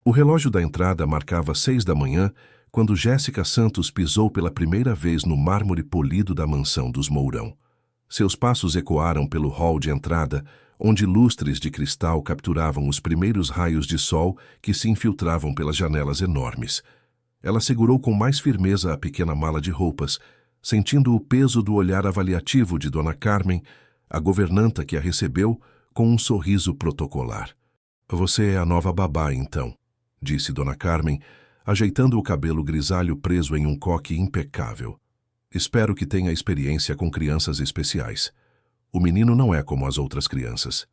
O relógio da entrada marcava 6 da manhã quando Jéssica Santos pisou pela primeira vez no mármore polido da mansão dos Mourão. Seus passos ecoaram pelo hall de entrada, onde lustres de cristal capturavam os primeiros raios de sol que se infiltravam pelas janelas enormes. Ela segurou com mais firmeza a pequena mala de roupas, sentindo o peso do olhar avaliativo de Dona Carmen, a governanta que a recebeu, com um sorriso protocolar. "Você é a nova babá, então", disse Dona Carmen, ajeitando o cabelo grisalho preso em um coque impecável. "Espero que tenha experiência com crianças especiais. O menino não é como as outras crianças."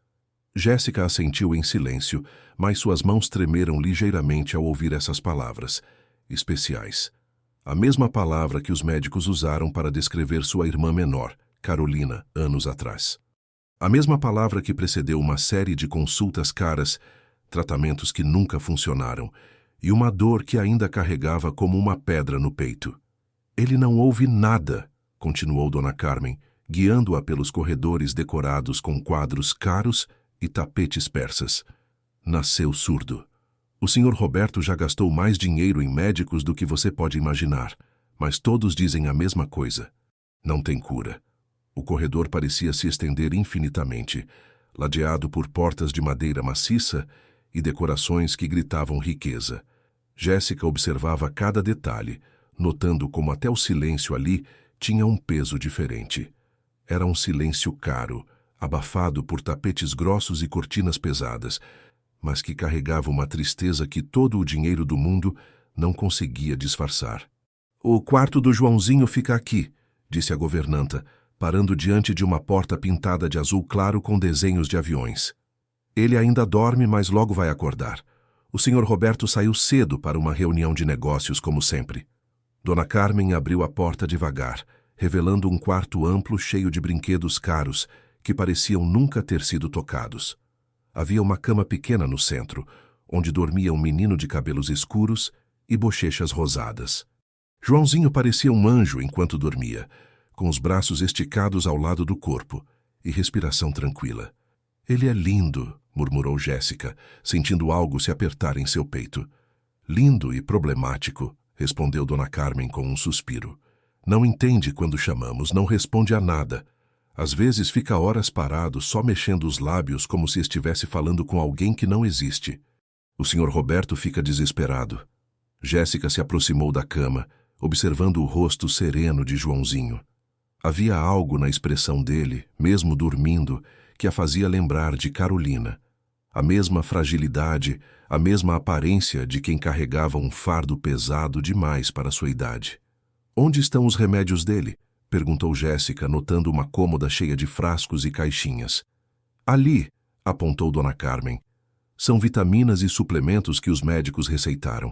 Jéssica assentiu em silêncio, mas suas mãos tremeram ligeiramente ao ouvir essas palavras. Especiais. A mesma palavra que os médicos usaram para descrever sua irmã menor, Carolina, anos atrás. A mesma palavra que precedeu uma série de consultas caras, tratamentos que nunca funcionaram, e uma dor que ainda carregava como uma pedra no peito. "Ele não ouve nada", continuou Dona Carmen, guiando-a pelos corredores decorados com quadros caros e tapetes persas. "Nasceu surdo. O Sr. Roberto já gastou mais dinheiro em médicos do que você pode imaginar, mas todos dizem a mesma coisa. Não tem cura." O corredor parecia se estender infinitamente, ladeado por portas de madeira maciça e decorações que gritavam riqueza. Jéssica observava cada detalhe, notando como até o silêncio ali tinha um peso diferente. Era um silêncio caro, abafado por tapetes grossos e cortinas pesadas, mas que carregava uma tristeza que todo o dinheiro do mundo não conseguia disfarçar. "O quarto do Joãozinho fica aqui", disse a governanta, parando diante de uma porta pintada de azul claro com desenhos de aviões. "Ele ainda dorme, mas logo vai acordar. O Sr. Roberto saiu cedo para uma reunião de negócios, como sempre." Dona Carmen abriu a porta devagar, revelando um quarto amplo cheio de brinquedos caros que pareciam nunca ter sido tocados. Havia uma cama pequena no centro, onde dormia um menino de cabelos escuros e bochechas rosadas. Joãozinho parecia um anjo enquanto dormia, com os braços esticados ao lado do corpo e respiração tranquila. "Ele é lindo", murmurou Jéssica, sentindo algo se apertar em seu peito. "Lindo e problemático", respondeu Dona Carmen com um suspiro. "Não entende quando chamamos, não responde a nada. Às vezes fica horas parado, só mexendo os lábios como se estivesse falando com alguém que não existe. O Sr. Roberto fica desesperado." Jéssica se aproximou da cama, observando o rosto sereno de Joãozinho. Havia algo na expressão dele, mesmo dormindo, que a fazia lembrar de Carolina. A mesma fragilidade, a mesma aparência de quem carregava um fardo pesado demais para sua idade. "Onde estão os remédios dele?" perguntou Jéssica, notando uma cômoda cheia de frascos e caixinhas. "Ali", apontou Dona Carmen. "São vitaminas e suplementos que os médicos receitaram.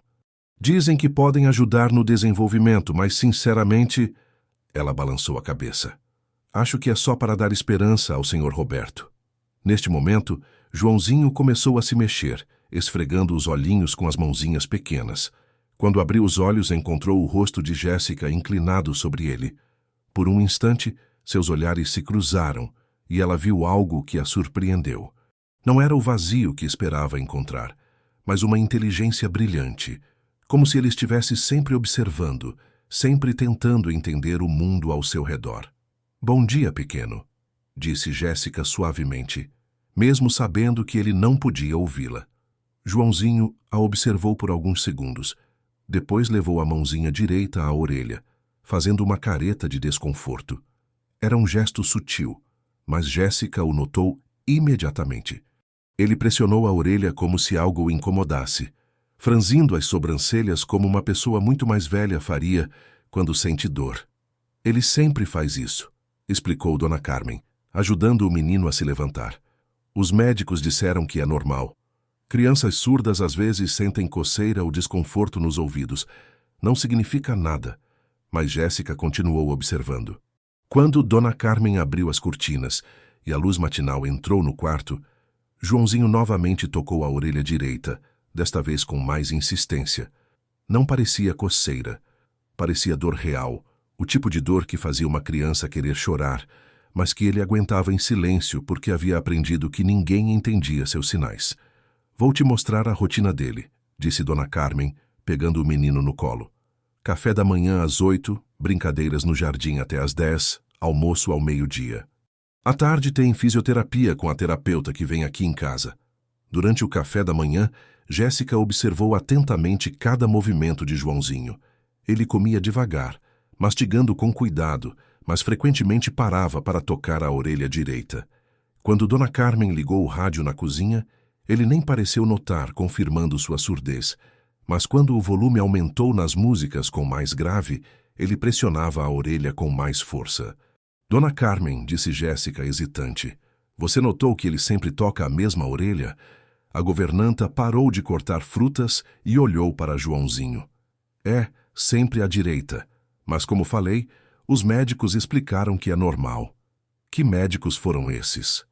Dizem que podem ajudar no desenvolvimento, mas sinceramente..." Ela balançou a cabeça. "Acho que é só para dar esperança ao Sr. Roberto." Neste momento, Joãozinho começou a se mexer, esfregando os olhinhos com as mãozinhas pequenas. Quando abriu os olhos, encontrou o rosto de Jéssica inclinado sobre ele. Por um instante, seus olhares se cruzaram e ela viu algo que a surpreendeu. Não era o vazio que esperava encontrar, mas uma inteligência brilhante, como se ele estivesse sempre observando, sempre tentando entender o mundo ao seu redor. "Bom dia, pequeno", disse Jéssica suavemente, mesmo sabendo que ele não podia ouvi-la. Joãozinho a observou por alguns segundos. Depois levou a mãozinha direita à orelha, fazendo uma careta de desconforto. Era um gesto sutil, mas Jéssica o notou imediatamente. Ele pressionou a orelha como se algo o incomodasse, franzindo as sobrancelhas como uma pessoa muito mais velha faria quando sente dor. "Ele sempre faz isso", explicou Dona Carmen, ajudando o menino a se levantar. "Os médicos disseram que é normal. Crianças surdas às vezes sentem coceira ou desconforto nos ouvidos. Não significa nada." Mas Jéssica continuou observando. Quando Dona Carmen abriu as cortinas e a luz matinal entrou no quarto, Joãozinho novamente tocou a orelha direita, desta vez com mais insistência. Não parecia coceira. Parecia dor real, o tipo de dor que fazia uma criança querer chorar, mas que ele aguentava em silêncio porque havia aprendido que ninguém entendia seus sinais. "Vou te mostrar a rotina dele", disse Dona Carmen, pegando o menino no colo. Café da manhã às 8, brincadeiras no jardim até às 10, almoço ao meio-dia. À tarde tem fisioterapia com a terapeuta que vem aqui em casa. Durante o café da manhã, Jéssica observou atentamente cada movimento de Joãozinho. Ele comia devagar, mastigando com cuidado, mas frequentemente parava para tocar a orelha direita. Quando Dona Carmen ligou o rádio na cozinha, ele nem pareceu notar, confirmando sua surdez. Mas quando o volume aumentou nas músicas com mais grave, ele pressionava a orelha com mais força. Dona Carmen, disse Jéssica, hesitante, você notou que ele sempre toca a mesma orelha? A governanta parou de cortar frutas e olhou para Joãozinho. É, sempre à direita. Mas, como falei, os médicos explicaram que é normal. Que médicos foram esses?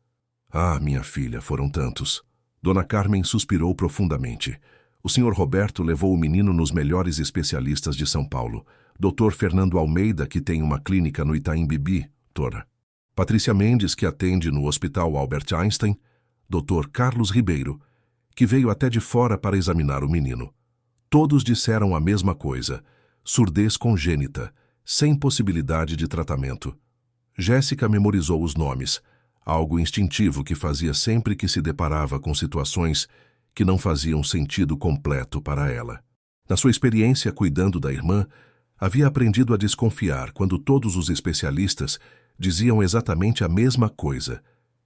Ah, minha filha, foram tantos. Dona Carmen suspirou profundamente. O Sr. Roberto levou o menino nos melhores especialistas de São Paulo. Dr. Fernando Almeida, que tem uma clínica no Itaim Bibi, doutora. Patrícia Mendes, que atende no Hospital Albert Einstein. Dr. Carlos Ribeiro, que veio até de fora para examinar o menino. Todos disseram a mesma coisa: surdez congênita, sem possibilidade de tratamento. Jéssica memorizou os nomes, algo instintivo que fazia sempre que se deparava com situações que não faziam sentido completo para ela. Na sua experiência cuidando da irmã, havia aprendido a desconfiar quando todos os especialistas diziam exatamente a mesma coisa,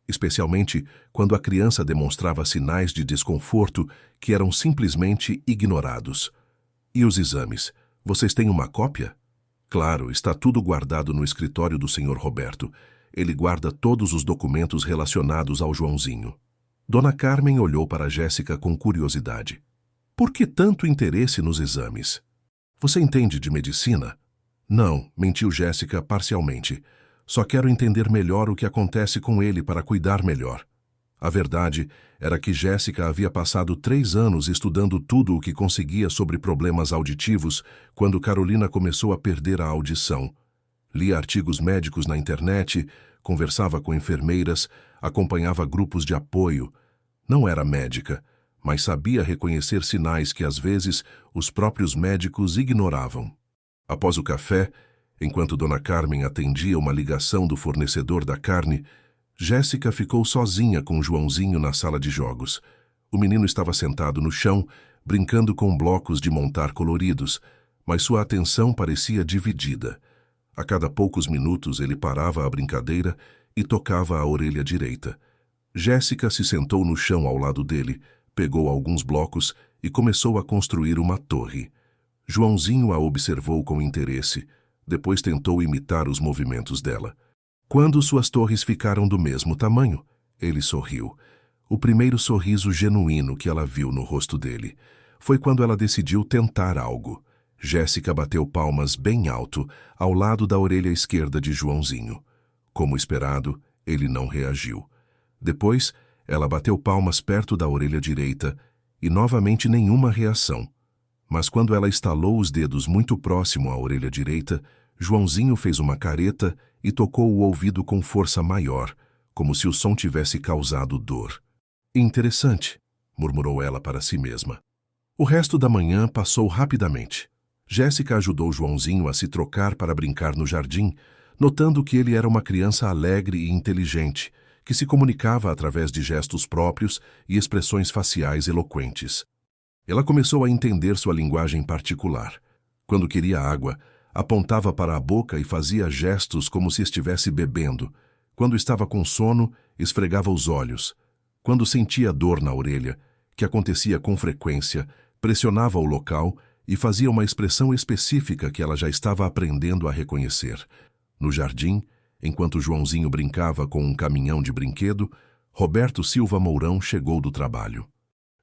especialmente quando a criança demonstrava sinais de desconforto que eram simplesmente ignorados. E os exames? Vocês têm uma cópia? Claro, está tudo guardado no escritório do Sr. Roberto. Ele guarda todos os documentos relacionados ao Joãozinho. Dona Carmen olhou para Jéssica com curiosidade. Por que tanto interesse nos exames? Você entende de medicina? Não, mentiu Jéssica parcialmente. Só quero entender melhor o que acontece com ele para cuidar melhor. A verdade era que Jéssica havia passado 3 anos estudando tudo o que conseguia sobre problemas auditivos quando Carolina começou a perder a audição. Lia artigos médicos na internet, conversava com enfermeiras, acompanhava grupos de apoio. Não era médica, mas sabia reconhecer sinais que às vezes os próprios médicos ignoravam. Após o café, enquanto Dona Carmen atendia uma ligação do fornecedor da carne, Jéssica ficou sozinha com Joãozinho na sala de jogos. O menino estava sentado no chão, brincando com blocos de montar coloridos, mas sua atenção parecia dividida. A cada poucos minutos ele parava a brincadeira e tocava a orelha direita. Jéssica se sentou no chão ao lado dele, pegou alguns blocos e começou a construir uma torre. Joãozinho a observou com interesse, depois tentou imitar os movimentos dela. Quando suas torres ficaram do mesmo tamanho, ele sorriu. O primeiro sorriso genuíno que ela viu no rosto dele foi quando ela decidiu tentar algo. Jéssica bateu palmas bem alto, ao lado da orelha esquerda de Joãozinho. Como esperado, ele não reagiu. Depois, ela bateu palmas perto da orelha direita e novamente nenhuma reação. Mas quando ela estalou os dedos muito próximo à orelha direita, Joãozinho fez uma careta e tocou o ouvido com força maior, como se o som tivesse causado dor. Interessante, murmurou ela para si mesma. O resto da manhã passou rapidamente. Jéssica ajudou Joãozinho a se trocar para brincar no jardim, notando que ele era uma criança alegre e inteligente, que se comunicava através de gestos próprios e expressões faciais eloquentes. Ela começou a entender sua linguagem particular. Quando queria água, apontava para a boca e fazia gestos como se estivesse bebendo. Quando estava com sono, esfregava os olhos. Quando sentia dor na orelha, que acontecia com frequência, pressionava o local e fazia uma expressão específica que ela já estava aprendendo a reconhecer. No jardim, enquanto Joãozinho brincava com um caminhão de brinquedo, Roberto Silva Mourão chegou do trabalho.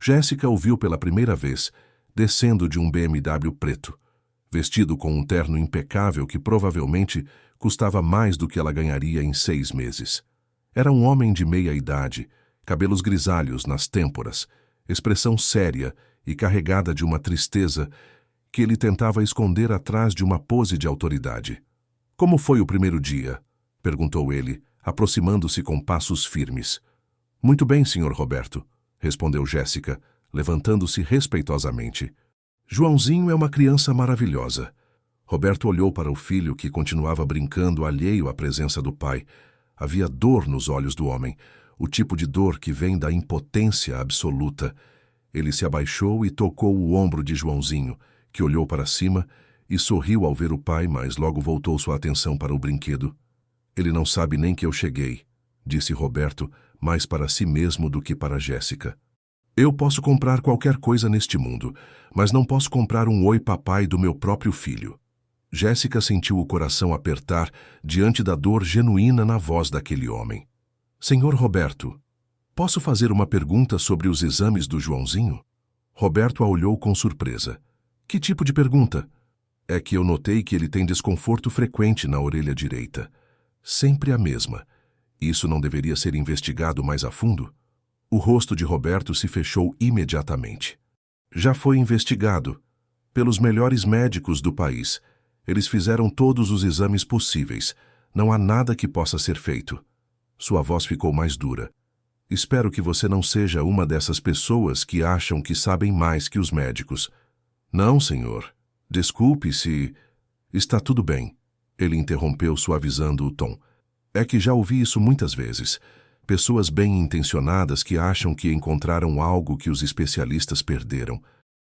Jéssica o viu pela primeira vez, descendo de um BMW preto, vestido com um terno impecável que provavelmente custava mais do que ela ganharia em 6 meses. Era um homem de meia idade, cabelos grisalhos nas têmporas, expressão séria e carregada de uma tristeza que ele tentava esconder atrás de uma pose de autoridade. Como foi o primeiro dia? Perguntou ele, aproximando-se com passos firmes. Muito bem, Sr. Roberto, respondeu Jéssica, levantando-se respeitosamente. Joãozinho é uma criança maravilhosa. Roberto olhou para o filho que continuava brincando alheio à presença do pai. Havia dor nos olhos do homem, o tipo de dor que vem da impotência absoluta. Ele se abaixou e tocou o ombro de Joãozinho, que olhou para cima e sorriu ao ver o pai, mas logo voltou sua atenção para o brinquedo. Ele não sabe nem que eu cheguei, disse Roberto, mais para si mesmo do que para Jéssica. Eu posso comprar qualquer coisa neste mundo, mas não posso comprar um oi papai do meu próprio filho. Jéssica sentiu o coração apertar diante da dor genuína na voz daquele homem. Senhor Roberto, posso fazer uma pergunta sobre os exames do Joãozinho? Roberto a olhou com surpresa. Que tipo de pergunta? É que eu notei que ele tem desconforto frequente na orelha direita. Sempre a mesma. Isso não deveria ser investigado mais a fundo? O rosto de Roberto se fechou imediatamente. Já foi investigado. Pelos melhores médicos do país. Eles fizeram todos os exames possíveis. Não há nada que possa ser feito. Sua voz ficou mais dura. Espero que você não seja uma dessas pessoas que acham que sabem mais que os médicos. Não, senhor. Desculpe se... Está tudo bem. Ele interrompeu, suavizando o tom. É que já ouvi isso muitas vezes. Pessoas bem-intencionadas que acham que encontraram algo que os especialistas perderam.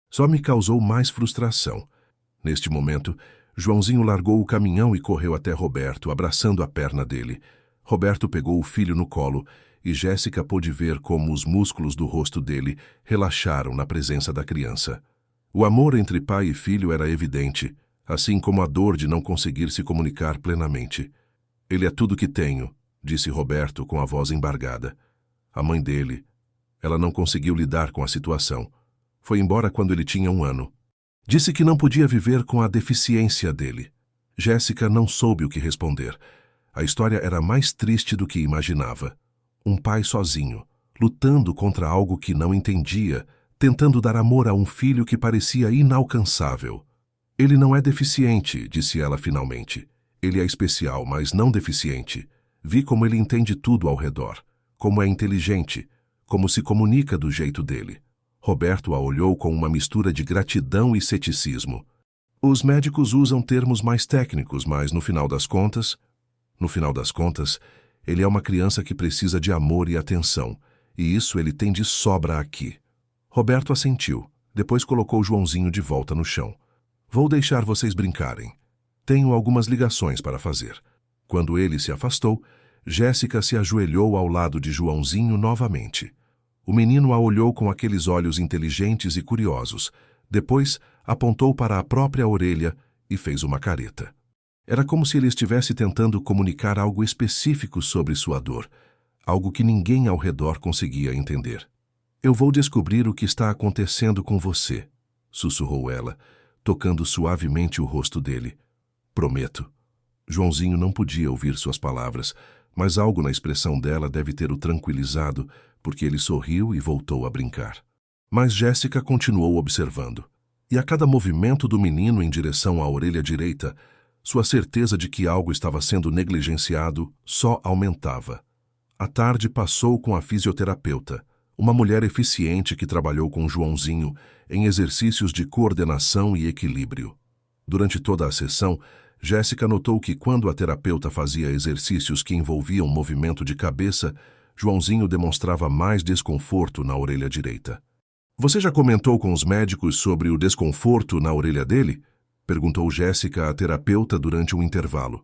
Só me causou mais frustração. Neste momento, Joãozinho largou o caminhão e correu até Roberto, abraçando a perna dele. Roberto pegou o filho no colo e Jéssica pôde ver como os músculos do rosto dele relaxaram na presença da criança. O amor entre pai e filho era evidente, assim como a dor de não conseguir se comunicar plenamente. Ele é tudo que tenho, disse Roberto com a voz embargada. A mãe dele, ela não conseguiu lidar com a situação. Foi embora quando ele tinha 1 ano. Disse que não podia viver com a deficiência dele. Jéssica não soube o que responder. A história era mais triste do que imaginava. Um pai sozinho, lutando contra algo que não entendia, tentando dar amor a um filho que parecia inalcançável. Ele não é deficiente, disse ela finalmente. Ele é especial, mas não deficiente. Vi como ele entende tudo ao redor, como é inteligente, como se comunica do jeito dele. Roberto a olhou com uma mistura de gratidão e ceticismo. Os médicos usam termos mais técnicos, mas no final das contas, ele é uma criança que precisa de amor e atenção, e isso ele tem de sobra aqui. Roberto assentiu, depois colocou Joãozinho de volta no chão. Vou deixar vocês brincarem. Tenho algumas ligações para fazer. Quando ele se afastou, Jéssica se ajoelhou ao lado de Joãozinho novamente. O menino a olhou com aqueles olhos inteligentes e curiosos. Depois, apontou para a própria orelha e fez uma careta. Era como se ele estivesse tentando comunicar algo específico sobre sua dor, algo que ninguém ao redor conseguia entender. Eu vou descobrir o que está acontecendo com você, sussurrou ela, tocando suavemente o rosto dele. Prometo. Joãozinho não podia ouvir suas palavras, mas algo na expressão dela deve ter o tranquilizado, porque ele sorriu e voltou a brincar. Mas Jéssica continuou observando, e a cada movimento do menino em direção à orelha direita, sua certeza de que algo estava sendo negligenciado só aumentava. A tarde passou com a fisioterapeuta, uma mulher eficiente que trabalhou com Joãozinho em exercícios de coordenação e equilíbrio. Durante toda a sessão, Jéssica notou que quando a terapeuta fazia exercícios que envolviam movimento de cabeça, Joãozinho demonstrava mais desconforto na orelha direita. Você já comentou com os médicos sobre o desconforto na orelha dele? Perguntou Jéssica à terapeuta durante um intervalo.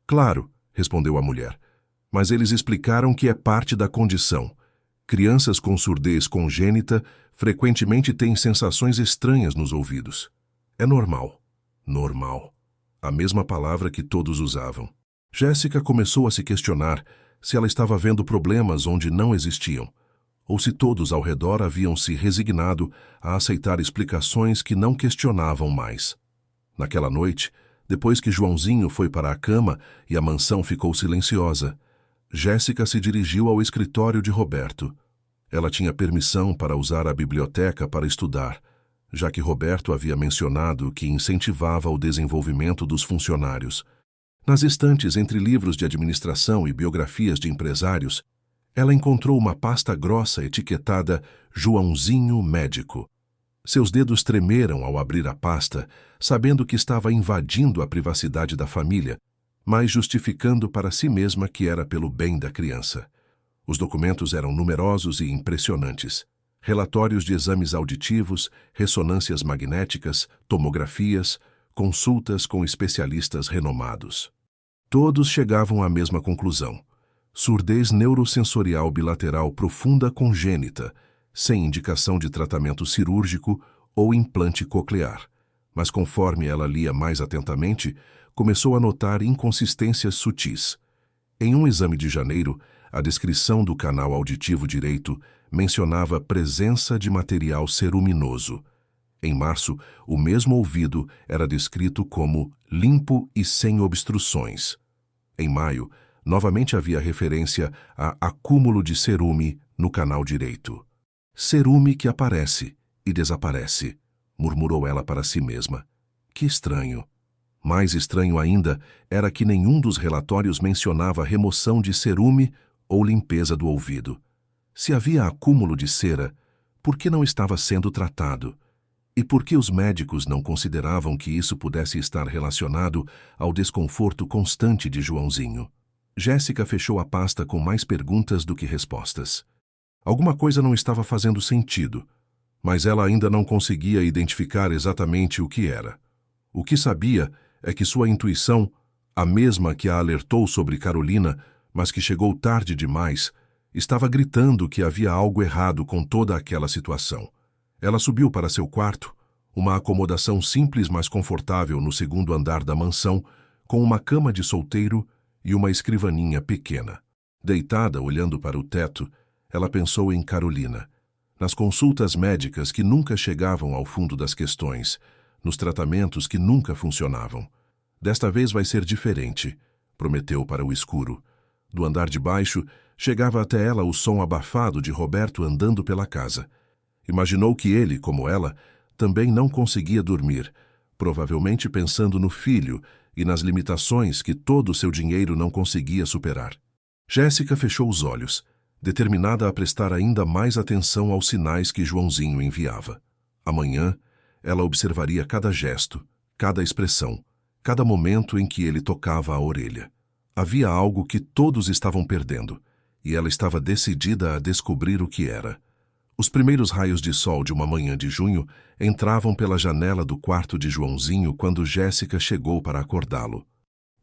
Claro, respondeu a mulher, mas eles explicaram que é parte da condição. Crianças com surdez congênita frequentemente têm sensações estranhas nos ouvidos. É normal. Normal. A mesma palavra que todos usavam. Jéssica começou a se questionar se ela estava vendo problemas onde não existiam, ou se todos ao redor haviam se resignado a aceitar explicações que não questionavam mais. Naquela noite, depois que Joãozinho foi para a cama e a mansão ficou silenciosa, Jéssica se dirigiu ao escritório de Roberto. Ela tinha permissão para usar a biblioteca para estudar, já que Roberto havia mencionado que incentivava o desenvolvimento dos funcionários. Nas estantes entre livros de administração e biografias de empresários, Ela encontrou uma pasta grossa etiquetada Joãozinho Médico. Seus dedos tremeram ao abrir a pasta, sabendo que estava invadindo a privacidade da família, mas justificando para si mesma que era pelo bem da criança. Os documentos eram numerosos e impressionantes. Relatórios de exames auditivos, ressonâncias magnéticas, tomografias, consultas com especialistas renomados. Todos chegavam à mesma conclusão: surdez neurosensorial bilateral profunda congênita, sem indicação de tratamento cirúrgico ou implante coclear. Mas conforme ela lia mais atentamente, começou a notar inconsistências sutis. Em um exame de janeiro, a descrição do canal auditivo direito mencionava presença de material ceruminoso. Em março, o mesmo ouvido era descrito como limpo e sem obstruções. Em maio, novamente havia referência a acúmulo de cerume no canal direito. Cerume que aparece e desaparece, murmurou ela para si mesma. Que estranho. Mais estranho ainda era que nenhum dos relatórios mencionava remoção de cerume ou limpeza do ouvido. Se havia acúmulo de cera, por que não estava sendo tratado? E por que os médicos não consideravam que isso pudesse estar relacionado ao desconforto constante de Joãozinho? Jéssica fechou a pasta com mais perguntas do que respostas. Alguma coisa não estava fazendo sentido, mas ela ainda não conseguia identificar exatamente o que era. O que sabia é que sua intuição, a mesma que a alertou sobre Carolina, mas que chegou tarde demais, estava gritando que havia algo errado com toda aquela situação. Ela subiu para seu quarto, uma acomodação simples mas confortável no segundo andar da mansão, com uma cama de solteiro e uma escrivaninha pequena. Deitada, olhando para o teto, ela pensou em Carolina, nas consultas médicas que nunca chegavam ao fundo das questões, nos tratamentos que nunca funcionavam. Desta vez vai ser diferente, prometeu para o escuro. Do andar de baixo, chegava até ela o som abafado de Roberto andando pela casa. Imaginou que ele, como ela, também não conseguia dormir, provavelmente pensando no filho e nas limitações que todo o seu dinheiro não conseguia superar. Jéssica fechou os olhos, determinada a prestar ainda mais atenção aos sinais que Joãozinho enviava. Amanhã, ela observaria cada gesto, cada expressão, cada momento em que ele tocava a orelha. Havia algo que todos estavam perdendo, e ela estava decidida a descobrir o que era. Os primeiros raios de sol de uma manhã de junho entravam pela janela do quarto de Joãozinho quando Jéssica chegou para acordá-lo.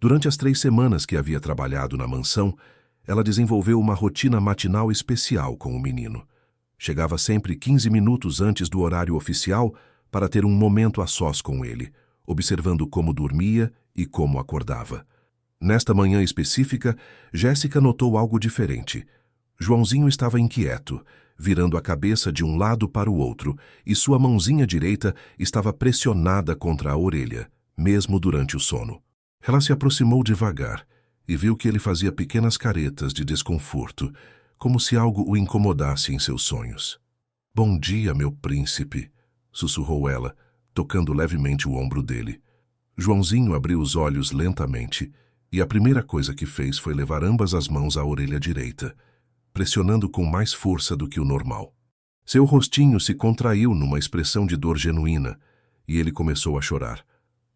Durante as 3 semanas que havia trabalhado na mansão, ela desenvolveu uma rotina matinal especial com o menino. Chegava sempre 15 minutos antes do horário oficial para ter um momento a sós com ele, observando como dormia e como acordava. Nesta manhã específica, Jéssica notou algo diferente. Joãozinho estava inquieto, virando a cabeça de um lado para o outro, e sua mãozinha direita estava pressionada contra a orelha, mesmo durante o sono. Ela se aproximou devagar e viu que ele fazia pequenas caretas de desconforto, como se algo o incomodasse em seus sonhos. "Bom dia, meu príncipe", sussurrou ela, tocando levemente o ombro dele. Joãozinho abriu os olhos lentamente, e a primeira coisa que fez foi levar ambas as mãos à orelha direita, pressionando com mais força do que o normal. Seu rostinho se contraiu numa expressão de dor genuína, e ele começou a chorar.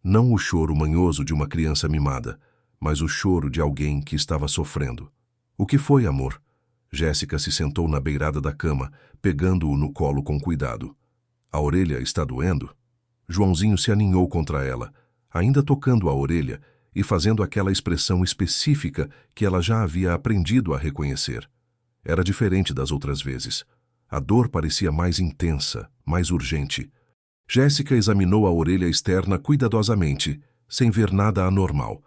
Não o choro manhoso de uma criança mimada, mas o choro de alguém que estava sofrendo. "O que foi, amor?" Jéssica se sentou na beirada da cama, pegando-o no colo com cuidado. "A orelha está doendo?" Joãozinho se aninhou contra ela, ainda tocando a orelha e fazendo aquela expressão específica que ela já havia aprendido a reconhecer. Era diferente das outras vezes. A dor parecia mais intensa, mais urgente. Jéssica examinou a orelha externa cuidadosamente, sem ver nada anormal.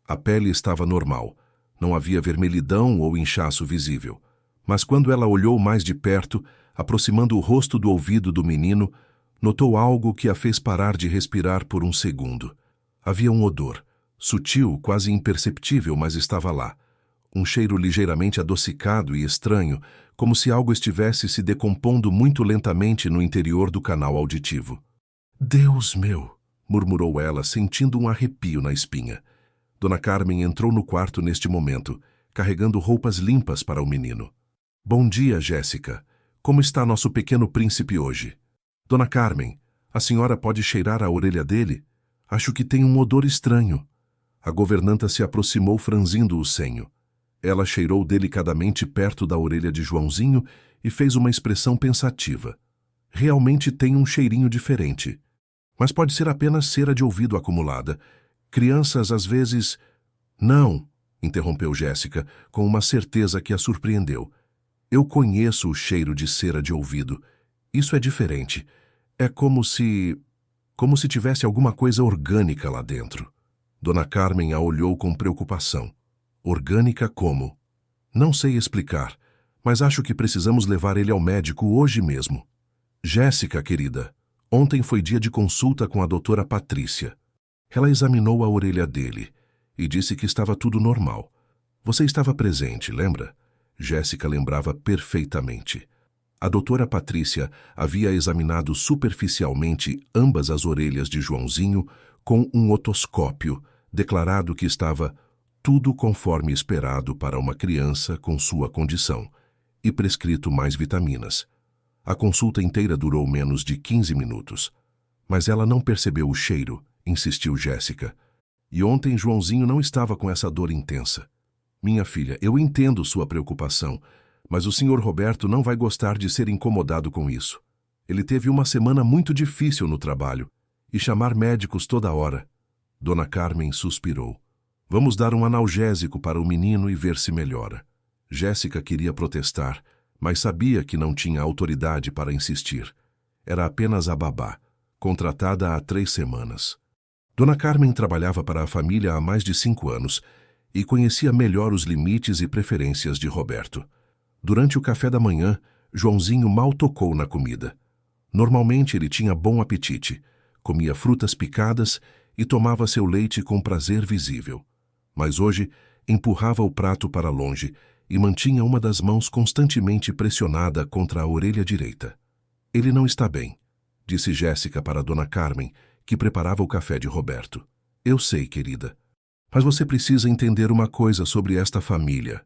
A pele estava normal. Não havia vermelhidão ou inchaço visível. Mas quando ela olhou mais de perto, aproximando o rosto do ouvido do menino, notou algo que a fez parar de respirar por um segundo. Havia um odor, sutil, quase imperceptível, mas estava lá. Um cheiro ligeiramente adocicado e estranho, como se algo estivesse se decompondo muito lentamente no interior do canal auditivo. "Deus meu!" murmurou ela, sentindo um arrepio na espinha. Dona Carmen entrou no quarto neste momento, carregando roupas limpas para o menino. Bom dia, Jéssica. Como está nosso pequeno príncipe hoje? Dona Carmen, a senhora pode cheirar a orelha dele? Acho que tem um odor estranho. A governanta se aproximou franzindo o senho. Ela cheirou delicadamente perto da orelha de Joãozinho e fez uma expressão pensativa. Realmente tem um cheirinho diferente. Mas pode ser apenas cera de ouvido acumulada. Crianças, às vezes... Não, interrompeu Jéssica, com uma certeza que a surpreendeu. Eu conheço o cheiro de cera de ouvido. Isso é diferente. É como se tivesse alguma coisa orgânica lá dentro. Dona Carmen a olhou com preocupação. Orgânica como? Não sei explicar, mas acho que precisamos levar ele ao médico hoje mesmo. Jéssica, querida, ontem foi dia de consulta com a doutora Patrícia. Ela examinou a orelha dele e disse que estava tudo normal. Você estava presente, lembra? Jéssica lembrava perfeitamente. A doutora Patrícia havia examinado superficialmente ambas as orelhas de Joãozinho com um otoscópio, declarado que estava tudo conforme esperado para uma criança com sua condição, e prescrito mais vitaminas. A consulta inteira durou menos de 15 minutos. Mas ela não percebeu o cheiro, insistiu Jéssica. E ontem Joãozinho não estava com essa dor intensa. Minha filha, eu entendo sua preocupação, mas o Sr. Roberto não vai gostar de ser incomodado com isso. Ele teve uma semana muito difícil no trabalho, e chamar médicos toda hora. Dona Carmen suspirou. Vamos dar um analgésico para o menino e ver se melhora. Jéssica queria protestar, mas sabia que não tinha autoridade para insistir. Era apenas a babá, contratada há 3 semanas. Dona Carmen trabalhava para a família há mais de 5 anos e conhecia melhor os limites e preferências de Roberto. Durante o café da manhã, Joãozinho mal tocou na comida. Normalmente ele tinha bom apetite, comia frutas picadas e tomava seu leite com prazer visível. Mas hoje empurrava o prato para longe e mantinha uma das mãos constantemente pressionada contra a orelha direita. Ele não está bem, disse Jéssica para Dona Carmen, que preparava o café de Roberto. Eu sei, querida. Mas você precisa entender uma coisa sobre esta família.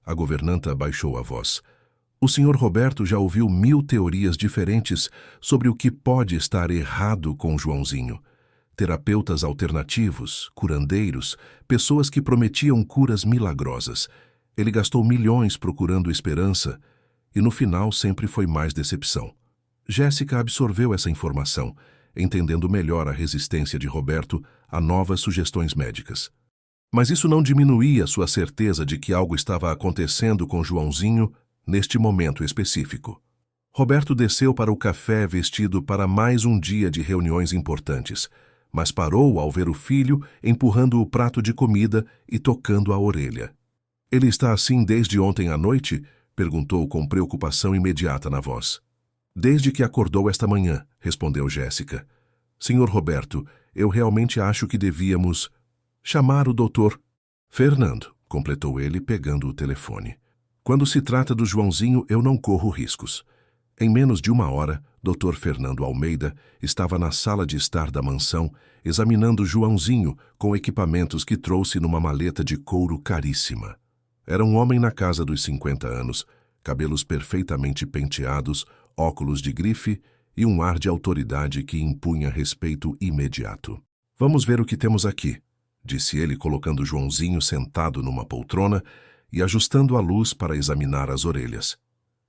A governanta baixou a voz. O Sr. Roberto já ouviu 1000 teorias diferentes sobre o que pode estar errado com Joãozinho. Terapeutas alternativos, curandeiros, pessoas que prometiam curas milagrosas. Ele gastou milhões procurando esperança e no final sempre foi mais decepção. Jéssica absorveu essa informação, entendendo melhor a resistência de Roberto a novas sugestões médicas. Mas isso não diminuía sua certeza de que algo estava acontecendo com Joãozinho neste momento específico. Roberto desceu para o café vestido para mais um dia de reuniões importantes, mas parou ao ver o filho empurrando o prato de comida e tocando a orelha. Ele está assim desde ontem à noite? Perguntou com preocupação imediata na voz. Desde que acordou esta manhã, respondeu Jéssica. Senhor Roberto, eu realmente acho que devíamos chamar o doutor Fernando, completou ele pegando o telefone. Quando se trata do Joãozinho, eu não corro riscos. Em menos de 1 hora, Dr. Fernando Almeida estava na sala de estar da mansão, examinando Joãozinho com equipamentos que trouxe numa maleta de couro caríssima. Era um homem na casa dos 50 anos, cabelos perfeitamente penteados, óculos de grife e um ar de autoridade que impunha respeito imediato. Vamos ver o que temos aqui, disse ele colocando Joãozinho sentado numa poltrona e ajustando a luz para examinar as orelhas.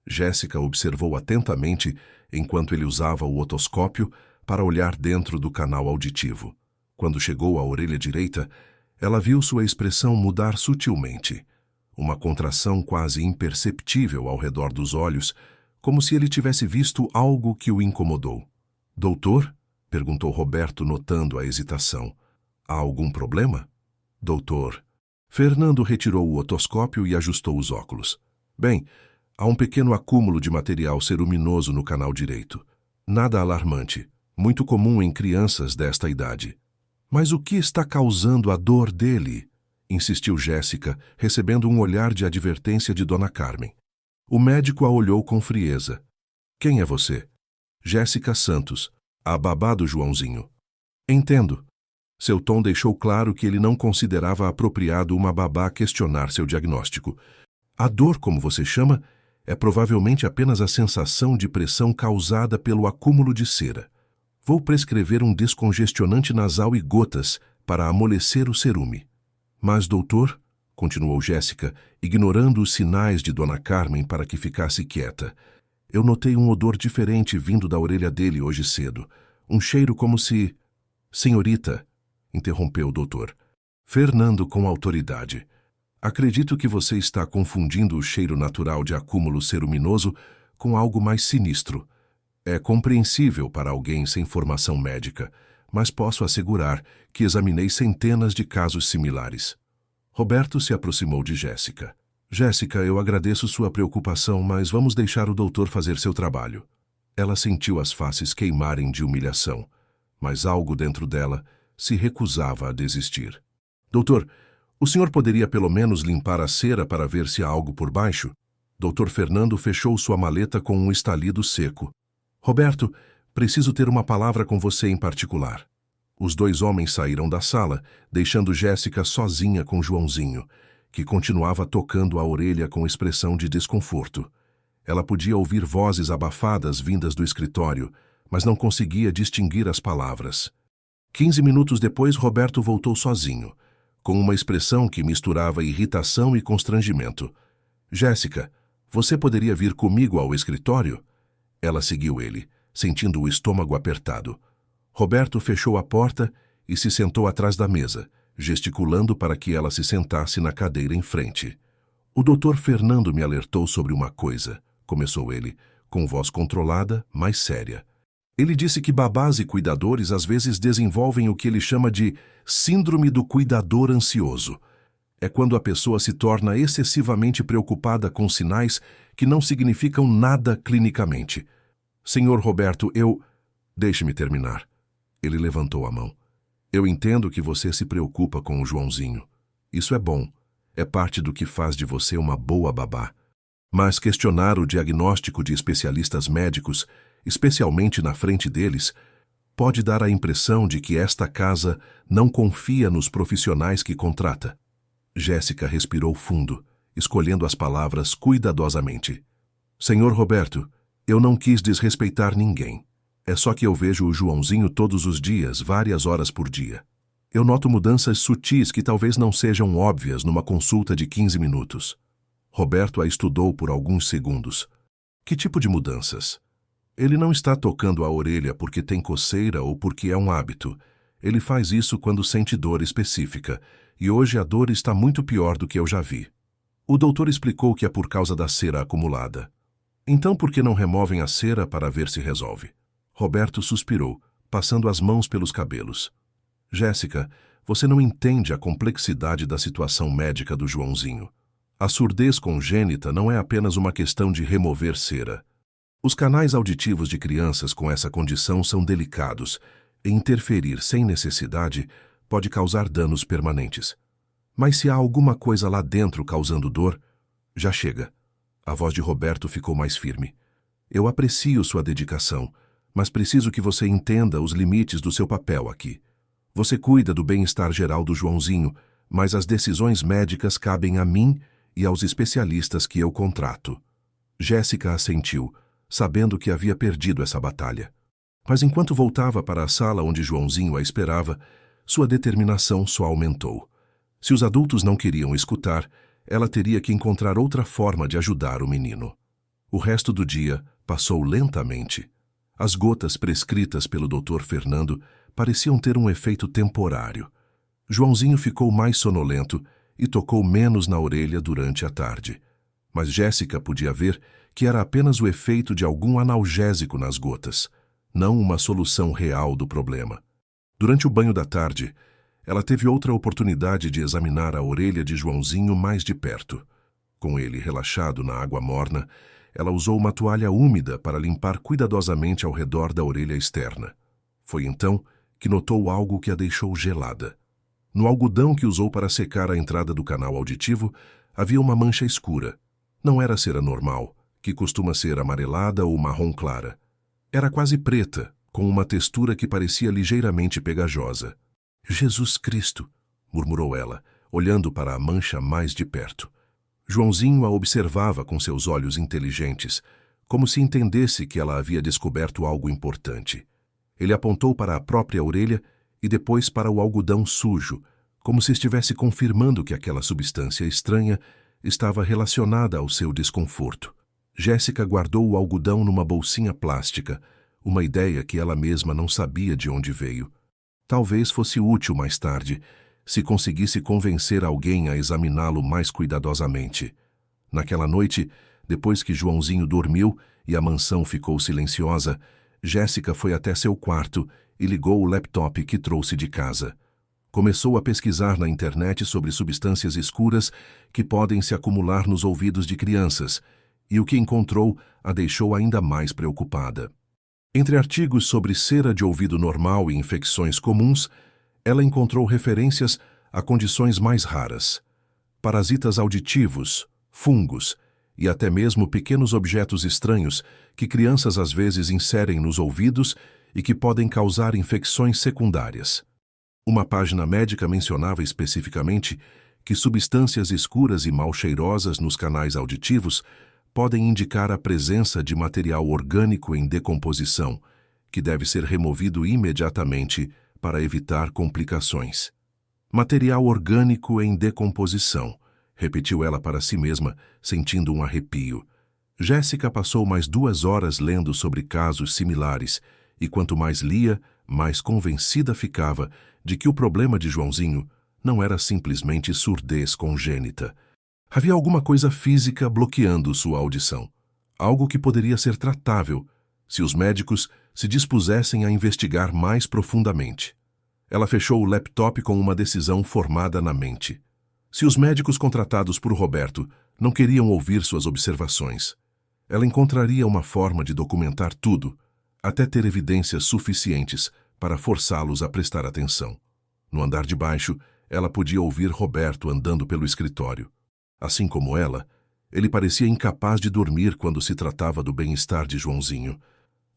Jéssica observou atentamente enquanto ele usava o otoscópio para olhar dentro do canal auditivo. Quando chegou à orelha direita, ela viu sua expressão mudar sutilmente. Uma contração quase imperceptível ao redor dos olhos, como se ele tivesse visto algo que o incomodou. Doutor? Perguntou Roberto, notando a hesitação. Há algum problema? Doutor. Fernando retirou o otoscópio e ajustou os óculos. Bem, há um pequeno acúmulo de material ceruminoso no canal direito. Nada alarmante, muito comum em crianças desta idade. Mas o que está causando a dor dele? Insistiu Jéssica, recebendo um olhar de advertência de Dona Carmen. O médico a olhou com frieza. Quem é você? Jéssica Santos, a babá do Joãozinho. Entendo. Seu tom deixou claro que ele não considerava apropriado uma babá questionar seu diagnóstico. A dor, como você chama, É provavelmente apenas a sensação de pressão causada pelo acúmulo de cera. Vou prescrever um descongestionante nasal e gotas para amolecer o cerume. Mas, doutor, continuou Jéssica, ignorando os sinais de Dona Carmen para que ficasse quieta, eu notei um odor diferente vindo da orelha dele hoje cedo. Um cheiro como se... Senhorita, interrompeu o doutor. Fernando com autoridade. Acredito que você está confundindo o cheiro natural de acúmulo ceruminoso com algo mais sinistro. É compreensível para alguém sem formação médica, mas posso assegurar que examinei centenas de casos similares. Roberto se aproximou de Jéssica. Jéssica, eu agradeço sua preocupação, mas vamos deixar o doutor fazer seu trabalho. Ela sentiu as faces queimarem de humilhação, mas algo dentro dela se recusava a desistir. Doutor, o senhor poderia pelo menos limpar a cera para ver se há algo por baixo? Doutor Fernando fechou sua maleta com um estalido seco. Roberto, preciso ter uma palavra com você em particular. Os dois homens saíram da sala, deixando Jéssica sozinha com Joãozinho, que continuava tocando a orelha com expressão de desconforto. Ela podia ouvir vozes abafadas vindas do escritório, mas não conseguia distinguir as palavras. 15 minutos depois, Roberto voltou sozinho, com uma expressão que misturava irritação e constrangimento. Jéssica, você poderia vir comigo ao escritório? Ela seguiu ele, sentindo o estômago apertado. Roberto fechou a porta e se sentou atrás da mesa, gesticulando para que ela se sentasse na cadeira em frente. O doutor Fernando me alertou sobre uma coisa, começou ele, com voz controlada, mas séria. Ele disse que babás e cuidadores às vezes desenvolvem o que ele chama de síndrome do cuidador ansioso. É quando a pessoa se torna excessivamente preocupada com sinais que não significam nada clinicamente. Senhor Roberto, Deixe-me terminar. Ele levantou a mão. Eu entendo que você se preocupa com o Joãozinho. Isso é bom. É parte do que faz de você uma boa babá. Mas questionar o diagnóstico de especialistas médicos, especialmente na frente deles, pode dar a impressão de que esta casa não confia nos profissionais que contrata. Jéssica respirou fundo, escolhendo as palavras cuidadosamente. Senhor Roberto, eu não quis desrespeitar ninguém. É só que eu vejo o Joãozinho todos os dias, várias horas por dia. Eu noto mudanças sutis que talvez não sejam óbvias numa consulta de 15 minutos. Roberto a estudou por alguns segundos. Que tipo de mudanças? Ele não está tocando a orelha porque tem coceira ou porque é um hábito. Ele faz isso quando sente dor específica, e hoje a dor está muito pior do que eu já vi. O doutor explicou que é por causa da cera acumulada. Então por que não removem a cera para ver se resolve? Roberto suspirou, passando as mãos pelos cabelos. Jéssica, você não entende a complexidade da situação médica do Joãozinho. A surdez congênita não é apenas uma questão de remover cera. Os canais auditivos de crianças com essa condição são delicados e interferir sem necessidade pode causar danos permanentes. Mas se há alguma coisa lá dentro causando dor, já chega. A voz de Roberto ficou mais firme. Eu aprecio sua dedicação, mas preciso que você entenda os limites do seu papel aqui. Você cuida do bem-estar geral do Joãozinho, mas as decisões médicas cabem a mim e aos especialistas que eu contrato. Jéssica assentiu, sabendo que havia perdido essa batalha. Mas enquanto voltava para a sala onde Joãozinho a esperava, sua determinação só aumentou. Se os adultos não queriam escutar, ela teria que encontrar outra forma de ajudar o menino. O resto do dia passou lentamente. As gotas prescritas pelo Dr. Fernando pareciam ter um efeito temporário. Joãozinho ficou mais sonolento e tocou menos na orelha durante a tarde. Mas Jéssica podia ver que era apenas o efeito de algum analgésico nas gotas, não uma solução real do problema. Durante o banho da tarde, ela teve outra oportunidade de examinar a orelha de Joãozinho mais de perto. Com ele relaxado na água morna, ela usou uma toalha úmida para limpar cuidadosamente ao redor da orelha externa. Foi então que notou algo que a deixou gelada. No algodão que usou para secar a entrada do canal auditivo, havia uma mancha escura. Não era cera normal, que costuma ser amarelada ou marrom clara. Era quase preta, com uma textura que parecia ligeiramente pegajosa. Jesus Cristo! Murmurou ela, olhando para a mancha mais de perto. Joãozinho a observava com seus olhos inteligentes, como se entendesse que ela havia descoberto algo importante. Ele apontou para a própria orelha e depois para o algodão sujo, como se estivesse confirmando que aquela substância estranha estava relacionada ao seu desconforto. Jéssica guardou o algodão numa bolsinha plástica, uma ideia que ela mesma não sabia de onde veio. Talvez fosse útil mais tarde, se conseguisse convencer alguém a examiná-lo mais cuidadosamente. Naquela noite, depois que Joãozinho dormiu e a mansão ficou silenciosa, Jéssica foi até seu quarto e ligou o laptop que trouxe de casa. Começou a pesquisar na internet sobre substâncias escuras que podem se acumular nos ouvidos de crianças, e o que encontrou a deixou ainda mais preocupada. Entre artigos sobre cera de ouvido normal e infecções comuns, ela encontrou referências a condições mais raras: parasitas auditivos, fungos e até mesmo pequenos objetos estranhos que crianças às vezes inserem nos ouvidos e que podem causar infecções secundárias. Uma página médica mencionava especificamente que substâncias escuras e mal cheirosas nos canais auditivos podem indicar a presença de material orgânico em decomposição, que deve ser removido imediatamente para evitar complicações. Material orgânico em decomposição, repetiu ela para si mesma, sentindo um arrepio. Jéssica passou mais 2 horas lendo sobre casos similares, e quanto mais lia, mais convencida ficava de que o problema de Joãozinho não era simplesmente surdez congênita. Havia alguma coisa física bloqueando sua audição, algo que poderia ser tratável se os médicos se dispusessem a investigar mais profundamente. Ela fechou o laptop com uma decisão formada na mente. Se os médicos contratados por Roberto não queriam ouvir suas observações, ela encontraria uma forma de documentar tudo, até ter evidências suficientes para forçá-los a prestar atenção. No andar de baixo, ela podia ouvir Roberto andando pelo escritório. Assim como ela, ele parecia incapaz de dormir quando se tratava do bem-estar de Joãozinho.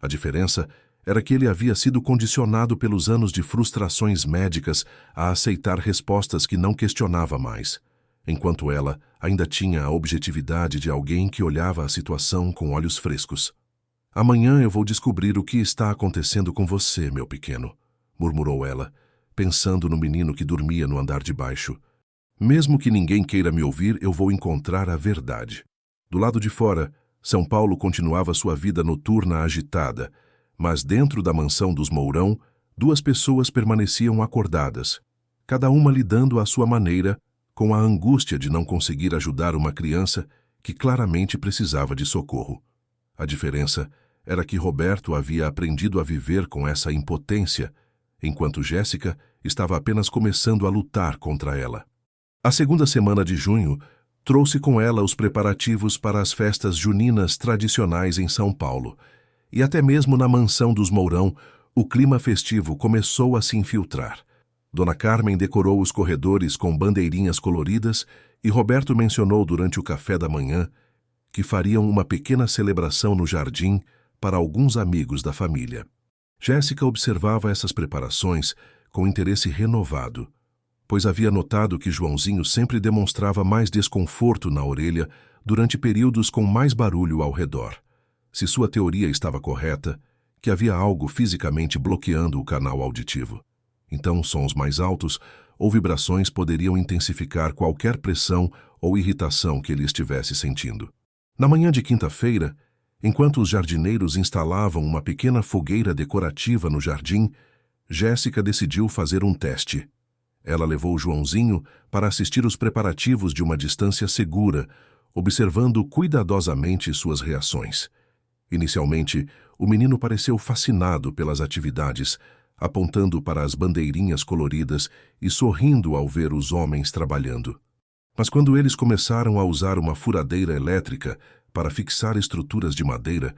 A diferença era que ele havia sido condicionado pelos anos de frustrações médicas a aceitar respostas que não questionava mais, enquanto ela ainda tinha a objetividade de alguém que olhava a situação com olhos frescos. "Amanhã eu vou descobrir o que está acontecendo com você, meu pequeno", murmurou ela, pensando no menino que dormia no andar de baixo. "Mesmo que ninguém queira me ouvir, eu vou encontrar a verdade." Do lado de fora, São Paulo continuava sua vida noturna agitada, mas dentro da mansão dos Mourão, 2 pessoas permaneciam acordadas, cada uma lidando à sua maneira com a angústia de não conseguir ajudar uma criança que claramente precisava de socorro. A diferença era que Roberto havia aprendido a viver com essa impotência, enquanto Jéssica estava apenas começando a lutar contra ela. A segunda semana de junho trouxe com ela os preparativos para as festas juninas tradicionais em São Paulo, e até mesmo na mansão dos Mourão, o clima festivo começou a se infiltrar. Dona Carmen decorou os corredores com bandeirinhas coloridas e Roberto mencionou durante o café da manhã que fariam uma pequena celebração no jardim para alguns amigos da família. Jéssica observava essas preparações com interesse renovado, pois havia notado que Joãozinho sempre demonstrava mais desconforto na orelha durante períodos com mais barulho ao redor. Se sua teoria estava correta, que havia algo fisicamente bloqueando o canal auditivo. Então, sons mais altos ou vibrações poderiam intensificar qualquer pressão ou irritação que ele estivesse sentindo. Na manhã de quinta-feira, enquanto os jardineiros instalavam uma pequena fogueira decorativa no jardim, Jéssica decidiu fazer um teste. Ela levou Joãozinho para assistir os preparativos de uma distância segura, observando cuidadosamente suas reações. Inicialmente, o menino pareceu fascinado pelas atividades, apontando para as bandeirinhas coloridas e sorrindo ao ver os homens trabalhando. Mas quando eles começaram a usar uma furadeira elétrica para fixar estruturas de madeira,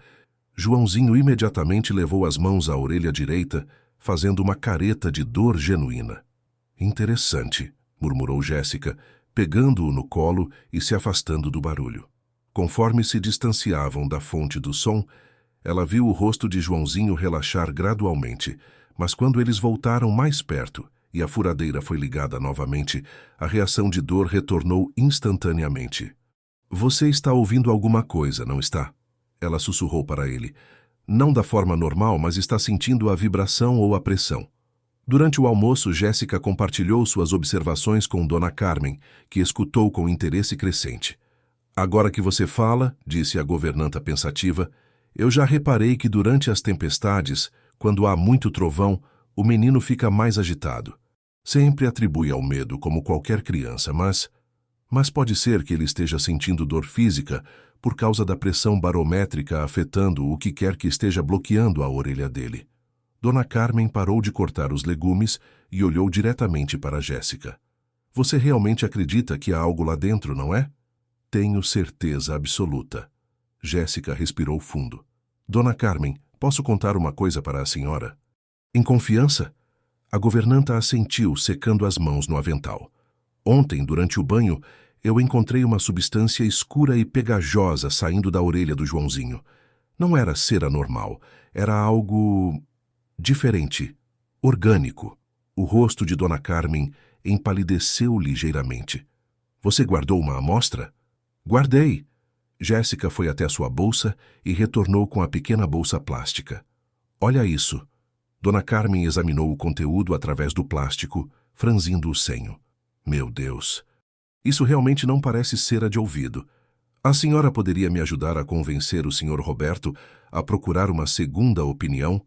Joãozinho imediatamente levou as mãos à orelha direita, fazendo uma careta de dor genuína. "Interessante", murmurou Jéssica, pegando-o no colo e se afastando do barulho. Conforme se distanciavam da fonte do som, ela viu o rosto de Joãozinho relaxar gradualmente, mas quando eles voltaram mais perto e a furadeira foi ligada novamente, a reação de dor retornou instantaneamente. Você está ouvindo alguma coisa, não está? Ela sussurrou para ele. Não da forma normal, mas está sentindo a vibração ou a pressão. Durante o almoço, Jéssica compartilhou suas observações com Dona Carmen, que escutou com interesse crescente. Agora que você fala, disse a governanta pensativa, eu já reparei que durante as tempestades, quando há muito trovão, o menino fica mais agitado. Sempre atribui ao medo, como qualquer criança, mas pode ser que ele esteja sentindo dor física por causa da pressão barométrica afetando o que quer que esteja bloqueando a orelha dele. Dona Carmen parou de cortar os legumes e olhou diretamente para Jéssica. Você realmente acredita que há algo lá dentro, não é? Tenho certeza absoluta. Jéssica respirou fundo. Dona Carmen, posso contar uma coisa para a senhora? Em confiança? A governanta assentiu, secando as mãos no avental. Ontem, durante o banho, eu encontrei uma substância escura e pegajosa saindo da orelha do Joãozinho. Não era cera normal, era algo diferente, orgânico. O rosto de Dona Carmen empalideceu ligeiramente. Você guardou uma amostra? Guardei. Jéssica foi até sua bolsa e retornou com a pequena bolsa plástica. Olha isso. Dona Carmen examinou o conteúdo através do plástico, franzindo o senho. Meu Deus! Isso realmente não parece cera de ouvido. A senhora poderia me ajudar a convencer o Sr. Roberto a procurar uma segunda opinião?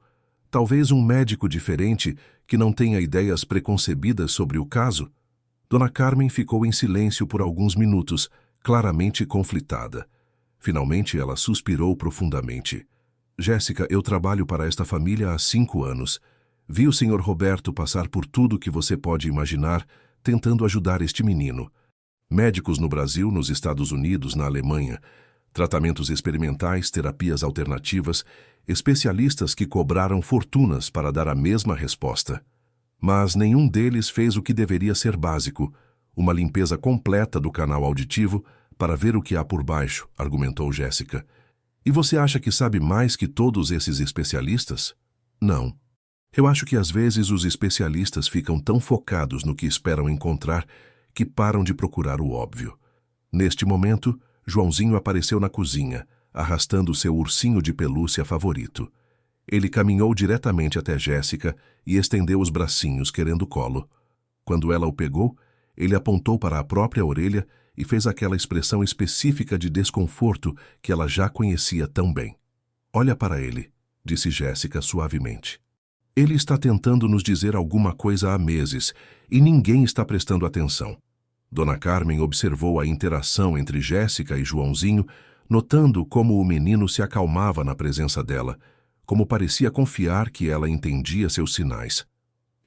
Talvez um médico diferente que não tenha ideias preconcebidas sobre o caso? Dona Carmen ficou em silêncio por alguns minutos, claramente conflitada. Finalmente ela suspirou profundamente. Jéssica, eu trabalho para esta família há 5 anos. Vi o Sr. Roberto passar por tudo que você pode imaginar, tentando ajudar este menino. Médicos no Brasil, nos Estados Unidos, na Alemanha, tratamentos experimentais, terapias alternativas, especialistas que cobraram fortunas para dar a mesma resposta. Mas nenhum deles fez o que deveria ser básico, uma limpeza completa do canal auditivo para ver o que há por baixo, argumentou Jéssica. E você acha que sabe mais que todos esses especialistas? Não. Eu acho que às vezes os especialistas ficam tão focados no que esperam encontrar que param de procurar o óbvio. Neste momento, Joãozinho apareceu na cozinha, arrastando seu ursinho de pelúcia favorito. Ele caminhou diretamente até Jéssica e estendeu os bracinhos querendo colo. Quando ela o pegou, ele apontou para a própria orelha e fez aquela expressão específica de desconforto que ela já conhecia tão bem. Olha para ele, disse Jéssica suavemente. Ele está tentando nos dizer alguma coisa há meses e ninguém está prestando atenção. Dona Carmen observou a interação entre Jéssica e Joãozinho, notando como o menino se acalmava na presença dela, como parecia confiar que ela entendia seus sinais.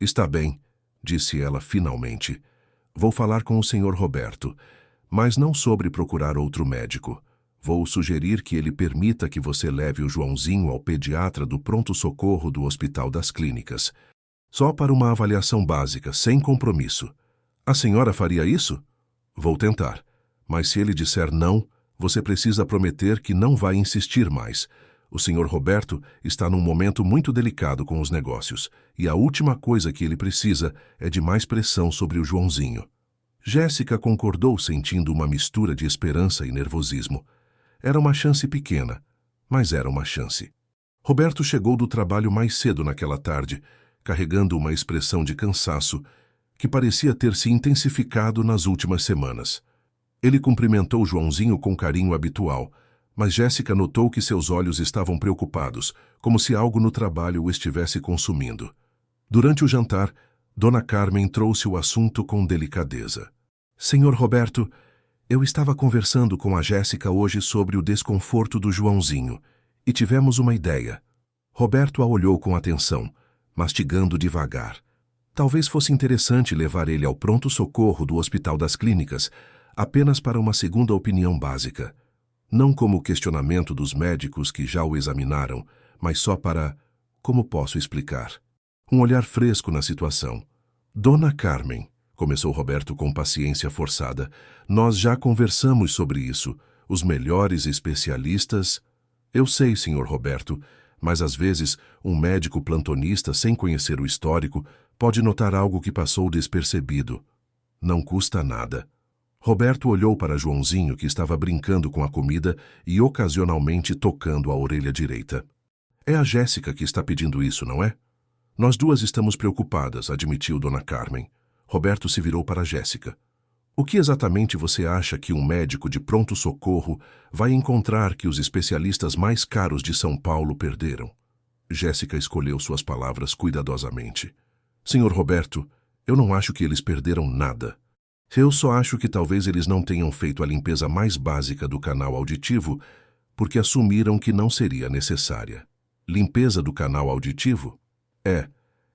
Está bem, disse ela finalmente. Vou falar com o Sr. Roberto, mas não sobre procurar outro médico. Vou sugerir que ele permita que você leve o Joãozinho ao pediatra do pronto-socorro do Hospital das Clínicas. Só para uma avaliação básica, sem compromisso. A senhora faria isso? Vou tentar. Mas se ele disser não, você precisa prometer que não vai insistir mais. O Sr. Roberto está num momento muito delicado com os negócios, e a última coisa que ele precisa é de mais pressão sobre o Joãozinho. Jéssica concordou, sentindo uma mistura de esperança e nervosismo. Era uma chance pequena, mas era uma chance. Roberto chegou do trabalho mais cedo naquela tarde, carregando uma expressão de cansaço que parecia ter se intensificado nas últimas semanas. Ele cumprimentou Joãozinho com carinho habitual, mas Jéssica notou que seus olhos estavam preocupados, como se algo no trabalho o estivesse consumindo. Durante o jantar, Dona Carmen trouxe o assunto com delicadeza. Senhor Roberto, eu estava conversando com a Jéssica hoje sobre o desconforto do Joãozinho e tivemos uma ideia. Roberto a olhou com atenção, mastigando devagar. Talvez fosse interessante levar ele ao pronto-socorro do Hospital das Clínicas apenas para uma segunda opinião básica. Não como questionamento dos médicos que já o examinaram, mas só para, como posso explicar, um olhar fresco na situação. Dona Carmen, começou Roberto com paciência forçada, nós já conversamos sobre isso. Os melhores especialistas... Eu sei, Sr. Roberto, mas às vezes um médico plantonista, sem conhecer o histórico, pode notar algo que passou despercebido. Não custa nada. Roberto olhou para Joãozinho, que estava brincando com a comida e ocasionalmente tocando a orelha direita. É a Jéssica que está pedindo isso, não é? Nós duas estamos preocupadas, admitiu Dona Carmen. Roberto se virou para Jéssica. O que exatamente você acha que um médico de pronto-socorro vai encontrar que os especialistas mais caros de São Paulo perderam? Jéssica escolheu suas palavras cuidadosamente. Senhor Roberto, eu não acho que eles perderam nada. Eu só acho que talvez eles não tenham feito a limpeza mais básica do canal auditivo porque assumiram que não seria necessária. Limpeza do canal auditivo? É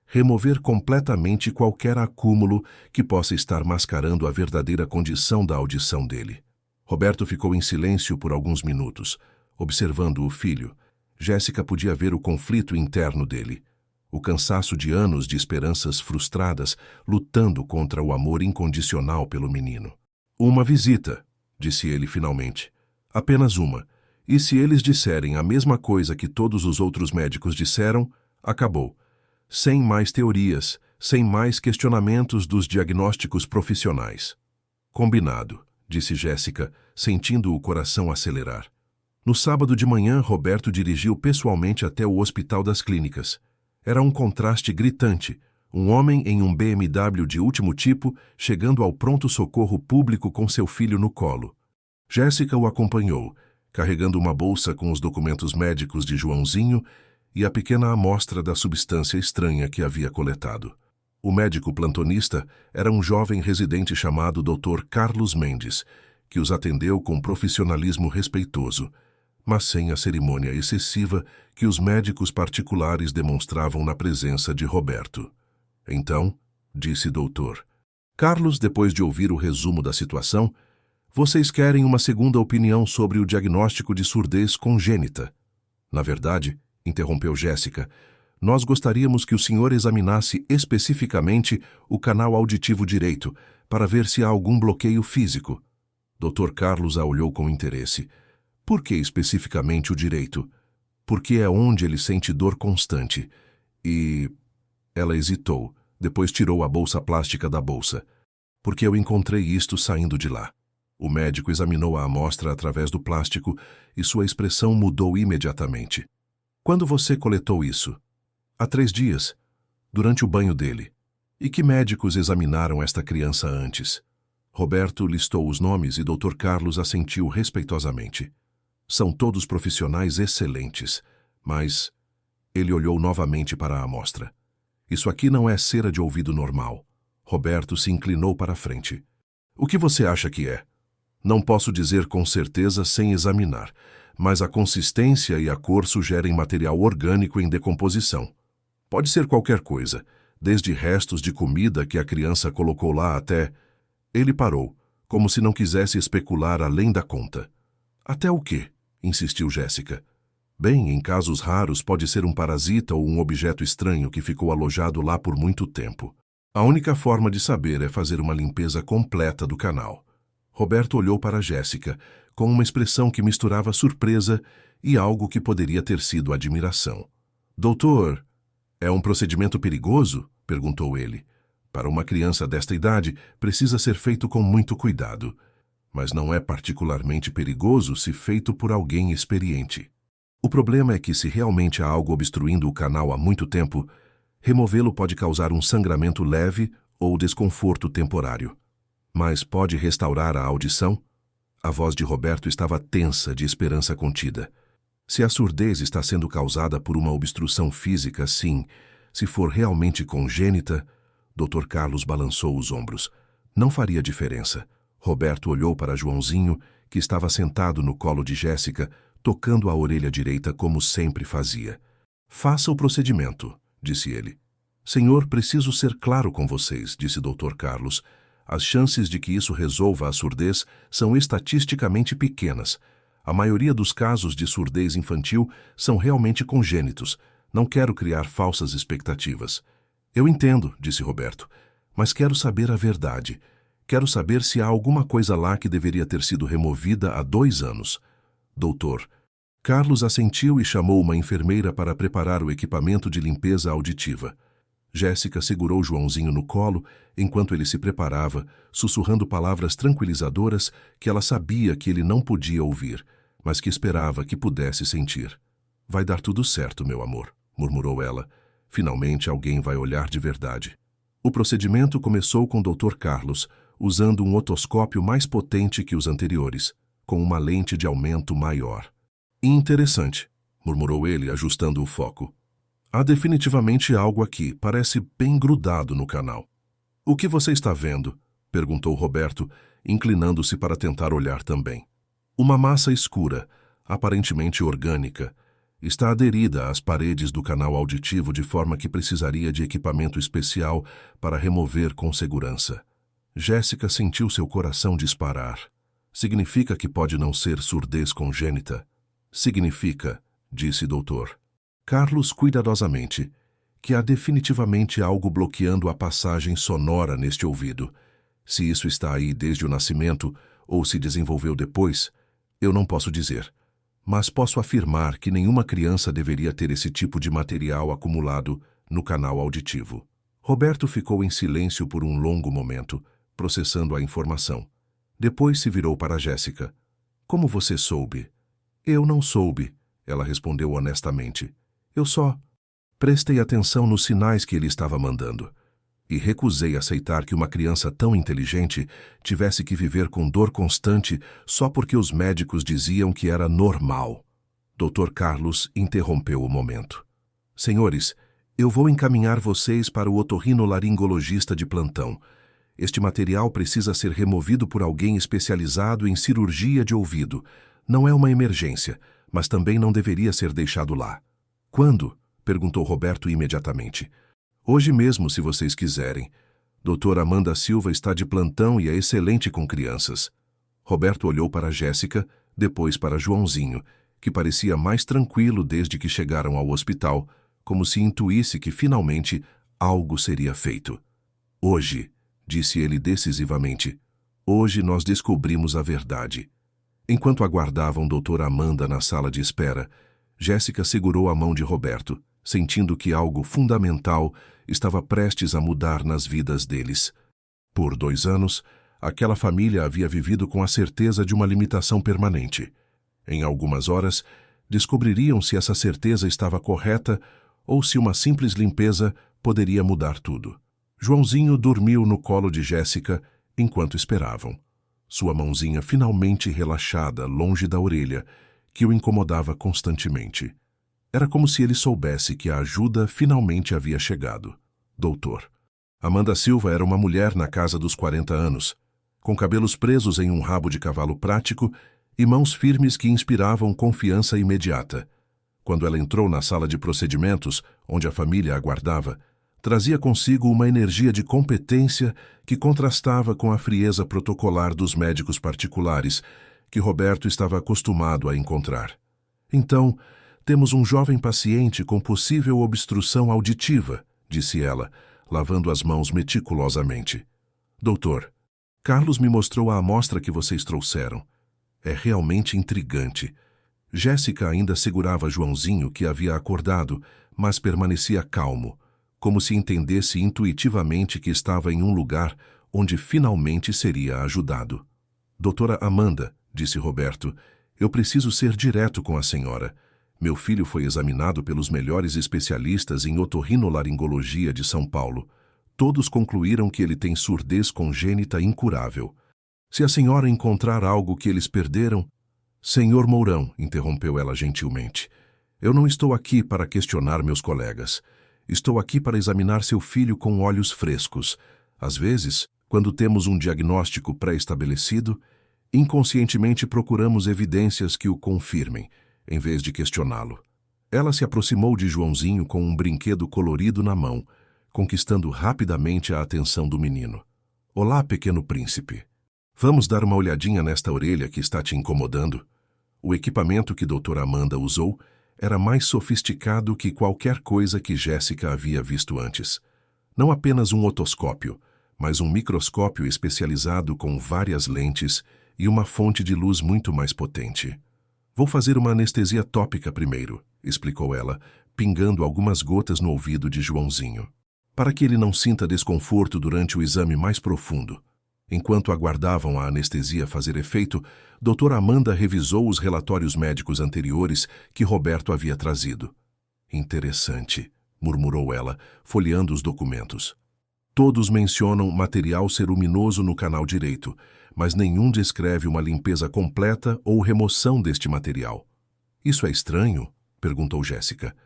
remover completamente qualquer acúmulo que possa estar mascarando a verdadeira condição da audição dele. Roberto ficou em silêncio por alguns minutos, observando o filho. Jéssica podia ver o conflito interno dele, o cansaço de anos de esperanças frustradas, lutando contra o amor incondicional pelo menino. Uma visita, disse ele finalmente. Apenas uma. E se eles disserem a mesma coisa que todos os outros médicos disseram, acabou. Sem mais teorias, sem mais questionamentos dos diagnósticos profissionais. Combinado, disse Jéssica, sentindo o coração acelerar. No sábado de manhã, Roberto dirigiu pessoalmente até o Hospital das Clínicas. Era um contraste gritante, um homem em um BMW de último tipo, chegando ao pronto-socorro público com seu filho no colo. Jéssica o acompanhou, carregando uma bolsa com os documentos médicos de Joãozinho e a pequena amostra da substância estranha que havia coletado. O médico plantonista era um jovem residente chamado Dr. Carlos Mendes, que os atendeu com profissionalismo respeitoso, mas sem a cerimônia excessiva que os médicos particulares demonstravam na presença de Roberto. Então, disse doutor Carlos, depois de ouvir o resumo da situação, vocês querem uma segunda opinião sobre o diagnóstico de surdez congênita. Na verdade, interrompeu Jéssica, nós gostaríamos que o senhor examinasse especificamente o canal auditivo direito para ver se há algum bloqueio físico. Dr. Carlos a olhou com interesse. Por que especificamente o direito? Porque é onde ele sente dor constante. E... Ela hesitou, depois tirou a bolsa plástica da bolsa. Porque eu encontrei isto saindo de lá. O médico examinou a amostra através do plástico e sua expressão mudou imediatamente. Quando você coletou isso? Há 3 dias, durante o banho dele. E que médicos examinaram esta criança antes? Roberto listou os nomes e Dr. Carlos assentiu respeitosamente. São todos profissionais excelentes, mas... Ele olhou novamente para a amostra. Isso aqui não é cera de ouvido normal. Roberto se inclinou para a frente. O que você acha que é? Não posso dizer com certeza sem examinar, mas a consistência e a cor sugerem material orgânico em decomposição. Pode ser qualquer coisa, desde restos de comida que a criança colocou lá até... Ele parou, como se não quisesse especular além da conta. Até o quê? Insistiu Jéssica. Bem, em casos raros pode ser um parasita ou um objeto estranho que ficou alojado lá por muito tempo. A única forma de saber é fazer uma limpeza completa do canal. Roberto olhou para Jéssica, com uma expressão que misturava surpresa e algo que poderia ter sido admiração. Doutor, é um procedimento perigoso? Perguntou ele. Para uma criança desta idade, precisa ser feito com muito cuidado. Mas não é particularmente perigoso se feito por alguém experiente. O problema é que se realmente há algo obstruindo o canal há muito tempo, removê-lo pode causar um sangramento leve ou desconforto temporário. Mas pode restaurar a audição? A voz de Roberto estava tensa de esperança contida. Se a surdez está sendo causada por uma obstrução física, sim. Se for realmente congênita... Dr. Carlos balançou os ombros. Não faria diferença. Roberto olhou para Joãozinho, que estava sentado no colo de Jéssica, tocando a orelha direita como sempre fazia. Faça o procedimento, disse ele. Senhor, preciso ser claro com vocês, disse Dr. Carlos. As chances de que isso resolva a surdez são estatisticamente pequenas. A maioria dos casos de surdez infantil são realmente congênitos. Não quero criar falsas expectativas. Eu entendo, disse Roberto, mas quero saber a verdade. Quero saber se há alguma coisa lá que deveria ter sido removida há 2 anos. Doutor. Carlos assentiu e chamou uma enfermeira para preparar o equipamento de limpeza auditiva. Jéssica segurou Joãozinho no colo enquanto ele se preparava, sussurrando palavras tranquilizadoras que ela sabia que ele não podia ouvir, mas que esperava que pudesse sentir. "Vai dar tudo certo, meu amor", murmurou ela. "Finalmente alguém vai olhar de verdade." O procedimento começou com o Dr. Carlos, usando um otoscópio mais potente que os anteriores, com uma lente de aumento maior. "Interessante", murmurou ele, ajustando o foco. "Há definitivamente algo aqui, parece bem grudado no canal." "O que você está vendo?", perguntou Roberto, inclinando-se para tentar olhar também. "Uma massa escura, aparentemente orgânica, está aderida às paredes do canal auditivo de forma que precisaria de equipamento especial para remover com segurança." Jéssica sentiu seu coração disparar. "Significa que pode não ser surdez congênita?" "Significa", disse o doutor Carlos cuidadosamente, "que há definitivamente algo bloqueando a passagem sonora neste ouvido. Se isso está aí desde o nascimento ou se desenvolveu depois, eu não posso dizer. Mas posso afirmar que nenhuma criança deveria ter esse tipo de material acumulado no canal auditivo." Roberto ficou em silêncio por um longo momento, processando a informação. Depois se virou para Jéssica. "Como você soube?" "Eu não soube", ela respondeu honestamente. "Eu só prestei atenção nos sinais que ele estava mandando. E recusei aceitar que uma criança tão inteligente tivesse que viver com dor constante só porque os médicos diziam que era normal." Dr. Carlos interrompeu o momento. "Senhores, eu vou encaminhar vocês para o otorrinolaringologista de plantão. Este material precisa ser removido por alguém especializado em cirurgia de ouvido. Não é uma emergência, mas também não deveria ser deixado lá." "Quando?", perguntou Roberto imediatamente. "Hoje mesmo, se vocês quiserem. Doutora Amanda Silva está de plantão e é excelente com crianças." Roberto olhou para Jéssica, depois para Joãozinho, que parecia mais tranquilo desde que chegaram ao hospital, como se intuísse que finalmente algo seria feito. "Hoje", disse ele decisivamente, "hoje nós descobrimos a verdade." Enquanto aguardavam doutora Amanda na sala de espera, Jéssica segurou a mão de Roberto, sentindo que algo fundamental estava prestes a mudar nas vidas deles. Por 2 anos, aquela família havia vivido com a certeza de uma limitação permanente. Em algumas horas, descobririam se essa certeza estava correta ou se uma simples limpeza poderia mudar tudo. Joãozinho dormiu no colo de Jéssica enquanto esperavam. Sua mãozinha finalmente relaxada longe da orelha, que o incomodava constantemente. Era como se ele soubesse que a ajuda finalmente havia chegado. Doutor. Amanda Silva era uma mulher na casa dos 40 anos, com cabelos presos em um rabo de cavalo prático e mãos firmes que inspiravam confiança imediata. Quando ela entrou na sala de procedimentos, onde a família aguardava, trazia consigo uma energia de competência que contrastava com a frieza protocolar dos médicos particulares que Roberto estava acostumado a encontrar. "Então, temos um jovem paciente com possível obstrução auditiva", disse ela, lavando as mãos meticulosamente. "Doutor, Carlos me mostrou a amostra que vocês trouxeram. É realmente intrigante." Jéssica ainda segurava Joãozinho, que havia acordado, mas permanecia calmo, como se entendesse intuitivamente que estava em um lugar onde finalmente seria ajudado. "Doutora Amanda", disse Roberto, "eu preciso ser direto com a senhora. Meu filho foi examinado pelos melhores especialistas em otorrinolaringologia de São Paulo. Todos concluíram que ele tem surdez congênita incurável. Se a senhora encontrar algo que eles perderam..." "Senhor Mourão", interrompeu ela gentilmente, "eu não estou aqui para questionar meus colegas. Estou aqui para examinar seu filho com olhos frescos. Às vezes, quando temos um diagnóstico pré-estabelecido, inconscientemente procuramos evidências que o confirmem, em vez de questioná-lo." Ela se aproximou de Joãozinho com um brinquedo colorido na mão, conquistando rapidamente a atenção do menino. "Olá, pequeno príncipe. Vamos dar uma olhadinha nesta orelha que está te incomodando?" O equipamento que doutora Amanda usou era mais sofisticado que qualquer coisa que Jéssica havia visto antes. Não apenas um otoscópio, mas um microscópio especializado com várias lentes e uma fonte de luz muito mais potente. "Vou fazer uma anestesia tópica primeiro", explicou ela, pingando algumas gotas no ouvido de Joãozinho. para que ele não sinta desconforto durante o exame mais profundo. Enquanto aguardavam a anestesia fazer efeito, doutora Amanda revisou os relatórios médicos anteriores que Roberto havia trazido. Interessante, murmurou ela, folheando os documentos. Todos mencionam material ceruminoso no canal direito, mas nenhum descreve uma limpeza completa ou remoção deste material. Isso é estranho? Perguntou Jéssica.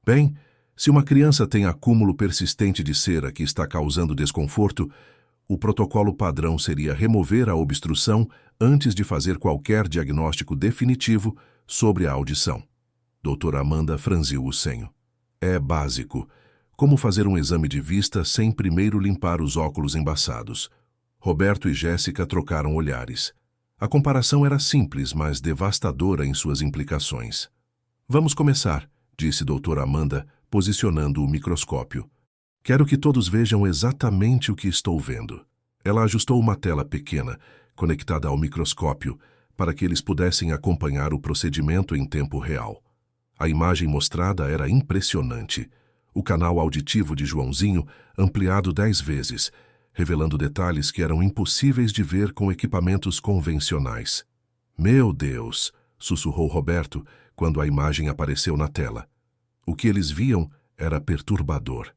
Bem, se uma criança tem acúmulo persistente de cera que está causando desconforto, o protocolo padrão seria remover a obstrução antes de fazer qualquer diagnóstico definitivo sobre a audição. Doutora Amanda franziu o senho. É básico. Como fazer um exame de vista sem primeiro limpar os óculos embaçados? Roberto e Jéssica trocaram olhares. A comparação era simples, mas devastadora em suas implicações. Vamos começar, disse doutora Amanda, posicionando o microscópio. Quero que todos vejam exatamente o que estou vendo. Ela ajustou uma tela pequena, conectada ao microscópio, para que eles pudessem acompanhar o procedimento em tempo real. A imagem mostrada era impressionante. O canal auditivo de Joãozinho ampliado 10 vezes, revelando detalhes que eram impossíveis de ver com equipamentos convencionais. Meu Deus! Sussurrou Roberto quando a imagem apareceu na tela. O que eles viam era perturbador.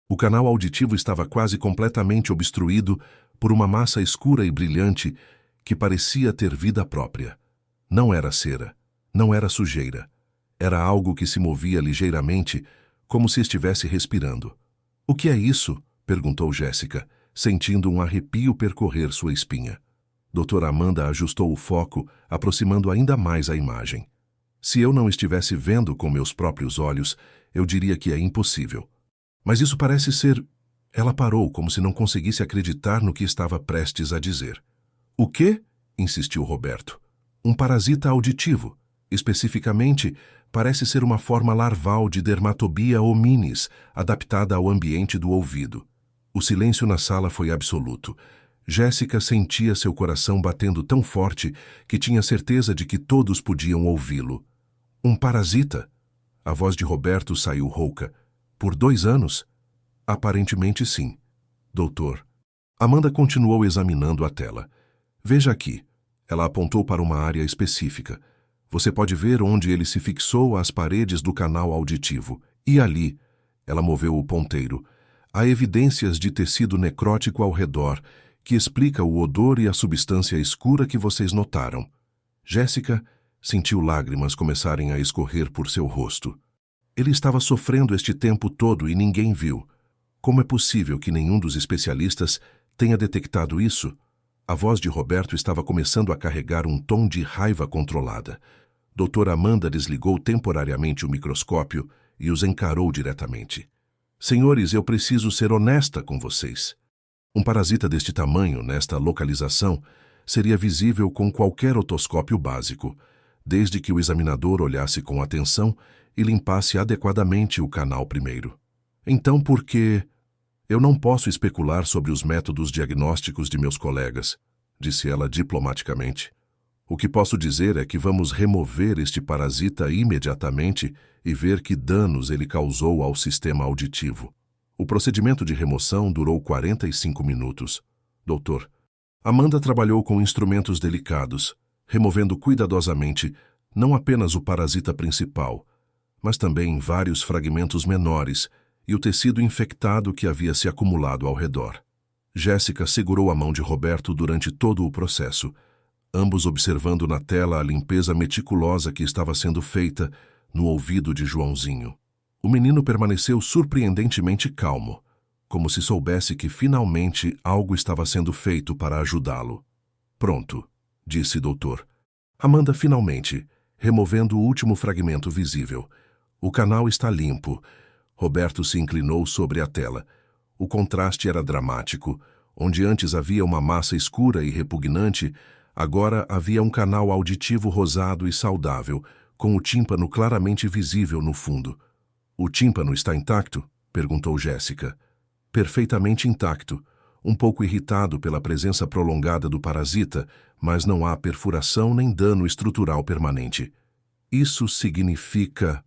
O canal auditivo estava quase completamente obstruído por uma massa escura e brilhante que parecia ter vida própria. Não era cera, não era sujeira. Era algo que se movia ligeiramente, como se estivesse respirando. O que é isso? Perguntou Jéssica, sentindo um arrepio percorrer sua espinha. Doutora Amanda ajustou o foco, aproximando ainda mais a imagem. Se eu não estivesse vendo com meus próprios olhos, eu diria que é impossível. Mas isso parece ser... Ela parou, como se não conseguisse acreditar no que estava prestes a dizer. O quê? Insistiu Roberto. Um parasita auditivo. Especificamente, parece ser uma forma larval de Dermatobia hominis, adaptada ao ambiente do ouvido. O silêncio na sala foi absoluto. Jéssica sentia seu coração batendo tão forte que tinha certeza de que todos podiam ouvi-lo. Um parasita? A voz de Roberto saiu rouca. Por 2 anos? Aparentemente sim. Doutor. Amanda continuou examinando a tela. Veja aqui. Ela apontou para uma área específica. Você pode ver onde ele se fixou às paredes do canal auditivo. E ali, ela moveu o ponteiro, há evidências de tecido necrótico ao redor, que explica o odor e a substância escura que vocês notaram. Jéssica sentiu lágrimas começarem a escorrer por seu rosto. Ele estava sofrendo este tempo todo e ninguém viu. Como é possível que nenhum dos especialistas tenha detectado isso? A voz de Roberto estava começando a carregar um tom de raiva controlada. Doutora Amanda desligou temporariamente o microscópio e os encarou diretamente. Senhores, eu preciso ser honesta com vocês. Um parasita deste tamanho, nesta localização, seria visível com qualquer otoscópio básico, desde que o examinador olhasse com atenção e limpasse adequadamente o canal primeiro. Então, por que... Eu não posso especular sobre os métodos diagnósticos de meus colegas, disse ela diplomaticamente. O que posso dizer é que vamos remover este parasita imediatamente e ver que danos ele causou ao sistema auditivo. O procedimento de remoção durou 45 minutos. Doutor, Amanda trabalhou com instrumentos delicados, removendo cuidadosamente não apenas o parasita principal, mas também vários fragmentos menores e o tecido infectado que havia se acumulado ao redor. Jéssica segurou a mão de Roberto durante todo o processo, ambos observando na tela a limpeza meticulosa que estava sendo feita no ouvido de Joãozinho. O menino permaneceu surpreendentemente calmo, como se soubesse que finalmente algo estava sendo feito para ajudá-lo. Pronto, disse o doutor. Amanda finalmente, removendo o último fragmento visível. O canal está limpo. Roberto se inclinou sobre a tela. O contraste era dramático. Onde antes havia uma massa escura e repugnante, agora havia um canal auditivo rosado e saudável, com o tímpano claramente visível no fundo. O tímpano está intacto? Perguntou Jéssica. Perfeitamente intacto. Um pouco irritado pela presença prolongada do parasita, mas não há perfuração nem dano estrutural permanente. Isso significa...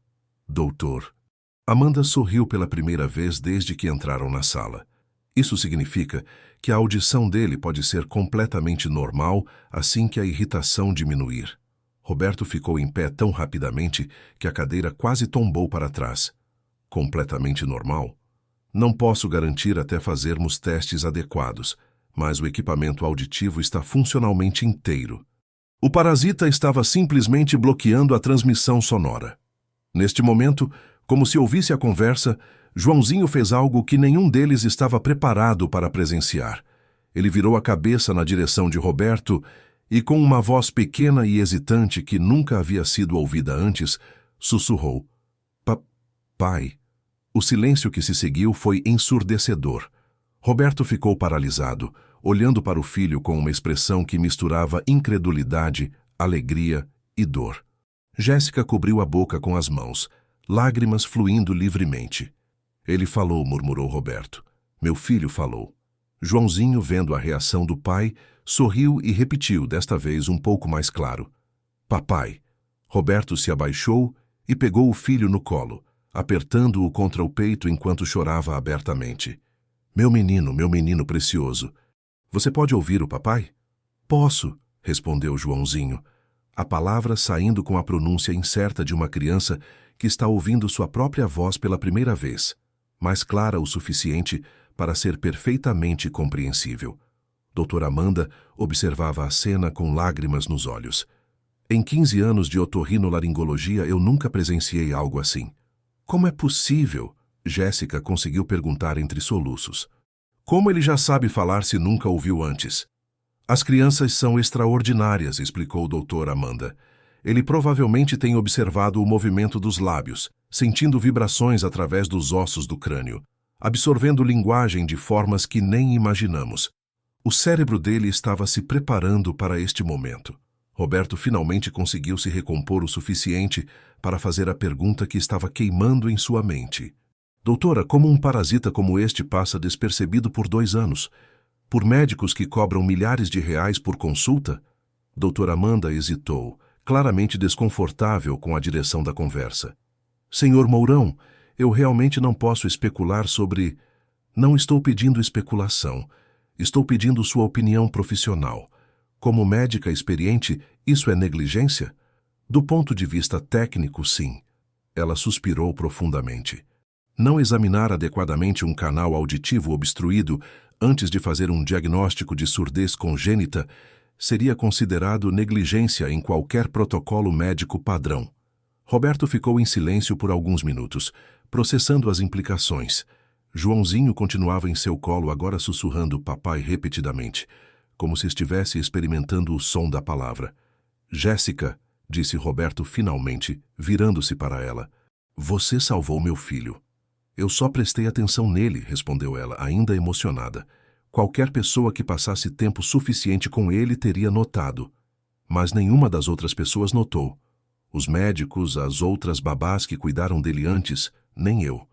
Doutor. Amanda sorriu pela primeira vez desde que entraram na sala. Isso significa que a audição dele pode ser completamente normal assim que a irritação diminuir. Roberto ficou em pé tão rapidamente que a cadeira quase tombou para trás. Completamente normal? Não posso garantir até fazermos testes adequados, mas o equipamento auditivo está funcionalmente inteiro. O parasita estava simplesmente bloqueando a transmissão sonora. Neste momento, como se ouvisse a conversa, Joãozinho fez algo que nenhum deles estava preparado para presenciar. Ele virou a cabeça na direção de Roberto e, com uma voz pequena e hesitante que nunca havia sido ouvida antes, sussurrou: Pai. O silêncio que se seguiu foi ensurdecedor. Roberto ficou paralisado, olhando para o filho com uma expressão que misturava incredulidade, alegria e dor. Jéssica cobriu a boca com as mãos, lágrimas fluindo livremente. Ele falou, murmurou Roberto. Meu filho falou. Joãozinho, vendo a reação do pai, sorriu e repetiu, desta vez um pouco mais claro: Papai. Roberto se abaixou e pegou o filho no colo, apertando-o contra o peito enquanto chorava abertamente. Meu menino precioso. Você pode ouvir o papai? Posso, respondeu Joãozinho, a palavra saindo com a pronúncia incerta de uma criança que está ouvindo sua própria voz pela primeira vez, mas clara o suficiente para ser perfeitamente compreensível. Doutora Amanda observava a cena com lágrimas nos olhos. Em 15 anos de otorrinolaringologia eu nunca presenciei algo assim. Como é possível? Jéssica conseguiu perguntar entre soluços. Como ele já sabe falar se nunca ouviu antes? As crianças são extraordinárias, explicou doutora Amanda. Ele provavelmente tem observado o movimento dos lábios, sentindo vibrações através dos ossos do crânio, absorvendo linguagem de formas que nem imaginamos. O cérebro dele estava se preparando para este momento. Roberto finalmente conseguiu se recompor o suficiente para fazer a pergunta que estava queimando em sua mente. Doutora, como um parasita como este passa despercebido por 2 anos? Por médicos que cobram milhares de reais por consulta? Doutora Amanda hesitou, claramente desconfortável com a direção da conversa. Senhor Mourão, eu realmente não posso especular sobre... Não estou pedindo especulação. Estou pedindo sua opinião profissional. Como médica experiente, isso é negligência? Do ponto de vista técnico, sim. Ela suspirou profundamente. Não examinar adequadamente um canal auditivo obstruído antes de fazer um diagnóstico de surdez congênita seria considerado negligência em qualquer protocolo médico padrão. Roberto ficou em silêncio por alguns minutos, processando as implicações. Joãozinho continuava em seu colo, agora sussurrando papai repetidamente, como se estivesse experimentando o som da palavra. Jéssica, disse Roberto finalmente, virando-se para ela. Você salvou meu filho. Eu só prestei atenção nele, respondeu ela, ainda emocionada. Qualquer pessoa que passasse tempo suficiente com ele teria notado. Mas nenhuma das outras pessoas notou. Os médicos, as outras babás que cuidaram dele antes, nem eu.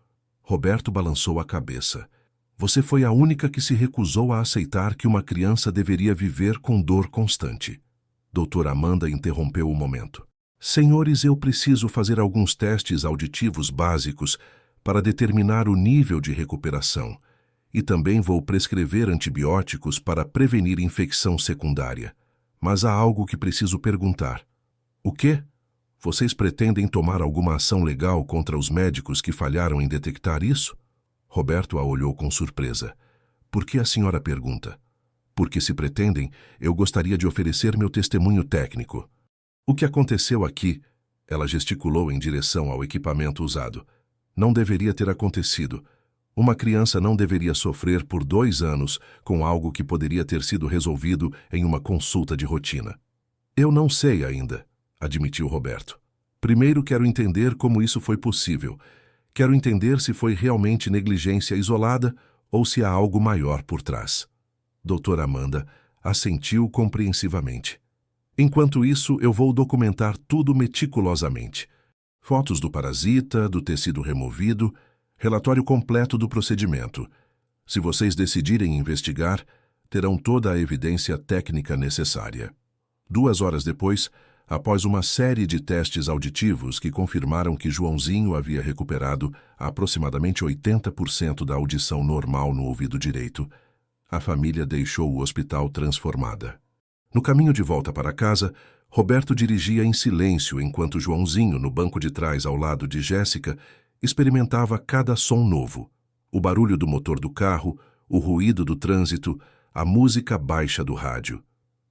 Roberto balançou a cabeça. Você foi a única que se recusou a aceitar que uma criança deveria viver com dor constante. Doutora Amanda interrompeu o momento. Senhores, eu preciso fazer alguns testes auditivos básicos para determinar o nível de recuperação. E também vou prescrever antibióticos para prevenir infecção secundária. Mas há algo que preciso perguntar. O quê? Vocês pretendem tomar alguma ação legal contra os médicos que falharam em detectar isso? Roberto a olhou com surpresa. Por que a senhora pergunta? Porque se pretendem, eu gostaria de oferecer meu testemunho técnico. O que aconteceu aqui, ela gesticulou em direção ao equipamento usado, não deveria ter acontecido. Uma criança não deveria sofrer por 2 anos com algo que poderia ter sido resolvido em uma consulta de rotina. Eu não sei ainda, admitiu Roberto. Primeiro quero entender como isso foi possível. Quero entender se foi realmente negligência isolada ou se há algo maior por trás. Doutora Amanda assentiu compreensivamente. Enquanto isso, eu vou documentar tudo meticulosamente. Fotos do parasita, do tecido removido, relatório completo do procedimento. Se vocês decidirem investigar, terão toda a evidência técnica necessária. 2 horas depois, após uma série de testes auditivos que confirmaram que Joãozinho havia recuperado aproximadamente 80% da audição normal no ouvido direito, a família deixou o hospital transformada. No caminho de volta para casa, Roberto dirigia em silêncio enquanto Joãozinho, no banco de trás ao lado de Jéssica, experimentava cada som novo. O barulho do motor do carro, o ruído do trânsito, a música baixa do rádio.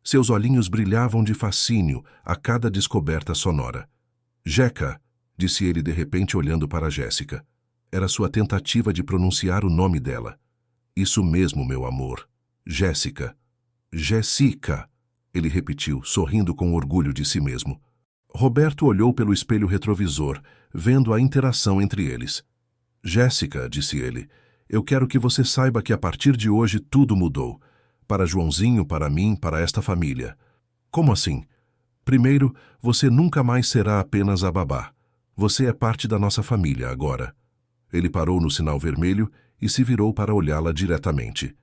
Seus olhinhos brilhavam de fascínio a cada descoberta sonora. Jeca, disse ele de repente olhando para Jéssica. Era sua tentativa de pronunciar o nome dela. Isso mesmo, meu amor. Jéssica. Jéssica, ele repetiu, sorrindo com orgulho de si mesmo. Roberto olhou pelo espelho retrovisor, vendo a interação entre eles. Jéssica, disse ele, eu quero que você saiba que a partir de hoje tudo mudou. Para Joãozinho, para mim, para esta família. Como assim? Primeiro, você nunca mais será apenas a babá. Você é parte da nossa família agora. Ele parou no sinal vermelho e se virou para olhá-la diretamente.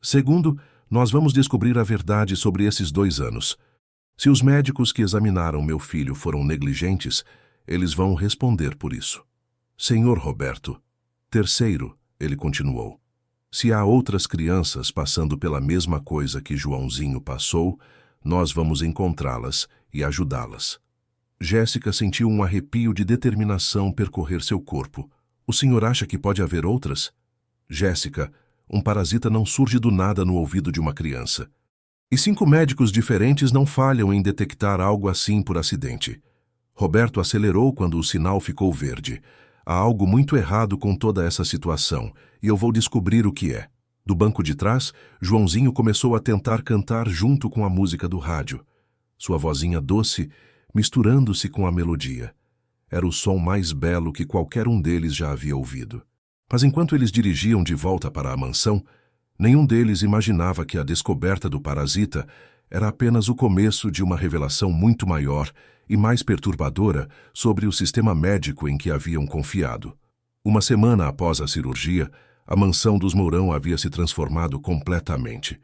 Segundo, nós vamos descobrir a verdade sobre esses 2 anos. Se os médicos que examinaram meu filho foram negligentes, eles vão responder por isso. Senhor Roberto. Terceiro, ele continuou. Se há outras crianças passando pela mesma coisa que Joãozinho passou, nós vamos encontrá-las e ajudá-las. Jéssica sentiu um arrepio de determinação percorrer seu corpo. O senhor acha que pode haver outras? Jéssica, um parasita não surge do nada no ouvido de uma criança. E 5 médicos diferentes não falham em detectar algo assim por acidente. Roberto acelerou quando o sinal ficou verde. Há algo muito errado com toda essa situação, e eu vou descobrir o que é. Do banco de trás, Joãozinho começou a tentar cantar junto com a música do rádio. Sua vozinha doce, misturando-se com a melodia. Era o som mais belo que qualquer um deles já havia ouvido. Mas enquanto eles dirigiam de volta para a mansão, nenhum deles imaginava que a descoberta do parasita era apenas o começo de uma revelação muito maior e mais perturbadora sobre o sistema médico em que haviam confiado. Uma semana após a cirurgia, a mansão dos Mourão havia se transformado completamente.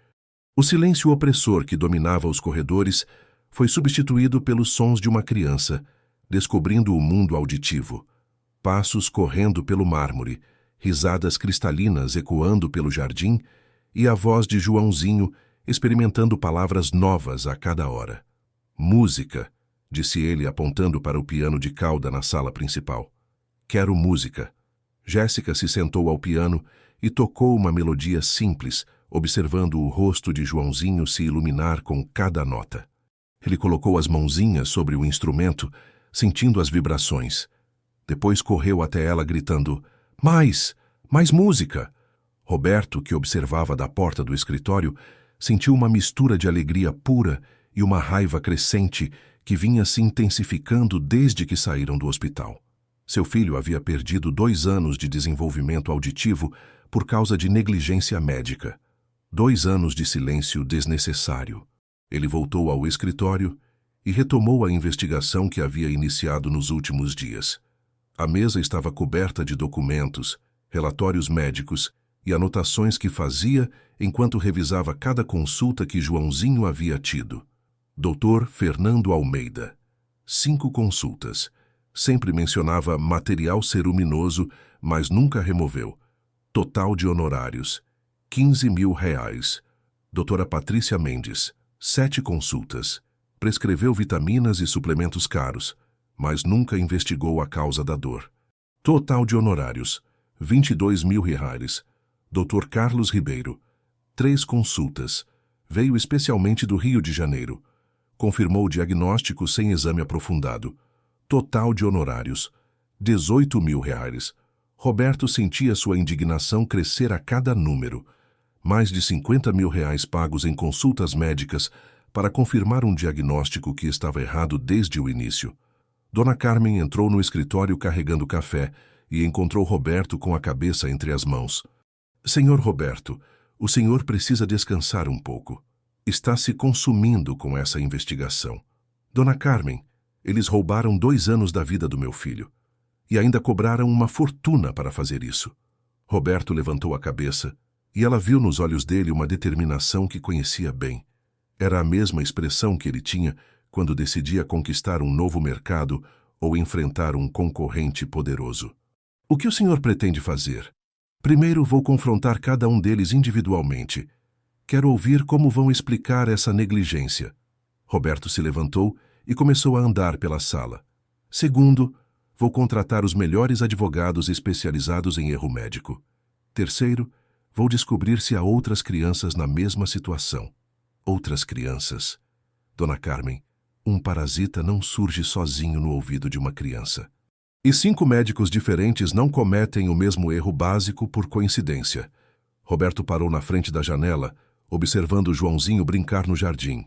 O silêncio opressor que dominava os corredores foi substituído pelos sons de uma criança, descobrindo o mundo auditivo. Passos correndo pelo mármore, risadas cristalinas ecoando pelo jardim e a voz de Joãozinho experimentando palavras novas a cada hora. Música, disse ele apontando para o piano de cauda na sala principal. Quero música. Jéssica se sentou ao piano e tocou uma melodia simples, observando o rosto de Joãozinho se iluminar com cada nota. Ele colocou as mãozinhas sobre o instrumento, sentindo as vibrações. Depois correu até ela gritando, Mais música! Roberto, que observava da porta do escritório, sentiu uma mistura de alegria pura e uma raiva crescente que vinha se intensificando desde que saíram do hospital. Seu filho havia perdido 2 anos de desenvolvimento auditivo por causa de negligência médica. 2 anos de silêncio desnecessário. Ele voltou ao escritório e retomou a investigação que havia iniciado nos últimos dias. A mesa estava coberta de documentos, relatórios médicos e anotações que fazia enquanto revisava cada consulta que Joãozinho havia tido. Dr. Fernando Almeida. 5 consultas. Sempre mencionava material ceruminoso, mas nunca removeu. Total de honorários. R$15.000. Doutora Patrícia Mendes. 7 consultas. Prescreveu vitaminas e suplementos caros, mas nunca investigou a causa da dor. Total de honorários. R$22.000. Dr. Carlos Ribeiro. 3 consultas. Veio especialmente do Rio de Janeiro. Confirmou o diagnóstico sem exame aprofundado. Total de honorários. R$18.000. Roberto sentia sua indignação crescer a cada número. Mais de R$50.000 pagos em consultas médicas para confirmar um diagnóstico que estava errado desde o início. Dona Carmen entrou no escritório carregando café e encontrou Roberto com a cabeça entre as mãos. Senhor Roberto, o senhor precisa descansar um pouco. Está se consumindo com essa investigação. Dona Carmen, eles roubaram 2 anos da vida do meu filho. E ainda cobraram uma fortuna para fazer isso. Roberto levantou a cabeça e ela viu nos olhos dele uma determinação que conhecia bem. Era a mesma expressão que ele tinha quando decidia conquistar um novo mercado ou enfrentar um concorrente poderoso. O que o senhor pretende fazer? Primeiro vou confrontar cada um deles individualmente. Quero ouvir como vão explicar essa negligência. Roberto se levantou e começou a andar pela sala. Segundo, vou contratar os melhores advogados especializados em erro médico. Terceiro, vou descobrir se há outras crianças na mesma situação. Outras crianças. Dona Carmen, um parasita não surge sozinho no ouvido de uma criança. E 5 médicos diferentes não cometem o mesmo erro básico por coincidência. Roberto parou na frente da janela, observando Joãozinho brincar no jardim.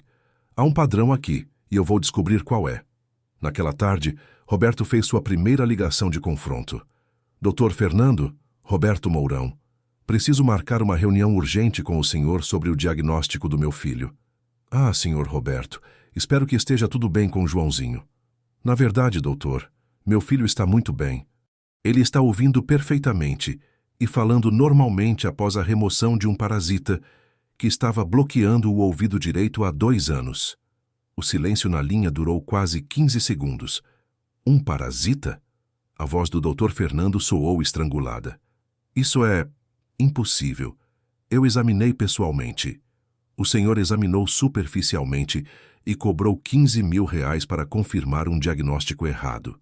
Há um padrão aqui, e eu vou descobrir qual é. Naquela tarde, Roberto fez sua primeira ligação de confronto. Dr. Fernando, Roberto Mourão. Preciso marcar uma reunião urgente com o senhor sobre o diagnóstico do meu filho. Ah, senhor Roberto, espero que esteja tudo bem com Joãozinho. Na verdade, doutor, meu filho está muito bem. Ele está ouvindo perfeitamente e falando normalmente após a remoção de um parasita que estava bloqueando o ouvido direito há 2 anos. O silêncio na linha durou quase 15 segundos. Um parasita? A voz do Dr. Fernando soou estrangulada. Isso é impossível. Eu examinei pessoalmente. O senhor examinou superficialmente e cobrou R$ 15.000 para confirmar um diagnóstico errado.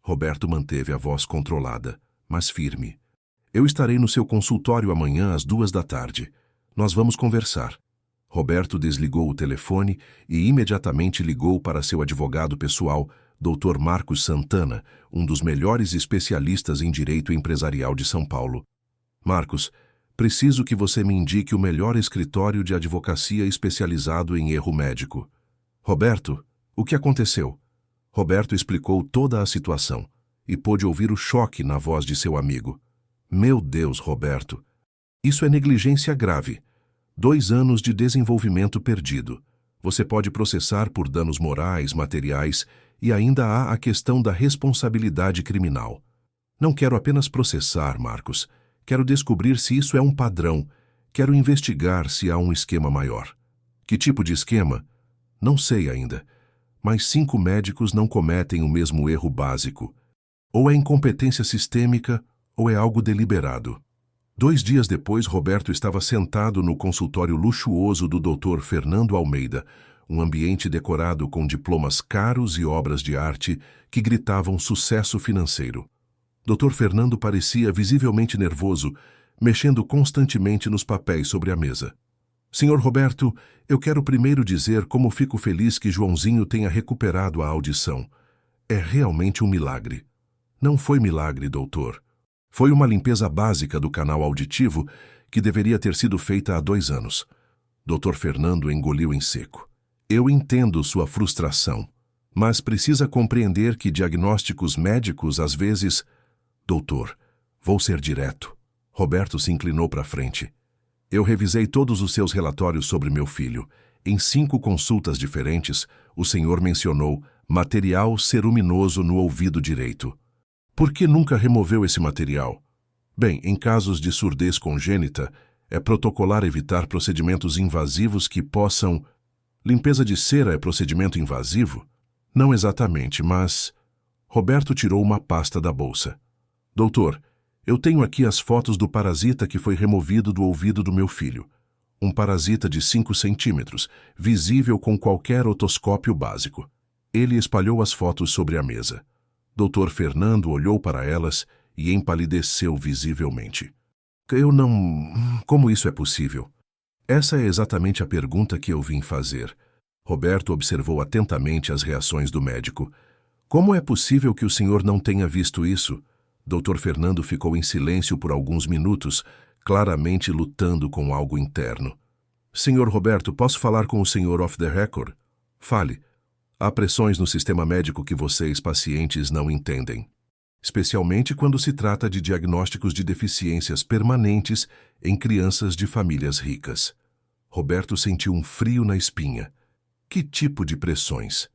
Roberto manteve a voz controlada, mas firme. Eu estarei no seu consultório amanhã às 14h. Nós vamos conversar. Roberto desligou o telefone e imediatamente ligou para seu advogado pessoal, Dr. Marcos Santana, um dos melhores especialistas em direito empresarial de São Paulo. Marcos, preciso que você me indique o melhor escritório de advocacia especializado em erro médico. Roberto, o que aconteceu? Roberto explicou toda a situação e pôde ouvir o choque na voz de seu amigo. Meu Deus, Roberto, isso é negligência grave. 2 anos de desenvolvimento perdido. Você pode processar por danos morais, materiais e ainda há a questão da responsabilidade criminal. Não quero apenas processar, Marcos. Quero descobrir se isso é um padrão. Quero investigar se há um esquema maior. Que tipo de esquema? Não sei ainda. Mas 5 médicos não cometem o mesmo erro básico. Ou é incompetência sistêmica, ou é algo deliberado. 2 dias depois, Roberto estava sentado no consultório luxuoso do Dr. Fernando Almeida, um ambiente decorado com diplomas caros e obras de arte que gritavam sucesso financeiro. Dr. Fernando parecia visivelmente nervoso, mexendo constantemente nos papéis sobre a mesa. Senhor Roberto, eu quero primeiro dizer como fico feliz que Joãozinho tenha recuperado a audição. É realmente um milagre. Não foi milagre, doutor. Foi uma limpeza básica do canal auditivo que deveria ter sido feita há 2 anos. Dr. Fernando engoliu em seco. Eu entendo sua frustração, mas precisa compreender que diagnósticos médicos às vezes... Doutor, vou ser direto. Roberto se inclinou para frente. Eu revisei todos os seus relatórios sobre meu filho. Em 5 consultas diferentes, o senhor mencionou material ceruminoso no ouvido direito. Por que nunca removeu esse material? Bem, em casos de surdez congênita, é protocolar evitar procedimentos invasivos que possam... Limpeza de cera é procedimento invasivo? Não exatamente, mas... Roberto tirou uma pasta da bolsa. Doutor, eu tenho aqui as fotos do parasita que foi removido do ouvido do meu filho. Um parasita de 5 centímetros, visível com qualquer otoscópio básico. Ele espalhou as fotos sobre a mesa. Dr. Fernando olhou para elas e empalideceu visivelmente. Eu não... Como isso é possível? Essa é exatamente a pergunta que eu vim fazer. Roberto observou atentamente as reações do médico. Como é possível que o senhor não tenha visto isso? Dr. Fernando ficou em silêncio por alguns minutos, claramente lutando com algo interno. Senhor Roberto, posso falar com o senhor off the record? Fale. Há pressões no sistema médico que vocês, pacientes, não entendem. Especialmente quando se trata de diagnósticos de deficiências permanentes em crianças de famílias ricas. Roberto sentiu um frio na espinha. Que tipo de pressões?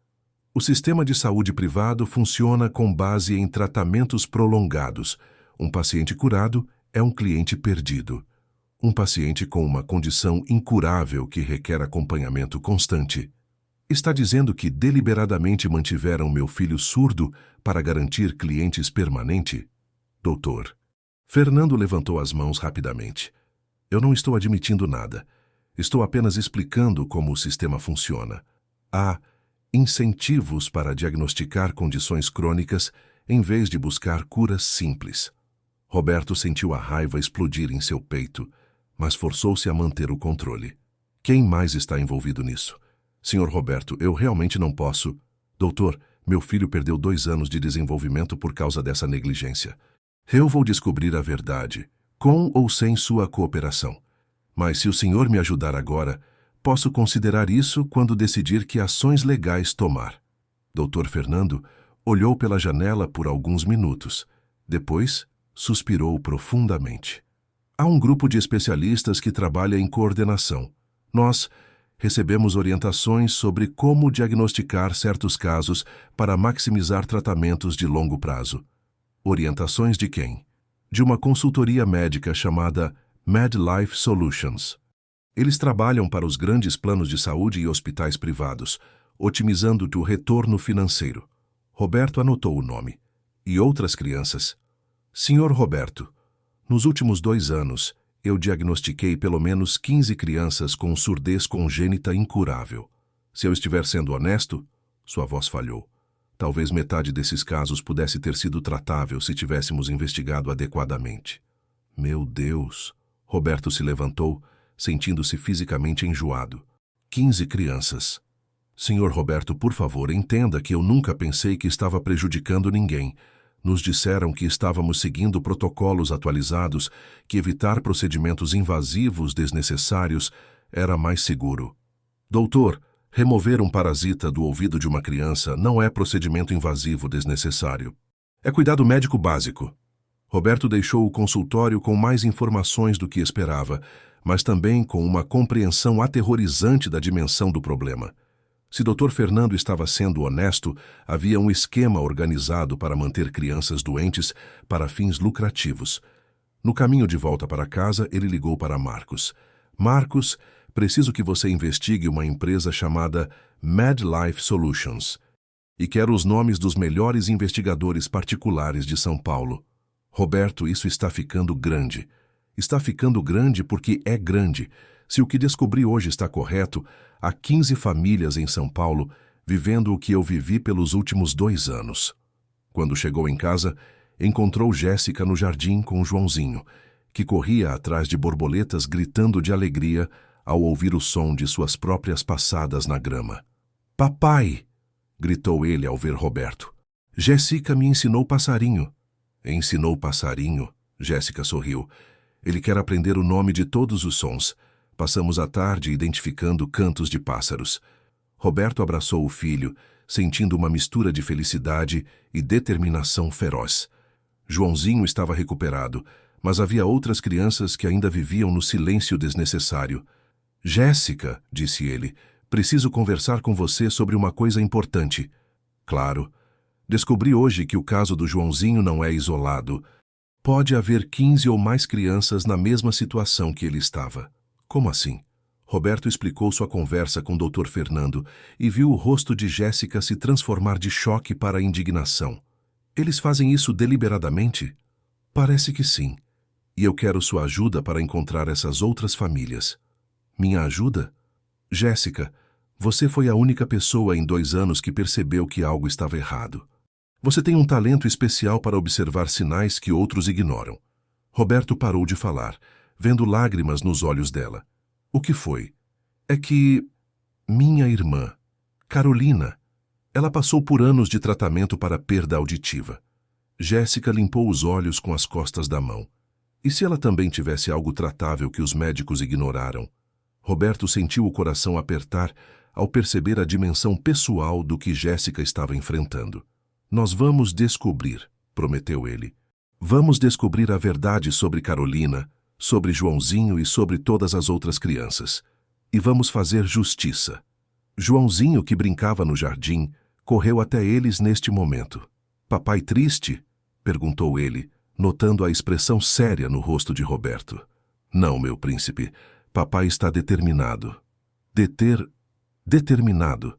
O sistema de saúde privado funciona com base em tratamentos prolongados. Um paciente curado é um cliente perdido. Um paciente com uma condição incurável que requer acompanhamento constante. Está dizendo que deliberadamente mantiveram meu filho surdo para garantir clientes permanente? Doutor. Fernando levantou as mãos rapidamente. Eu não estou admitindo nada. Estou apenas explicando como o sistema funciona. Há incentivos para diagnosticar condições crônicas em vez de buscar curas simples. Roberto sentiu a raiva explodir em seu peito, mas forçou-se a manter o controle. Quem mais está envolvido nisso? Senhor Roberto, eu realmente não posso. Doutor, meu filho perdeu 2 anos de desenvolvimento por causa dessa negligência. Eu vou descobrir a verdade, com ou sem sua cooperação. Mas se o senhor me ajudar agora, posso considerar isso quando decidir que ações legais tomar. Dr. Fernando olhou pela janela por alguns minutos. Depois, suspirou profundamente. Há um grupo de especialistas que trabalha em coordenação. Nós recebemos orientações sobre como diagnosticar certos casos para maximizar tratamentos de longo prazo. Orientações de quem? De uma consultoria médica chamada MedLife Solutions. Eles trabalham para os grandes planos de saúde e hospitais privados, otimizando o retorno financeiro. Roberto anotou o nome. E outras crianças? Senhor Roberto, nos últimos 2 anos, eu diagnostiquei pelo menos 15 crianças com surdez congênita incurável. Se eu estiver sendo honesto, sua voz falhou. Talvez metade desses casos pudesse ter sido tratável se tivéssemos investigado adequadamente. Meu Deus! Roberto se levantou, sentindo-se fisicamente enjoado. 15 crianças. Senhor Roberto, por favor, entenda que eu nunca pensei que estava prejudicando ninguém. Nos disseram que estávamos seguindo protocolos atualizados, que evitar procedimentos invasivos desnecessários era mais seguro. Doutor, remover um parasita do ouvido de uma criança não é procedimento invasivo desnecessário. É cuidado médico básico. Roberto deixou o consultório com mais informações do que esperava, mas também com uma compreensão aterrorizante da dimensão do problema. Se Dr. Fernando estava sendo honesto, havia um esquema organizado para manter crianças doentes para fins lucrativos. No caminho de volta para casa, ele ligou para Marcos. Marcos, preciso que você investigue uma empresa chamada MedLife Solutions. E quero os nomes dos melhores investigadores particulares de São Paulo. Roberto, isso está ficando grande. Está ficando grande porque é grande. Se o que descobri hoje está correto, há 15 famílias em São Paulo vivendo o que eu vivi pelos últimos 2 anos. Quando chegou em casa, encontrou Jéssica no jardim com Joãozinho, que corria atrás de borboletas gritando de alegria ao ouvir o som de suas próprias passadas na grama. Papai! Gritou ele ao ver Roberto. Jéssica me ensinou passarinho. Ensinou passarinho? Jéssica sorriu. Ele quer aprender o nome de todos os sons. Passamos a tarde identificando cantos de pássaros. Roberto abraçou o filho, sentindo uma mistura de felicidade e determinação feroz. Joãozinho estava recuperado, mas havia outras crianças que ainda viviam no silêncio desnecessário. Jéssica, disse ele, preciso conversar com você sobre uma coisa importante. Claro. Descobri hoje que o caso do Joãozinho não é isolado. Pode haver 15 ou mais crianças na mesma situação que ele estava. Como assim? Roberto explicou sua conversa com o Dr. Fernando e viu o rosto de Jéssica se transformar de choque para indignação. Eles fazem isso deliberadamente? Parece que sim. E eu quero sua ajuda para encontrar essas outras famílias. Minha ajuda? Jéssica, você foi a única pessoa em 2 anos que percebeu que algo estava errado. Você tem um talento especial para observar sinais que outros ignoram. Roberto parou de falar, vendo lágrimas nos olhos dela. O que foi? É que minha irmã, Carolina, ela passou por anos de tratamento para perda auditiva. Jéssica limpou os olhos com as costas da mão. E se ela também tivesse algo tratável que os médicos ignoraram? Roberto sentiu o coração apertar ao perceber a dimensão pessoal do que Jéssica estava enfrentando. Nós vamos descobrir, prometeu ele. Vamos descobrir a verdade sobre Carolina, sobre Joãozinho e sobre todas as outras crianças. E vamos fazer justiça. Joãozinho, que brincava no jardim, correu até eles neste momento. Papai triste? Perguntou ele, notando a expressão séria no rosto de Roberto. Não, meu príncipe. Papai está determinado. Determinado.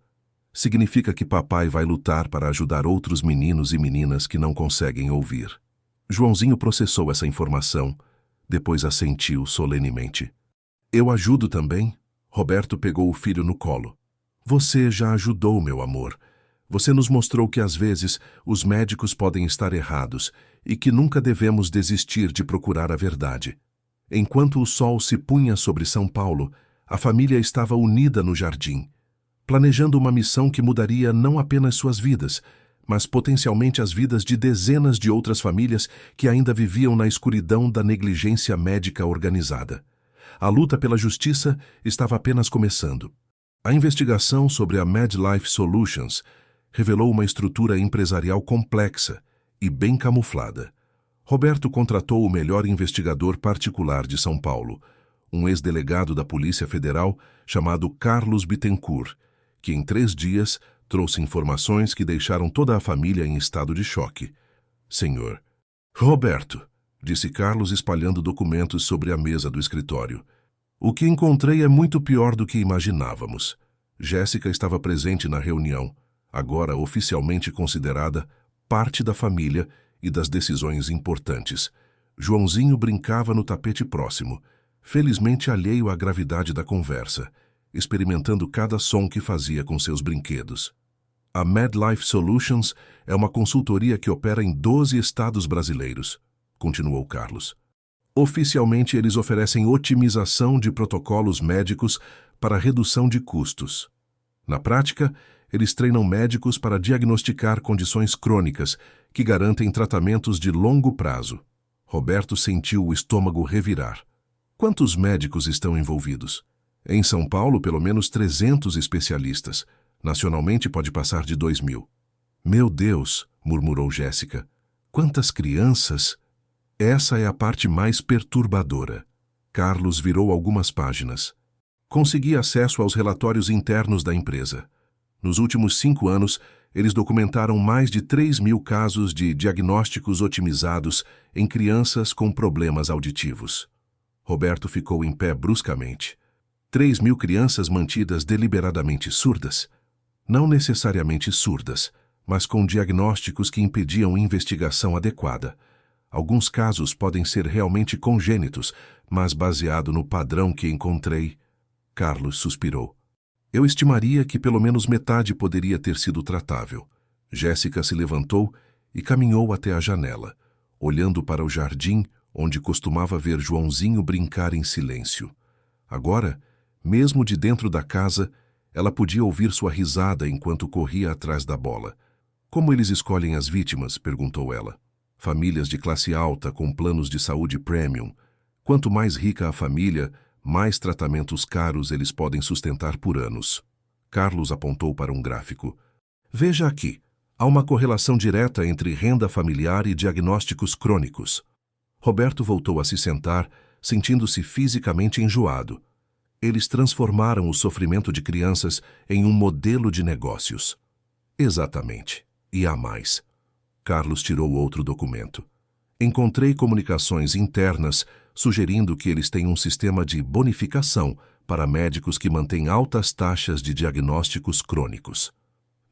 Significa que papai vai lutar para ajudar outros meninos e meninas que não conseguem ouvir. Joãozinho processou essa informação, depois assentiu solenemente. Eu ajudo também? Roberto pegou o filho no colo. Você já ajudou, meu amor. Você nos mostrou que às vezes os médicos podem estar errados e que nunca devemos desistir de procurar a verdade. Enquanto o sol se punha sobre São Paulo, a família estava unida no jardim, planejando uma missão que mudaria não apenas suas vidas, mas potencialmente as vidas de dezenas de outras famílias que ainda viviam na escuridão da negligência médica organizada. A luta pela justiça estava apenas começando. A investigação sobre a MedLife Solutions revelou uma estrutura empresarial complexa e bem camuflada. Roberto contratou o melhor investigador particular de São Paulo, um ex-delegado da Polícia Federal chamado Carlos Bittencourt, que em 3 dias trouxe informações que deixaram toda a família em estado de choque. Senhor. Roberto, disse Carlos espalhando documentos sobre a mesa do escritório. O que encontrei é muito pior do que imaginávamos. Jéssica estava presente na reunião, agora oficialmente considerada parte da família e das decisões importantes. Joãozinho brincava no tapete próximo, felizmente alheio à gravidade da conversa, experimentando cada som que fazia com seus brinquedos. A MedLife Solutions é uma consultoria que opera em 12 estados brasileiros, continuou Carlos. Oficialmente, eles oferecem otimização de protocolos médicos para redução de custos. Na prática, eles treinam médicos para diagnosticar condições crônicas que garantem tratamentos de longo prazo. Roberto sentiu o estômago revirar. Quantos médicos estão envolvidos? Em São Paulo, pelo menos 300 especialistas. Nacionalmente, pode passar de 2.000. Meu Deus, murmurou Jéssica. Quantas crianças! Essa é a parte mais perturbadora. Carlos virou algumas páginas. Consegui acesso aos relatórios internos da empresa. Nos últimos 5 anos, eles documentaram mais de 3.000 casos de diagnósticos otimizados em crianças com problemas auditivos. Roberto ficou em pé bruscamente. 3.000 crianças mantidas deliberadamente surdas? Não necessariamente surdas, mas com diagnósticos que impediam investigação adequada. Alguns casos podem ser realmente congênitos, mas baseado no padrão que encontrei. Carlos suspirou. Eu estimaria que pelo menos metade poderia ter sido tratável. Jéssica se levantou e caminhou até a janela, olhando para o jardim onde costumava ver Joãozinho brincar em silêncio. Agora, mesmo de dentro da casa, ela podia ouvir sua risada enquanto corria atrás da bola. Como eles escolhem as vítimas? Perguntou ela. Famílias de classe alta com planos de saúde premium. Quanto mais rica a família, mais tratamentos caros eles podem sustentar por anos. Carlos apontou para um gráfico. Veja aqui, há uma correlação direta entre renda familiar e diagnósticos crônicos. Roberto voltou a se sentar, sentindo-se fisicamente enjoado. Eles transformaram o sofrimento de crianças em um modelo de negócios. Exatamente. E há mais. Carlos tirou outro documento. Encontrei comunicações internas sugerindo que eles têm um sistema de bonificação para médicos que mantêm altas taxas de diagnósticos crônicos.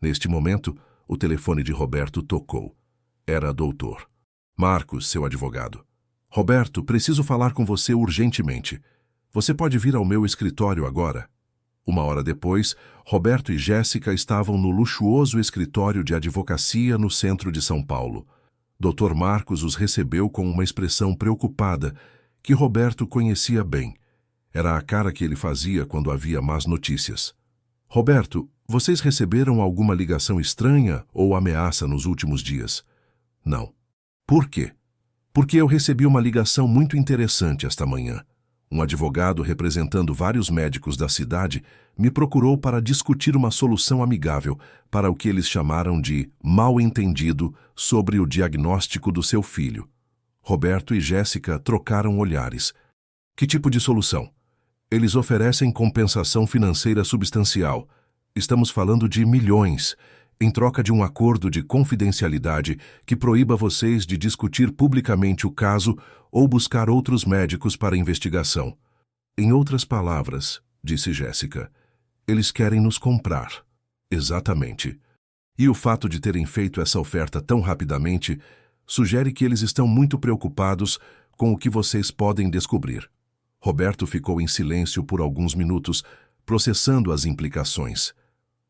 Neste momento, o telefone de Roberto tocou. Era doutor. Marcos, seu advogado. Roberto, preciso falar com você urgentemente. Você pode vir ao meu escritório agora? 1 hora depois, Roberto e Jéssica estavam no luxuoso escritório de advocacia no centro de São Paulo. Dr. Marcos os recebeu com uma expressão preocupada, que Roberto conhecia bem. Era a cara que ele fazia quando havia más notícias. Roberto, vocês receberam alguma ligação estranha ou ameaça nos últimos dias? Não. Por quê? Porque eu recebi uma ligação muito interessante esta manhã. Um advogado representando vários médicos da cidade me procurou para discutir uma solução amigável para o que eles chamaram de mal-entendido sobre o diagnóstico do seu filho. Roberto e Jéssica trocaram olhares. Que tipo de solução? Eles oferecem compensação financeira substancial. Estamos falando de milhões, em troca de um acordo de confidencialidade que proíba vocês de discutir publicamente o caso ou buscar outros médicos para investigação. Em outras palavras, disse Jéssica, eles querem nos comprar. Exatamente. E o fato de terem feito essa oferta tão rapidamente sugere que eles estão muito preocupados com o que vocês podem descobrir. Roberto ficou em silêncio por alguns minutos, processando as implicações.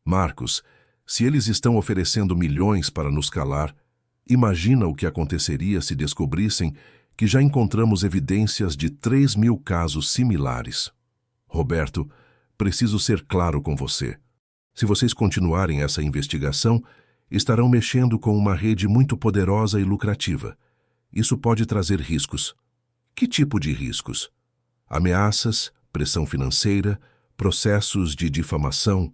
Marcos, se eles estão oferecendo milhões para nos calar, imagina o que aconteceria se descobrissem que já encontramos evidências de 3.000 casos similares. Roberto, preciso ser claro com você. Se vocês continuarem essa investigação, estarão mexendo com uma rede muito poderosa e lucrativa. Isso pode trazer riscos. Que tipo de riscos? Ameaças, pressão financeira, processos de difamação.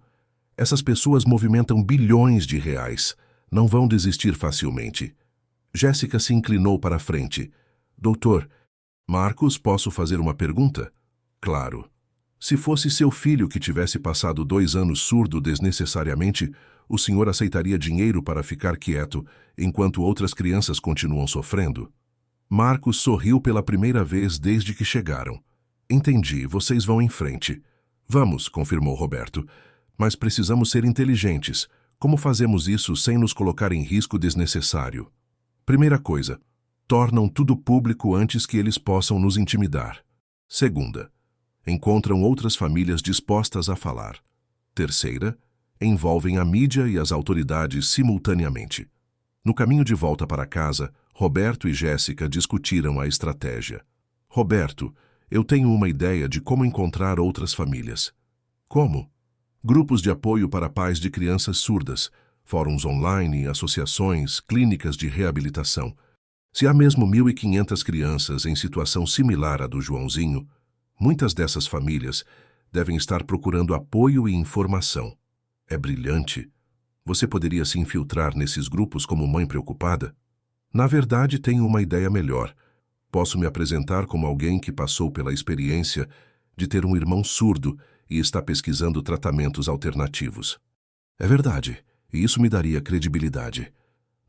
Essas pessoas movimentam bilhões de reais. Não vão desistir facilmente. Jéssica se inclinou para a frente. Doutor, Marcos, posso fazer uma pergunta? Claro. Se fosse seu filho que tivesse passado 2 anos surdo desnecessariamente, o senhor aceitaria dinheiro para ficar quieto enquanto outras crianças continuam sofrendo? Marcos sorriu pela primeira vez desde que chegaram. Entendi, vocês vão em frente. Vamos, confirmou Roberto. Mas precisamos ser inteligentes. Como fazemos isso sem nos colocar em risco desnecessário? Primeira coisa, tornam tudo público antes que eles possam nos intimidar. Segunda, encontram outras famílias dispostas a falar. Terceira, envolvem a mídia e as autoridades simultaneamente. No caminho de volta para casa, Roberto e Jéssica discutiram a estratégia. Roberto, eu tenho uma ideia de como encontrar outras famílias. Como? Grupos de apoio para pais de crianças surdas, fóruns online, associações, clínicas de reabilitação. Se há mesmo 1.500 crianças em situação similar à do Joãozinho, muitas dessas famílias devem estar procurando apoio e informação. É brilhante. Você poderia se infiltrar nesses grupos como mãe preocupada? Na verdade, tenho uma ideia melhor. Posso me apresentar como alguém que passou pela experiência de ter um irmão surdo e está pesquisando tratamentos alternativos. É verdade, e isso me daria credibilidade.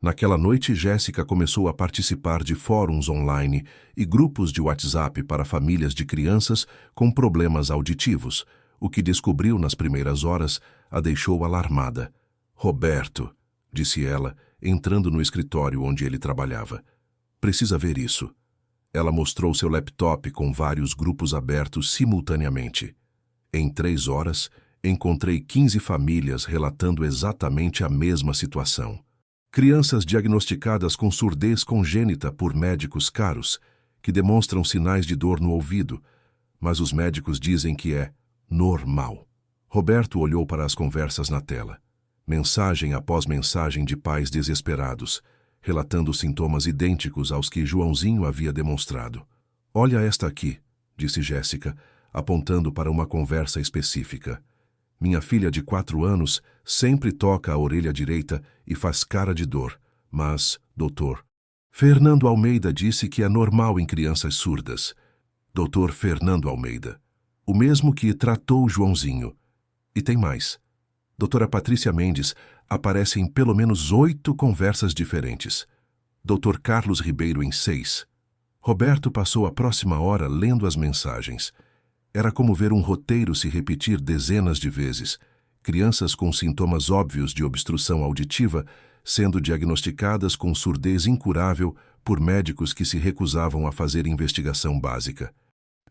Naquela noite, Jéssica começou a participar de fóruns online e grupos de WhatsApp para famílias de crianças com problemas auditivos. O que descobriu nas primeiras horas a deixou alarmada. Roberto, disse ela, entrando no escritório onde ele trabalhava. Precisa ver isso. Ela mostrou seu laptop com vários grupos abertos simultaneamente. Em 3 horas, encontrei 15 famílias relatando exatamente a mesma situação. Crianças diagnosticadas com surdez congênita por médicos caros, que demonstram sinais de dor no ouvido, mas os médicos dizem que é normal. Roberto olhou para as conversas na tela. Mensagem após mensagem de pais desesperados, relatando sintomas idênticos aos que Joãozinho havia demonstrado. Olha esta aqui, disse Jéssica, apontando para uma conversa específica. Minha filha de 4 anos sempre toca a orelha direita e faz cara de dor, mas, doutor, Fernando Almeida disse que é normal em crianças surdas. Doutor Fernando Almeida, o mesmo que tratou Joãozinho. E tem mais. Doutora Patrícia Mendes aparece em pelo menos 8 conversas diferentes. Doutor Carlos Ribeiro em 6. Roberto passou a próxima hora lendo as mensagens. Era como ver um roteiro se repetir dezenas de vezes. Crianças com sintomas óbvios de obstrução auditiva sendo diagnosticadas com surdez incurável por médicos que se recusavam a fazer investigação básica.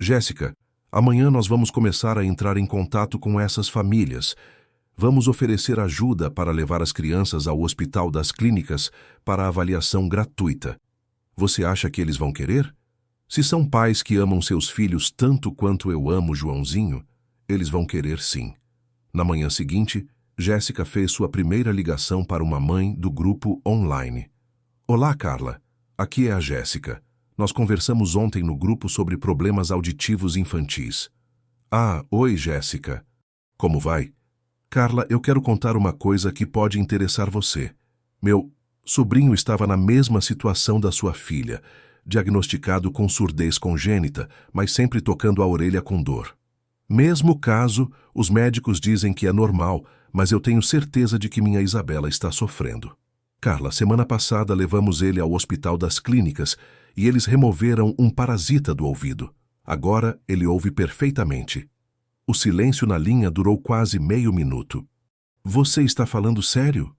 Jéssica, amanhã nós vamos começar a entrar em contato com essas famílias. Vamos oferecer ajuda para levar as crianças ao Hospital das Clínicas para avaliação gratuita. Você acha que eles vão querer? Se são pais que amam seus filhos tanto quanto eu amo Joãozinho, eles vão querer sim. Na manhã seguinte, Jéssica fez sua primeira ligação para uma mãe do grupo online. Olá, Carla. Aqui é a Jéssica. Nós conversamos ontem no grupo sobre problemas auditivos infantis. Ah, oi, Jéssica. Como vai? Carla, eu quero contar uma coisa que pode interessar você. Meu sobrinho estava na mesma situação da sua filha, diagnosticado com surdez congênita, mas sempre tocando a orelha com dor. Mesmo caso, os médicos dizem que é normal, mas eu tenho certeza de que minha Isabela está sofrendo. Carla, semana passada levamos ele ao Hospital das Clínicas e eles removeram um parasita do ouvido. Agora ele ouve perfeitamente. O silêncio na linha durou quase meio minuto. Você está falando sério?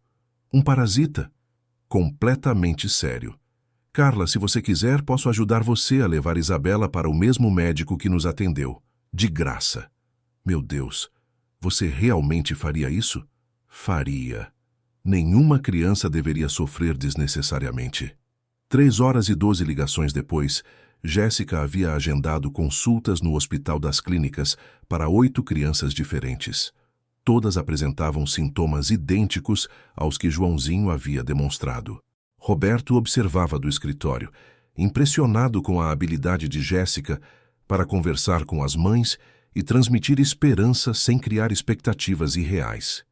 Um parasita? Completamente sério. Carla, se você quiser, posso ajudar você a levar Isabela para o mesmo médico que nos atendeu. De graça. Meu Deus, você realmente faria isso? Faria. Nenhuma criança deveria sofrer desnecessariamente. 3 horas e 12 ligações depois, Jéssica havia agendado consultas no Hospital das Clínicas para 8 crianças diferentes. Todas apresentavam sintomas idênticos aos que Joãozinho havia demonstrado. Roberto observava do escritório, impressionado com a habilidade de Jéssica para conversar com as mães e transmitir esperança sem criar expectativas irreais.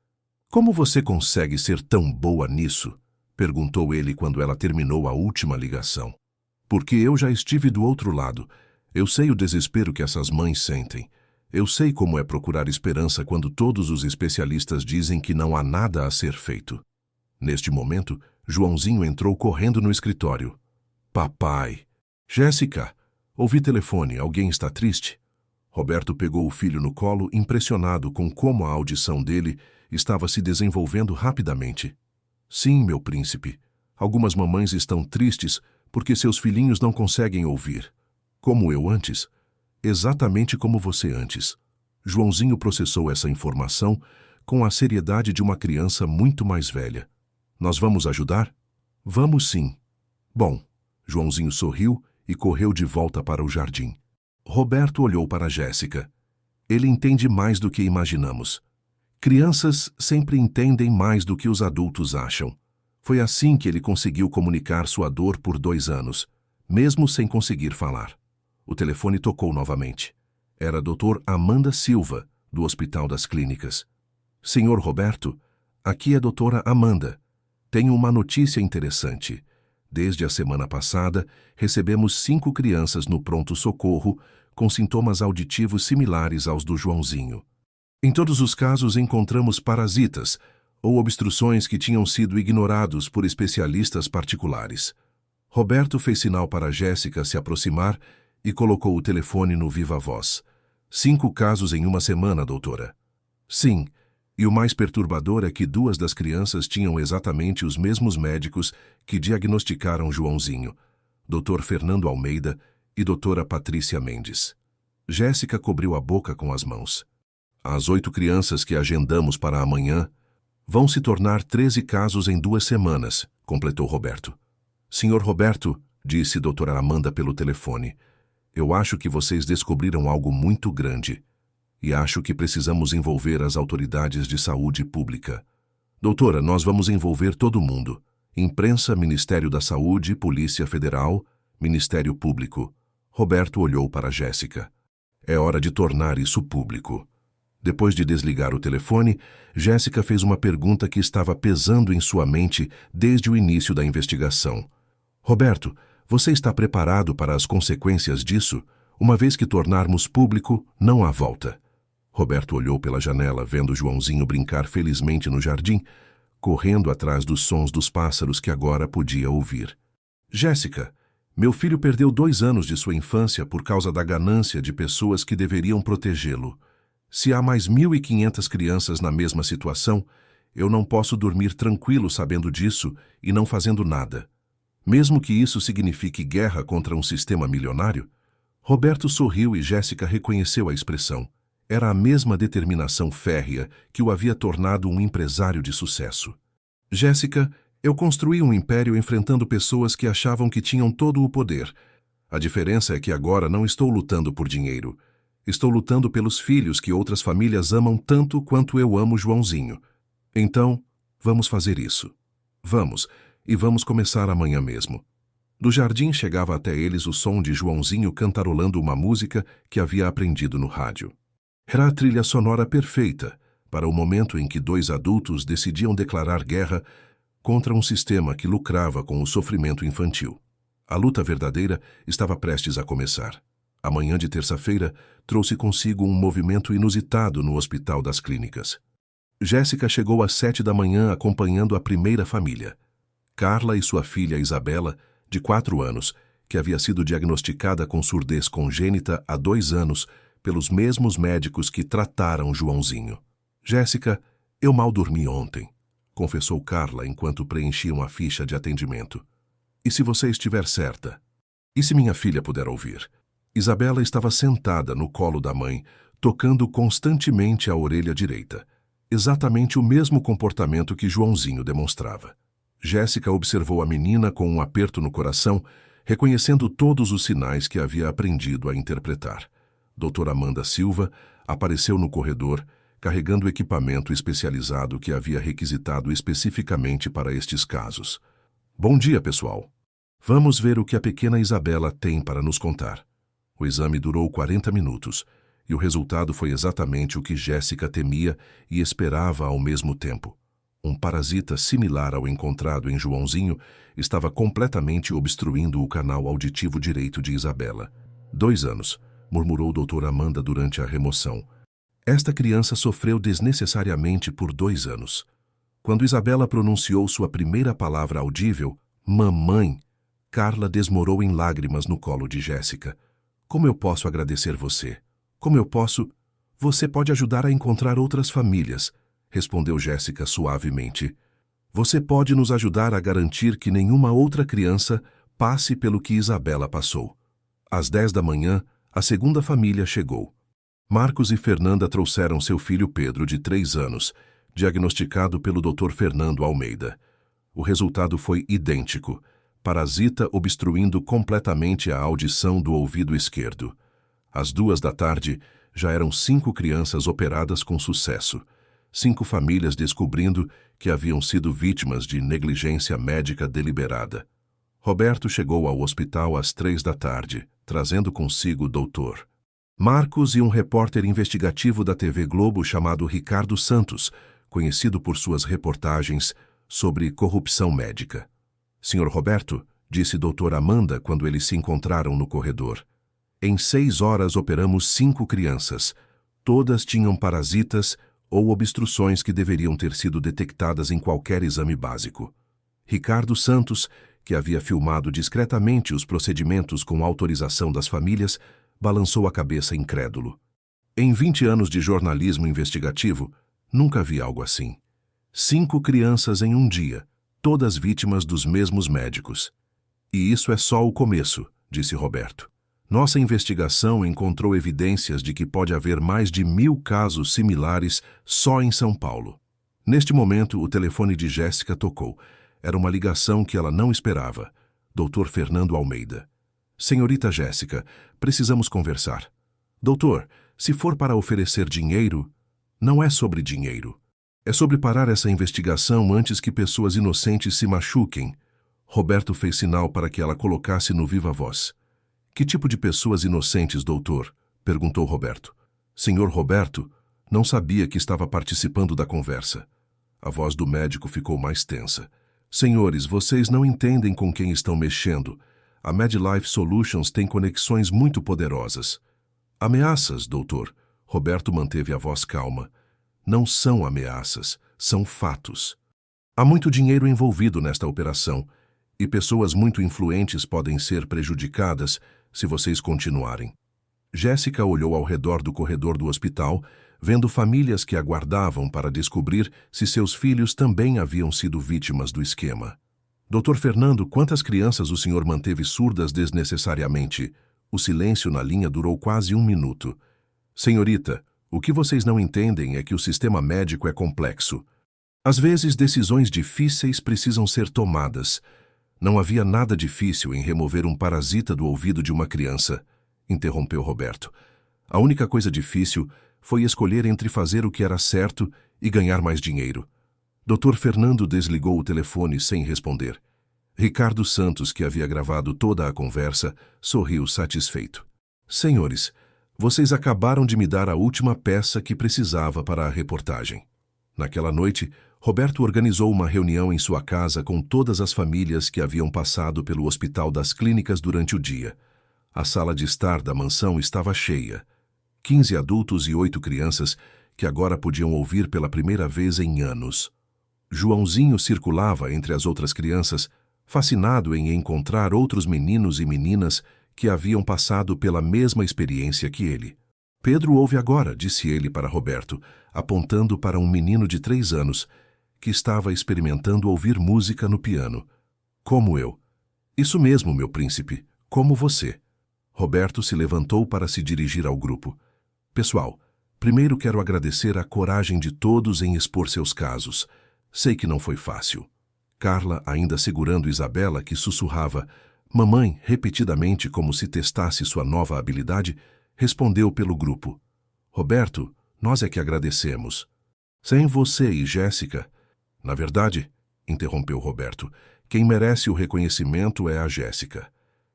Como você consegue ser tão boa nisso? Perguntou ele quando ela terminou a última ligação. Porque eu já estive do outro lado. Eu sei o desespero que essas mães sentem. Eu sei como é procurar esperança quando todos os especialistas dizem que não há nada a ser feito. Neste momento, Joãozinho entrou correndo no escritório. Papai! Jéssica! Ouvi telefone, alguém está triste? Roberto pegou o filho no colo, impressionado com como a audição dele estava se desenvolvendo rapidamente. Sim, meu príncipe. Algumas mamães estão tristes porque seus filhinhos não conseguem ouvir. Como eu antes. Exatamente como você antes. Joãozinho processou essa informação com a seriedade de uma criança muito mais velha. Nós vamos ajudar? Vamos sim. Bom, Joãozinho sorriu e correu de volta para o jardim. Roberto olhou para Jéssica. Ele entende mais do que imaginamos. Crianças sempre entendem mais do que os adultos acham. Foi assim que ele conseguiu comunicar sua dor por 2 anos, mesmo sem conseguir falar. O telefone tocou novamente. Era a doutora Amanda Silva, do Hospital das Clínicas. Senhor Roberto, aqui é a doutora Amanda. Tenho uma notícia interessante. Desde a semana passada, recebemos 5 crianças no pronto-socorro com sintomas auditivos similares aos do Joãozinho. Em todos os casos, encontramos parasitas ou obstruções que tinham sido ignorados por especialistas particulares. Roberto fez sinal para Jéssica se aproximar e colocou o telefone no viva-voz. 5 casos em uma semana, doutora. Sim, e o mais perturbador é que 2 das crianças tinham exatamente os mesmos médicos que diagnosticaram Joãozinho, Dr. Fernando Almeida e doutora Patrícia Mendes. Jéssica cobriu a boca com as mãos. As 8 crianças que agendamos para amanhã vão se tornar 13 casos em 2 semanas, completou Roberto. Senhor Roberto, disse doutora Amanda pelo telefone, eu acho que vocês descobriram algo muito grande e acho que precisamos envolver as autoridades de saúde pública. Doutora, nós vamos envolver todo mundo. Imprensa, Ministério da Saúde, Polícia Federal, Ministério Público. Roberto olhou para Jéssica. É hora de tornar isso público. Depois de desligar o telefone, Jéssica fez uma pergunta que estava pesando em sua mente desde o início da investigação. Roberto, você está preparado para as consequências disso? Uma vez que tornarmos público, não há volta. Roberto olhou pela janela, vendo Joãozinho brincar felizmente no jardim, correndo atrás dos sons dos pássaros que agora podia ouvir. Jéssica, meu filho perdeu 2 anos de sua infância por causa da ganância de pessoas que deveriam protegê-lo. Se há mais 1.500 crianças na mesma situação, eu não posso dormir tranquilo sabendo disso e não fazendo nada. Mesmo que isso signifique guerra contra um sistema milionário? Roberto sorriu e Jéssica reconheceu a expressão. Era a mesma determinação férrea que o havia tornado um empresário de sucesso. Jéssica, eu construí um império enfrentando pessoas que achavam que tinham todo o poder. A diferença é que agora não estou lutando por dinheiro. Estou lutando pelos filhos que outras famílias amam tanto quanto eu amo Joãozinho. Então, vamos fazer isso. Vamos, e vamos começar amanhã mesmo. Do jardim chegava até eles o som de Joãozinho cantarolando uma música que havia aprendido no rádio. Era a trilha sonora perfeita para o momento em que 2 adultos decidiam declarar guerra contra um sistema que lucrava com o sofrimento infantil. A luta verdadeira estava prestes a começar. A manhã de terça-feira trouxe consigo um movimento inusitado no Hospital das Clínicas. Jéssica chegou às 7 da manhã acompanhando a primeira família. Carla e sua filha Isabela, de 4 anos, que havia sido diagnosticada com surdez congênita há 2 anos pelos mesmos médicos que trataram Joãozinho. Jéssica, Eu mal dormi ontem, confessou Carla enquanto preenchiam a ficha de atendimento. E se você estiver certa? E se minha filha puder ouvir? Isabela estava sentada no colo da mãe, tocando constantemente a orelha direita. Exatamente o mesmo comportamento que Joãozinho demonstrava. Jéssica observou a menina com um aperto no coração, reconhecendo todos os sinais que havia aprendido a interpretar. Doutora Amanda Silva apareceu no corredor, carregando equipamento especializado que havia requisitado especificamente para estes casos. Bom dia, pessoal. Vamos ver o que a pequena Isabela tem para nos contar. O exame durou 40 minutos, e o resultado foi exatamente o que Jéssica temia e esperava ao mesmo tempo. Um parasita similar ao encontrado em Joãozinho estava completamente obstruindo o canal auditivo direito de Isabela. 2 anos, murmurou doutora Amanda durante a remoção. Esta criança sofreu desnecessariamente por 2 anos. Quando Isabela pronunciou sua primeira palavra audível, mamãe, Carla desmorou em lágrimas no colo de Jéssica. Como eu posso agradecer você? Como eu posso? Você pode ajudar a encontrar outras famílias, respondeu Jéssica suavemente. Você pode nos ajudar a garantir que nenhuma outra criança passe pelo que Isabela passou. Às 10 da manhã, a segunda família chegou. Marcos e Fernanda trouxeram seu filho Pedro, de 3 anos, diagnosticado pelo Dr. Fernando Almeida. O resultado foi idêntico: parasita obstruindo completamente a audição do ouvido esquerdo. Às 2 da tarde, já eram 5 crianças operadas com sucesso. 5 famílias descobrindo que haviam sido vítimas de negligência médica deliberada. Roberto chegou ao hospital às 3 da tarde, trazendo consigo o doutor Marcos e um repórter investigativo da TV Globo chamado Ricardo Santos, conhecido por suas reportagens sobre corrupção médica. Senhor Roberto, disse doutora Amanda quando eles se encontraram no corredor. Em 6 horas operamos 5 crianças. Todas tinham parasitas ou obstruções que deveriam ter sido detectadas em qualquer exame básico. Ricardo Santos, que havia filmado discretamente os procedimentos com autorização das famílias, balançou a cabeça incrédulo. Em 20 anos de jornalismo investigativo, nunca vi algo assim. 5 crianças em um dia, todas vítimas dos mesmos médicos. E isso é só o começo, disse Roberto. Nossa investigação encontrou evidências de que pode haver mais de 1000 casos similares só em São Paulo. Neste momento, o telefone de Jéssica tocou. Era uma ligação que ela não esperava. Dr. Fernando Almeida. Senhorita Jéssica, precisamos conversar. Doutor, se for para oferecer dinheiro, não é sobre dinheiro. É sobre parar essa investigação antes que pessoas inocentes se machuquem. Roberto fez sinal para que ela colocasse no viva voz. Que tipo de pessoas inocentes, doutor? Perguntou Roberto. Senhor Roberto não sabia que estava participando da conversa. A voz do médico ficou mais tensa. Senhores, vocês não entendem com quem estão mexendo. A MedLife Solutions tem conexões muito poderosas. Ameaças, doutor. Roberto manteve a voz calma. Não são ameaças, são fatos. Há muito dinheiro envolvido nesta operação, e pessoas muito influentes podem ser prejudicadas se vocês continuarem. Jéssica olhou ao redor do corredor do hospital, vendo famílias que aguardavam para descobrir se seus filhos também haviam sido vítimas do esquema. Dr. Fernando, quantas crianças o senhor manteve surdas desnecessariamente? O silêncio na linha durou quase 1 minuto. Senhorita, o que vocês não entendem é que o sistema médico é complexo. Às vezes, decisões difíceis precisam ser tomadas. Não havia nada difícil em remover um parasita do ouvido de uma criança, interrompeu Roberto. A única coisa difícil foi escolher entre fazer o que era certo e ganhar mais dinheiro. Dr. Fernando desligou o telefone sem responder. Ricardo Santos, que havia gravado toda a conversa, sorriu satisfeito. Senhores, vocês acabaram de me dar a última peça que precisava para a reportagem. Naquela noite, Roberto organizou uma reunião em sua casa com todas as famílias que haviam passado pelo Hospital das Clínicas durante o dia. A sala de estar da mansão estava cheia. 15 adultos e 8 crianças que agora podiam ouvir pela primeira vez em anos. Joãozinho circulava entre as outras crianças, fascinado em encontrar outros meninos e meninas que haviam passado pela mesma experiência que ele. Pedro ouve agora, disse ele para Roberto, apontando para um menino de 3 anos que estava experimentando ouvir música no piano. Como eu. Isso mesmo, meu príncipe, como você. Roberto se levantou para se dirigir ao grupo. Pessoal, primeiro quero agradecer a coragem de todos em expor seus casos. Sei que não foi fácil. Carla, ainda segurando Isabela, que sussurrava "mamãe" repetidamente como se testasse sua nova habilidade, respondeu pelo grupo. Roberto, nós é que agradecemos. Sem você e Jéssica... Na verdade, interrompeu Roberto, quem merece o reconhecimento é a Jéssica.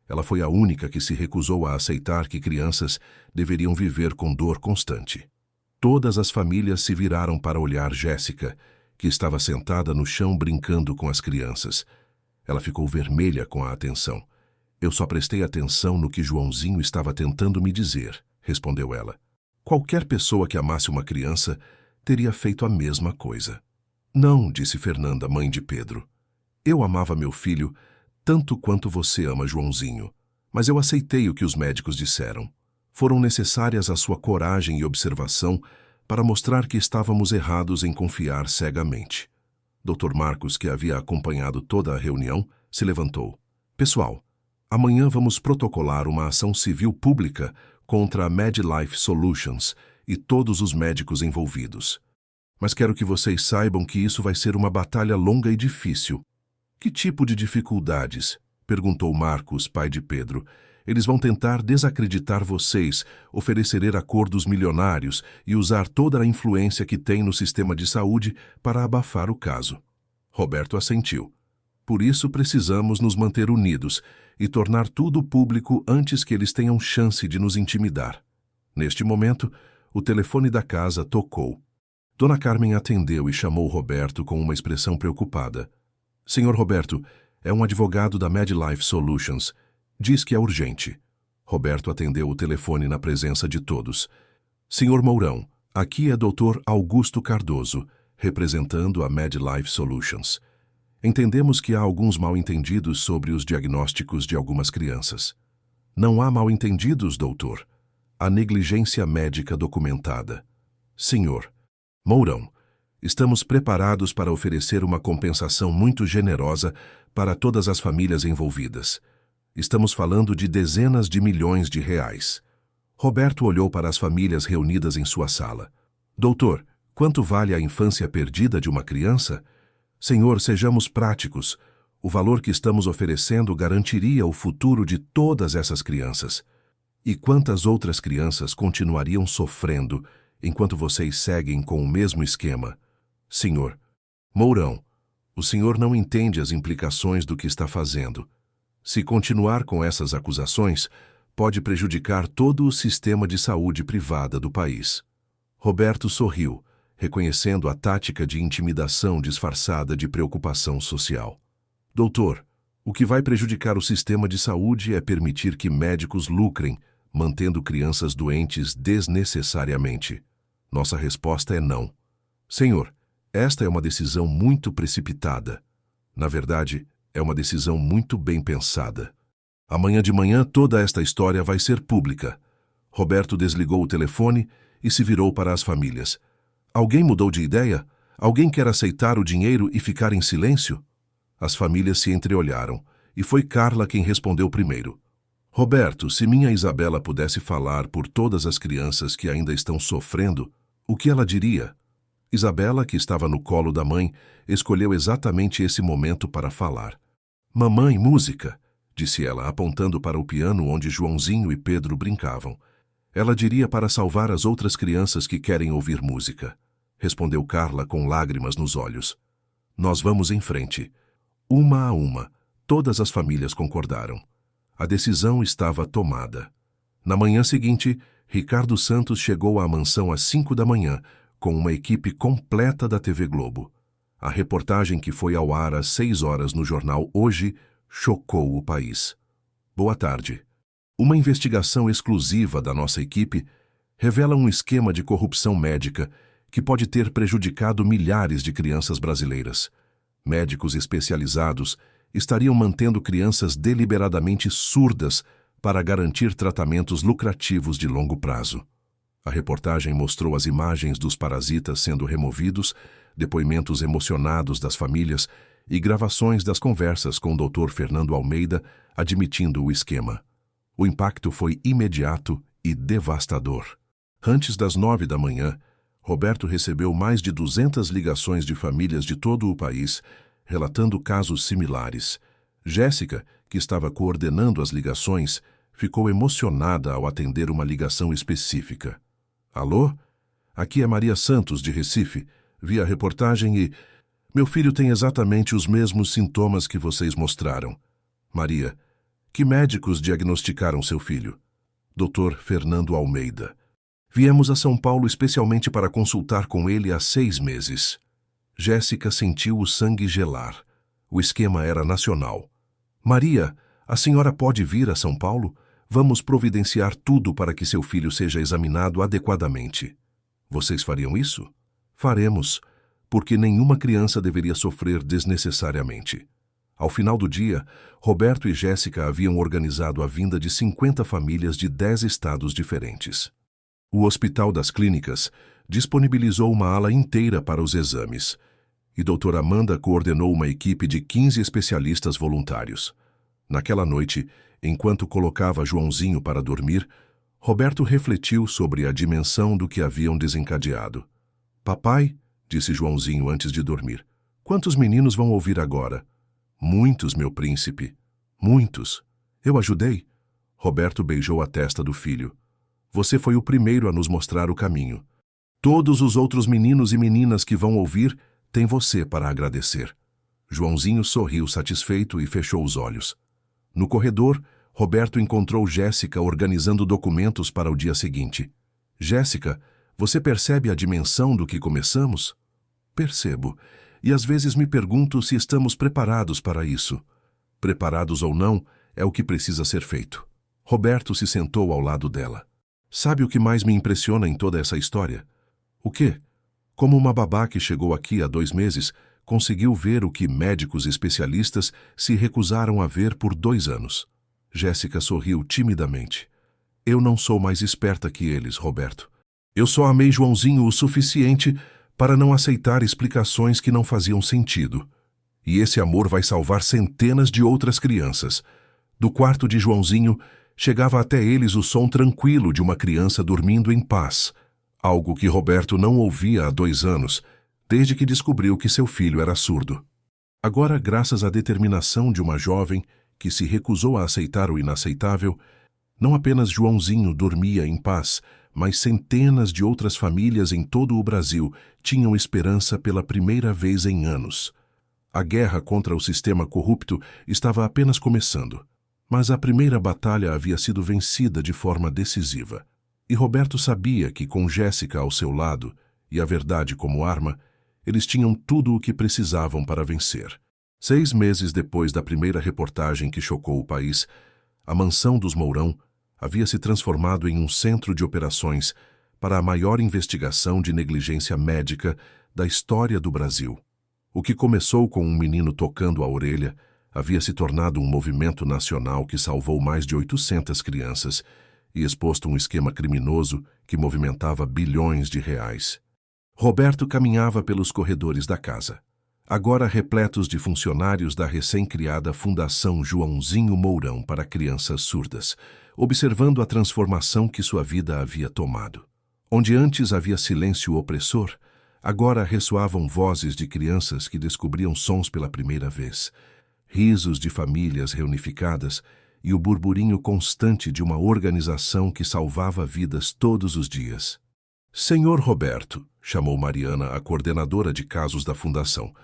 Ela foi a única que se recusou a aceitar que crianças deveriam viver com dor constante. Todas as famílias se viraram para olhar Jéssica, que estava sentada no chão brincando com as crianças. Ela ficou vermelha com a atenção. Eu só prestei atenção no que Joãozinho estava tentando me dizer, respondeu ela. Qualquer pessoa que amasse uma criança teria feito a mesma coisa. Não, disse Fernanda, mãe de Pedro. Eu amava meu filho tanto quanto você ama Joãozinho, mas eu aceitei o que os médicos disseram. Foram necessárias a sua coragem e observação para mostrar que estávamos errados em confiar cegamente. Dr. Marcos, que havia acompanhado toda a reunião, se levantou. Pessoal, amanhã vamos protocolar uma ação civil pública contra a MedLife Solutions e todos os médicos envolvidos. Mas quero que vocês saibam que isso vai ser uma batalha longa e difícil. Que tipo de dificuldades? Perguntou Marcos, pai de Pedro. Eles vão tentar desacreditar vocês, oferecer acordos milionários e usar toda a influência que tem no sistema de saúde para abafar o caso. Roberto assentiu. Por isso precisamos nos manter unidos e tornar tudo público antes que eles tenham chance de nos intimidar. Neste momento, o telefone da casa tocou. Dona Carmen atendeu e chamou Roberto com uma expressão preocupada. Senhor Roberto, é um advogado da MedLife Solutions. Diz que é urgente. Roberto atendeu o telefone na presença de todos. Senhor Mourão, aqui é Dr. Augusto Cardoso, representando a MedLife Solutions. Entendemos que há alguns mal-entendidos sobre os diagnósticos de algumas crianças. Não há mal-entendidos, doutor. Há negligência médica documentada. Senhor Mourão, estamos preparados para oferecer uma compensação muito generosa para todas as famílias envolvidas. Estamos falando de dezenas de milhões de reais. Roberto olhou para as famílias reunidas em sua sala. Doutor, quanto vale a infância perdida de uma criança? Senhor, sejamos práticos. O valor que estamos oferecendo garantiria o futuro de todas essas crianças. E quantas outras crianças continuariam sofrendo enquanto vocês seguem com o mesmo esquema? Senhor Mourão, o senhor não entende as implicações do que está fazendo. Se continuar com essas acusações, pode prejudicar todo o sistema de saúde privada do país. Roberto sorriu, reconhecendo a tática de intimidação disfarçada de preocupação social. Doutor, o que vai prejudicar o sistema de saúde é permitir que médicos lucrem, mantendo crianças doentes desnecessariamente. Nossa resposta é não. Senhor, esta é uma decisão muito precipitada. Na verdade, é uma decisão muito bem pensada. Amanhã de manhã toda esta história vai ser pública. Roberto desligou o telefone e se virou para as famílias. Alguém mudou de ideia? Alguém quer aceitar o dinheiro e ficar em silêncio? As famílias se entreolharam, e foi Carla quem respondeu primeiro. Roberto, se minha Isabela pudesse falar por todas as crianças que ainda estão sofrendo, o que ela diria? Isabela, que estava no colo da mãe, escolheu exatamente esse momento para falar. Mamãe, música, disse ela, apontando para o piano onde Joãozinho e Pedro brincavam. Ela diria para salvar as outras crianças que querem ouvir música, respondeu Carla com lágrimas nos olhos. Nós vamos em frente. Uma a uma, todas as famílias concordaram. A decisão estava tomada. Na manhã seguinte, Ricardo Santos chegou à mansão às 5 da manhã, com uma equipe completa da TV Globo. A reportagem que foi ao ar às 6 horas no jornal Hoje chocou o país. Boa tarde. Uma investigação exclusiva da nossa equipe revela um esquema de corrupção médica que pode ter prejudicado milhares de crianças brasileiras. Médicos especializados estariam mantendo crianças deliberadamente surdas para garantir tratamentos lucrativos de longo prazo. A reportagem mostrou as imagens dos parasitas sendo removidos, depoimentos emocionados das famílias e gravações das conversas com o Dr. Fernando Almeida admitindo o esquema. O impacto foi imediato e devastador. Antes das 9 da manhã, Roberto recebeu mais de 200 ligações de famílias de todo o país, relatando casos similares. Jéssica, que estava coordenando as ligações, ficou emocionada ao atender uma ligação específica. Alô? Aqui é Maria Santos, de Recife. Vi a reportagem e... Meu filho tem exatamente os mesmos sintomas que vocês mostraram. Maria, que médicos diagnosticaram seu filho? Dr. Fernando Almeida. Viemos a São Paulo especialmente para consultar com ele há 6 meses. Jéssica sentiu o sangue gelar. O esquema era nacional. Maria, a senhora pode vir a São Paulo? Vamos providenciar tudo para que seu filho seja examinado adequadamente. Vocês fariam isso? Faremos, porque nenhuma criança deveria sofrer desnecessariamente. Ao final do dia, Roberto e Jéssica haviam organizado a vinda de 50 famílias de 10 estados diferentes. O Hospital das Clínicas disponibilizou uma ala inteira para os exames, e doutora Amanda coordenou uma equipe de 15 especialistas voluntários. Naquela noite, enquanto colocava Joãozinho para dormir, Roberto refletiu sobre a dimensão do que haviam desencadeado. Papai, disse Joãozinho antes de dormir, quantos meninos vão ouvir agora? Muitos, meu príncipe. Muitos. Eu ajudei? Roberto beijou a testa do filho. Você foi o primeiro a nos mostrar o caminho. Todos os outros meninos e meninas que vão ouvir têm você para agradecer. Joãozinho sorriu satisfeito e fechou os olhos. No corredor, Roberto encontrou Jéssica organizando documentos para o dia seguinte. Jéssica, você percebe a dimensão do que começamos? Percebo. E às vezes me pergunto se estamos preparados para isso. Preparados ou não, é o que precisa ser feito. Roberto se sentou ao lado dela. Sabe o que mais me impressiona em toda essa história? O quê? Como uma babá que chegou aqui há 2 meses conseguiu ver o que médicos especialistas se recusaram a ver por 2 anos. Jéssica sorriu timidamente. Eu não sou mais esperta que eles, Roberto. Eu só amei Joãozinho o suficiente para não aceitar explicações que não faziam sentido. E esse amor vai salvar centenas de outras crianças. Do quarto de Joãozinho, chegava até eles o som tranquilo de uma criança dormindo em paz, algo que Roberto não ouvia há 2 anos, desde que descobriu que seu filho era surdo. Agora, graças à determinação de uma jovem que se recusou a aceitar o inaceitável, não apenas Joãozinho dormia em paz, mas centenas de outras famílias em todo o Brasil tinham esperança pela primeira vez em anos. A guerra contra o sistema corrupto estava apenas começando, mas a primeira batalha havia sido vencida de forma decisiva. E Roberto sabia que, com Jéssica ao seu lado e a verdade como arma, eles tinham tudo o que precisavam para vencer. 6 meses depois da primeira reportagem que chocou o país, a mansão dos Mourão havia se transformado em um centro de operações para a maior investigação de negligência médica da história do Brasil. O que começou com um menino tocando a orelha havia se tornado um movimento nacional que salvou mais de 800 crianças e exposto um esquema criminoso que movimentava bilhões de reais. Roberto caminhava pelos corredores da casa, agora repletos de funcionários da recém-criada Fundação Joãozinho Mourão para Crianças Surdas, observando a transformação que sua vida havia tomado. Onde antes havia silêncio opressor, agora ressoavam vozes de crianças que descobriam sons pela primeira vez, risos de famílias reunificadas e o burburinho constante de uma organização que salvava vidas todos os dias. Senhor Roberto, chamou Mariana, a coordenadora de casos da Fundação,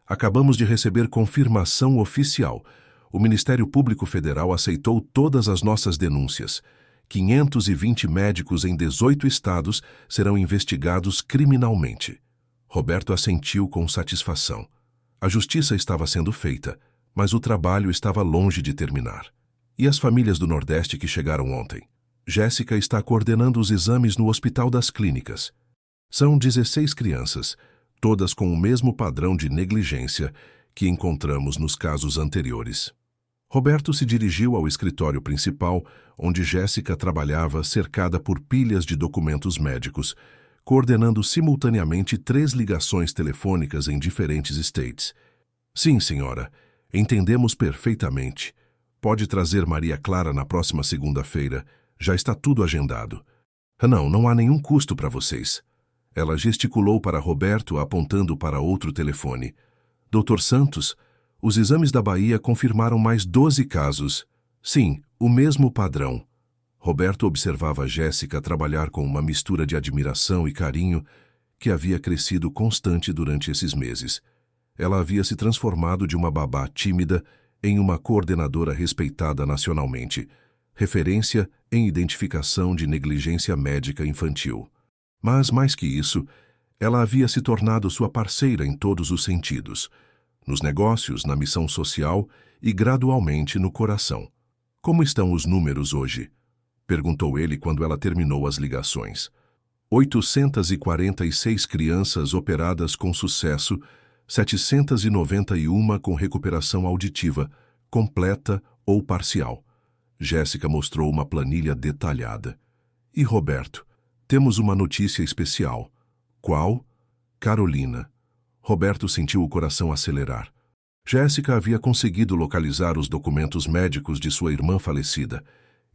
acabamos de receber confirmação oficial. O Ministério Público Federal aceitou todas as nossas denúncias. 520 médicos em 18 estados serão investigados criminalmente. Roberto assentiu com satisfação. A justiça estava sendo feita, mas o trabalho estava longe de terminar. E as famílias do Nordeste que chegaram ontem? Jéssica está coordenando os exames no Hospital das Clínicas. São 16 crianças, todas com o mesmo padrão de negligência que encontramos nos casos anteriores. Roberto se dirigiu ao escritório principal, onde Jéssica trabalhava cercada por pilhas de documentos médicos, coordenando simultaneamente 3 ligações telefônicas em diferentes estates. Sim, senhora, entendemos perfeitamente. Pode trazer Maria Clara na próxima segunda-feira. Já está tudo agendado. Não há nenhum custo para vocês. Ela gesticulou para Roberto, apontando para outro telefone. Dr. Santos, os exames da Bahia confirmaram mais 12 casos. Sim, o mesmo padrão. Roberto observava Jéssica trabalhar com uma mistura de admiração e carinho que havia crescido constante durante esses meses. Ela havia se transformado de uma babá tímida em uma coordenadora respeitada nacionalmente, referência em identificação de negligência médica infantil. Mas, mais que isso, ela havia se tornado sua parceira em todos os sentidos, nos negócios, na missão social e, gradualmente, no coração. Como estão os números hoje? Perguntou ele quando ela terminou as ligações. 846 crianças operadas com sucesso, 791 com recuperação auditiva, completa ou parcial. Jéssica mostrou uma planilha detalhada. E Roberto, temos uma notícia especial. Qual? Carolina. Roberto sentiu o coração acelerar. Jéssica havia conseguido localizar os documentos médicos de sua irmã falecida,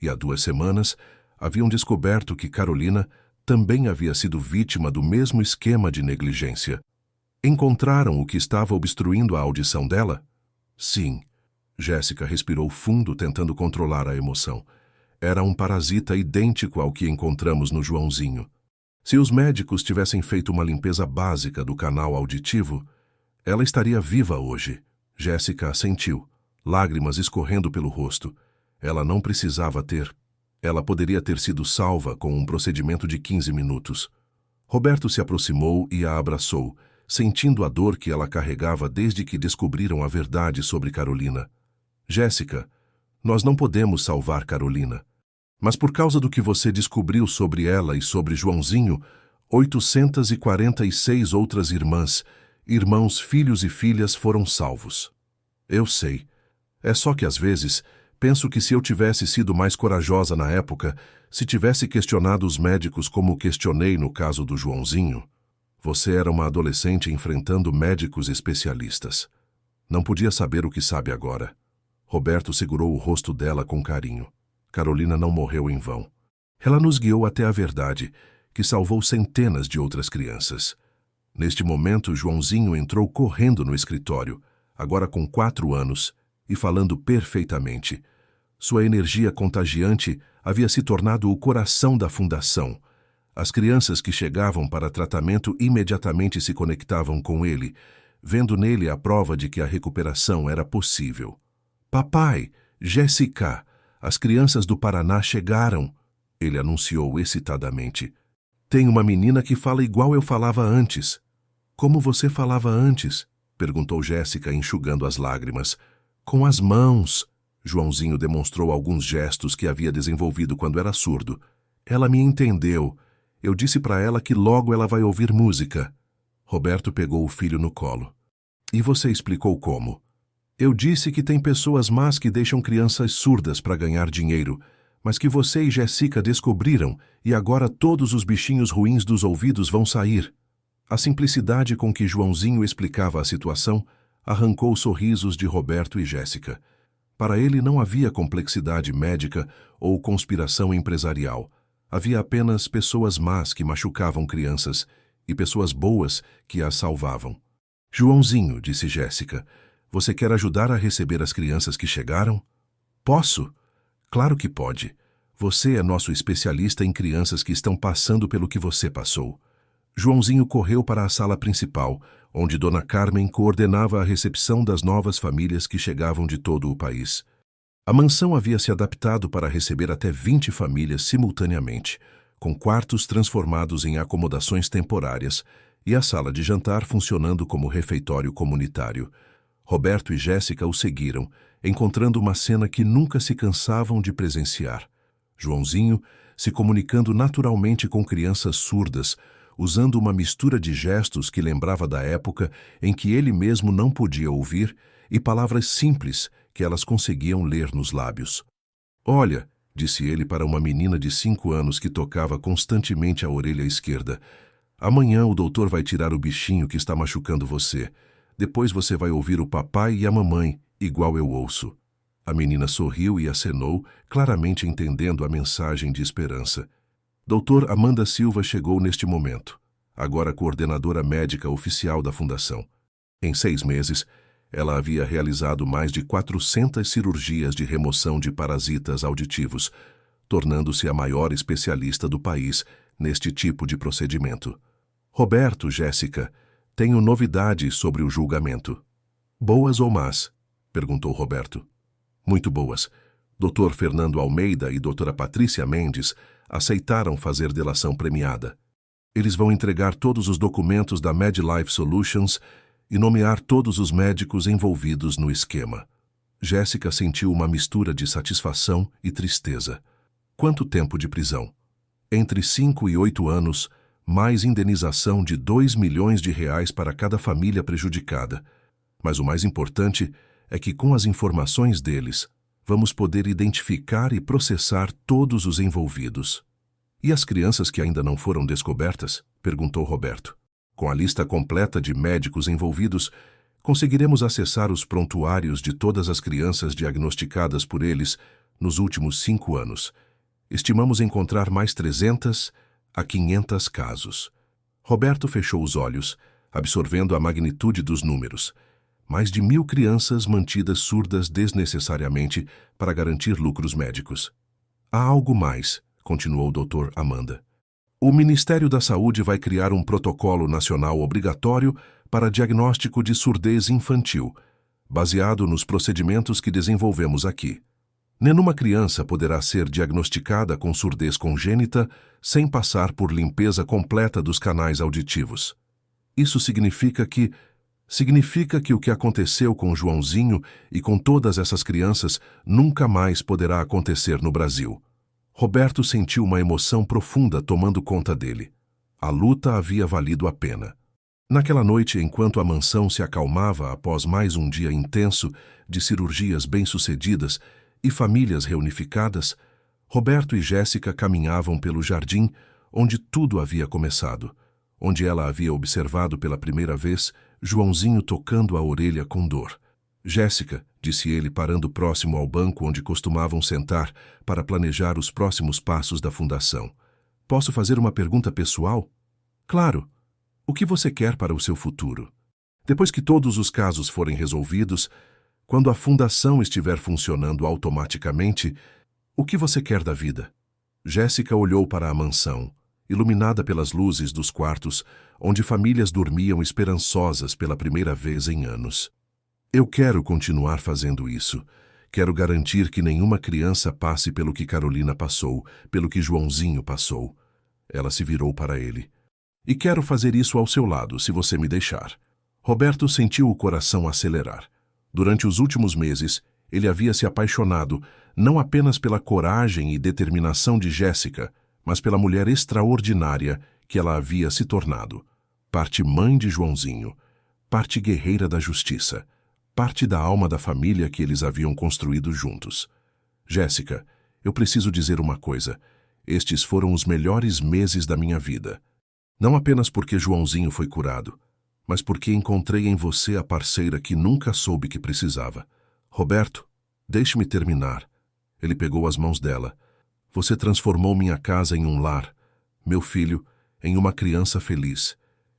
e há 2 semanas haviam descoberto que Carolina também havia sido vítima do mesmo esquema de negligência. Encontraram o que estava obstruindo a audição dela? Sim. Jéssica respirou fundo, tentando controlar a emoção. Era um parasita idêntico ao que encontramos no Joãozinho. Se os médicos tivessem feito uma limpeza básica do canal auditivo, ela estaria viva hoje. Jéssica assentiu, lágrimas escorrendo pelo rosto. Ela não precisava ter. Ela poderia ter sido salva com um procedimento de 15 minutos. Roberto se aproximou e a abraçou, sentindo a dor que ela carregava desde que descobriram a verdade sobre Carolina. Jéssica, nós não podemos salvar Carolina. Mas por causa do que você descobriu sobre ela e sobre Joãozinho, 846 outras irmãs, irmãos, filhos e filhas foram salvos. Eu sei. É só que às vezes penso que se eu tivesse sido mais corajosa na época, se tivesse questionado os médicos como questionei no caso do Joãozinho, você era uma adolescente enfrentando médicos especialistas. Não podia saber o que sabe agora. Roberto segurou o rosto dela com carinho. Carolina não morreu em vão. Ela nos guiou até a verdade, que salvou centenas de outras crianças. Neste momento, Joãozinho entrou correndo no escritório, agora com 4 anos, e falando perfeitamente. Sua energia contagiante havia se tornado o coração da fundação. As crianças que chegavam para tratamento imediatamente se conectavam com ele, vendo nele a prova de que a recuperação era possível. Papai, Jéssica, as crianças do Paraná chegaram, ele anunciou excitadamente. Tem uma menina que fala igual eu falava antes. Como você falava antes? Perguntou Jéssica, enxugando as lágrimas. Com as mãos. Joãozinho demonstrou alguns gestos que havia desenvolvido quando era surdo. Ela me entendeu. Eu disse para ela que logo ela vai ouvir música. Roberto pegou o filho no colo. E você explicou como? Eu disse que tem pessoas más que deixam crianças surdas para ganhar dinheiro, mas que você e Jéssica descobriram e agora todos os bichinhos ruins dos ouvidos vão sair. A simplicidade com que Joãozinho explicava a situação arrancou os sorrisos de Roberto e Jéssica. Para ele não havia complexidade médica ou conspiração empresarial. Havia apenas pessoas más que machucavam crianças e pessoas boas que as salvavam. Joãozinho, disse Jéssica, você quer ajudar a receber as crianças que chegaram? Posso? Claro que pode. Você é nosso especialista em crianças que estão passando pelo que você passou. Joãozinho correu para a sala principal, onde Dona Carmen coordenava a recepção das novas famílias que chegavam de todo o país. A mansão havia se adaptado para receber até 20 famílias simultaneamente, com quartos transformados em acomodações temporárias e a sala de jantar funcionando como refeitório comunitário. Roberto e Jéssica o seguiram, encontrando uma cena que nunca se cansavam de presenciar. Joãozinho se comunicando naturalmente com crianças surdas, usando uma mistura de gestos que lembrava da época em que ele mesmo não podia ouvir e palavras simples que elas conseguiam ler nos lábios. Olha, disse ele para uma menina de 5 anos que tocava constantemente a orelha esquerda. Amanhã o doutor vai tirar o bichinho que está machucando você. Depois você vai ouvir o papai e a mamãe, igual eu ouço. A menina sorriu e acenou, claramente entendendo a mensagem de esperança. Doutor Amanda Silva chegou neste momento, agora coordenadora médica oficial da Fundação. Em 6 meses, ela havia realizado mais de 400 cirurgias de remoção de parasitas auditivos, tornando-se a maior especialista do país neste tipo de procedimento. Roberto, Jéssica, tenho novidades sobre o julgamento. Boas ou más? Perguntou Roberto. Muito boas. Dr. Fernando Almeida e doutora Patrícia Mendes aceitaram fazer delação premiada. Eles vão entregar todos os documentos da MedLife Solutions e nomear todos os médicos envolvidos no esquema. Jéssica sentiu uma mistura de satisfação e tristeza. Quanto tempo de prisão? Entre 5 e 8 anos, mais indenização de R$2 milhões para cada família prejudicada. Mas o mais importante é que com as informações deles, vamos poder identificar e processar todos os envolvidos. E as crianças que ainda não foram descobertas? Perguntou Roberto. Com a lista completa de médicos envolvidos, conseguiremos acessar os prontuários de todas as crianças diagnosticadas por eles nos últimos 5 anos. Estimamos encontrar mais 300 a 500 casos. Roberto fechou os olhos, absorvendo a magnitude dos números. Mais de 1.000 crianças mantidas surdas desnecessariamente para garantir lucros médicos. Há algo mais, continuou o Dr. Amanda. O Ministério da Saúde vai criar um protocolo nacional obrigatório para diagnóstico de surdez infantil, baseado nos procedimentos que desenvolvemos aqui. Nenhuma criança poderá ser diagnosticada com surdez congênita sem passar por limpeza completa dos canais auditivos. Isso significa que o que aconteceu com Joãozinho e com todas essas crianças nunca mais poderá acontecer no Brasil. Roberto sentiu uma emoção profunda tomando conta dele. A luta havia valido a pena. Naquela noite, enquanto a mansão se acalmava após mais um dia intenso de cirurgias bem-sucedidas e famílias reunificadas, Roberto e Jéssica caminhavam pelo jardim onde tudo havia começado, onde ela havia observado pela primeira vez Joãozinho tocando a orelha com dor. Jéssica, disse ele parando próximo ao banco onde costumavam sentar para planejar os próximos passos da fundação. Posso fazer uma pergunta pessoal? Claro. O que você quer para o seu futuro? Depois que todos os casos forem resolvidos, quando a fundação estiver funcionando automaticamente, o que você quer da vida? Jéssica olhou para a mansão, iluminada pelas luzes dos quartos, onde famílias dormiam esperançosas pela primeira vez em anos. Eu quero continuar fazendo isso. Quero garantir que nenhuma criança passe pelo que Carolina passou, pelo que Joãozinho passou. Ela se virou para ele. E quero fazer isso ao seu lado, se você me deixar. Roberto sentiu o coração acelerar. Durante os últimos meses, ele havia se apaixonado não apenas pela coragem e determinação de Jéssica, mas pela mulher extraordinária que ela havia se tornado. Parte mãe de Joãozinho, parte guerreira da justiça, parte da alma da família que eles haviam construído juntos. Jéssica, eu preciso dizer uma coisa. Estes foram os melhores meses da minha vida. Não apenas porque Joãozinho foi curado, mas porque encontrei em você a parceira que nunca soube que precisava. Roberto, deixe-me terminar. Ele pegou as mãos dela. Você transformou minha casa em um lar, meu filho em uma criança feliz,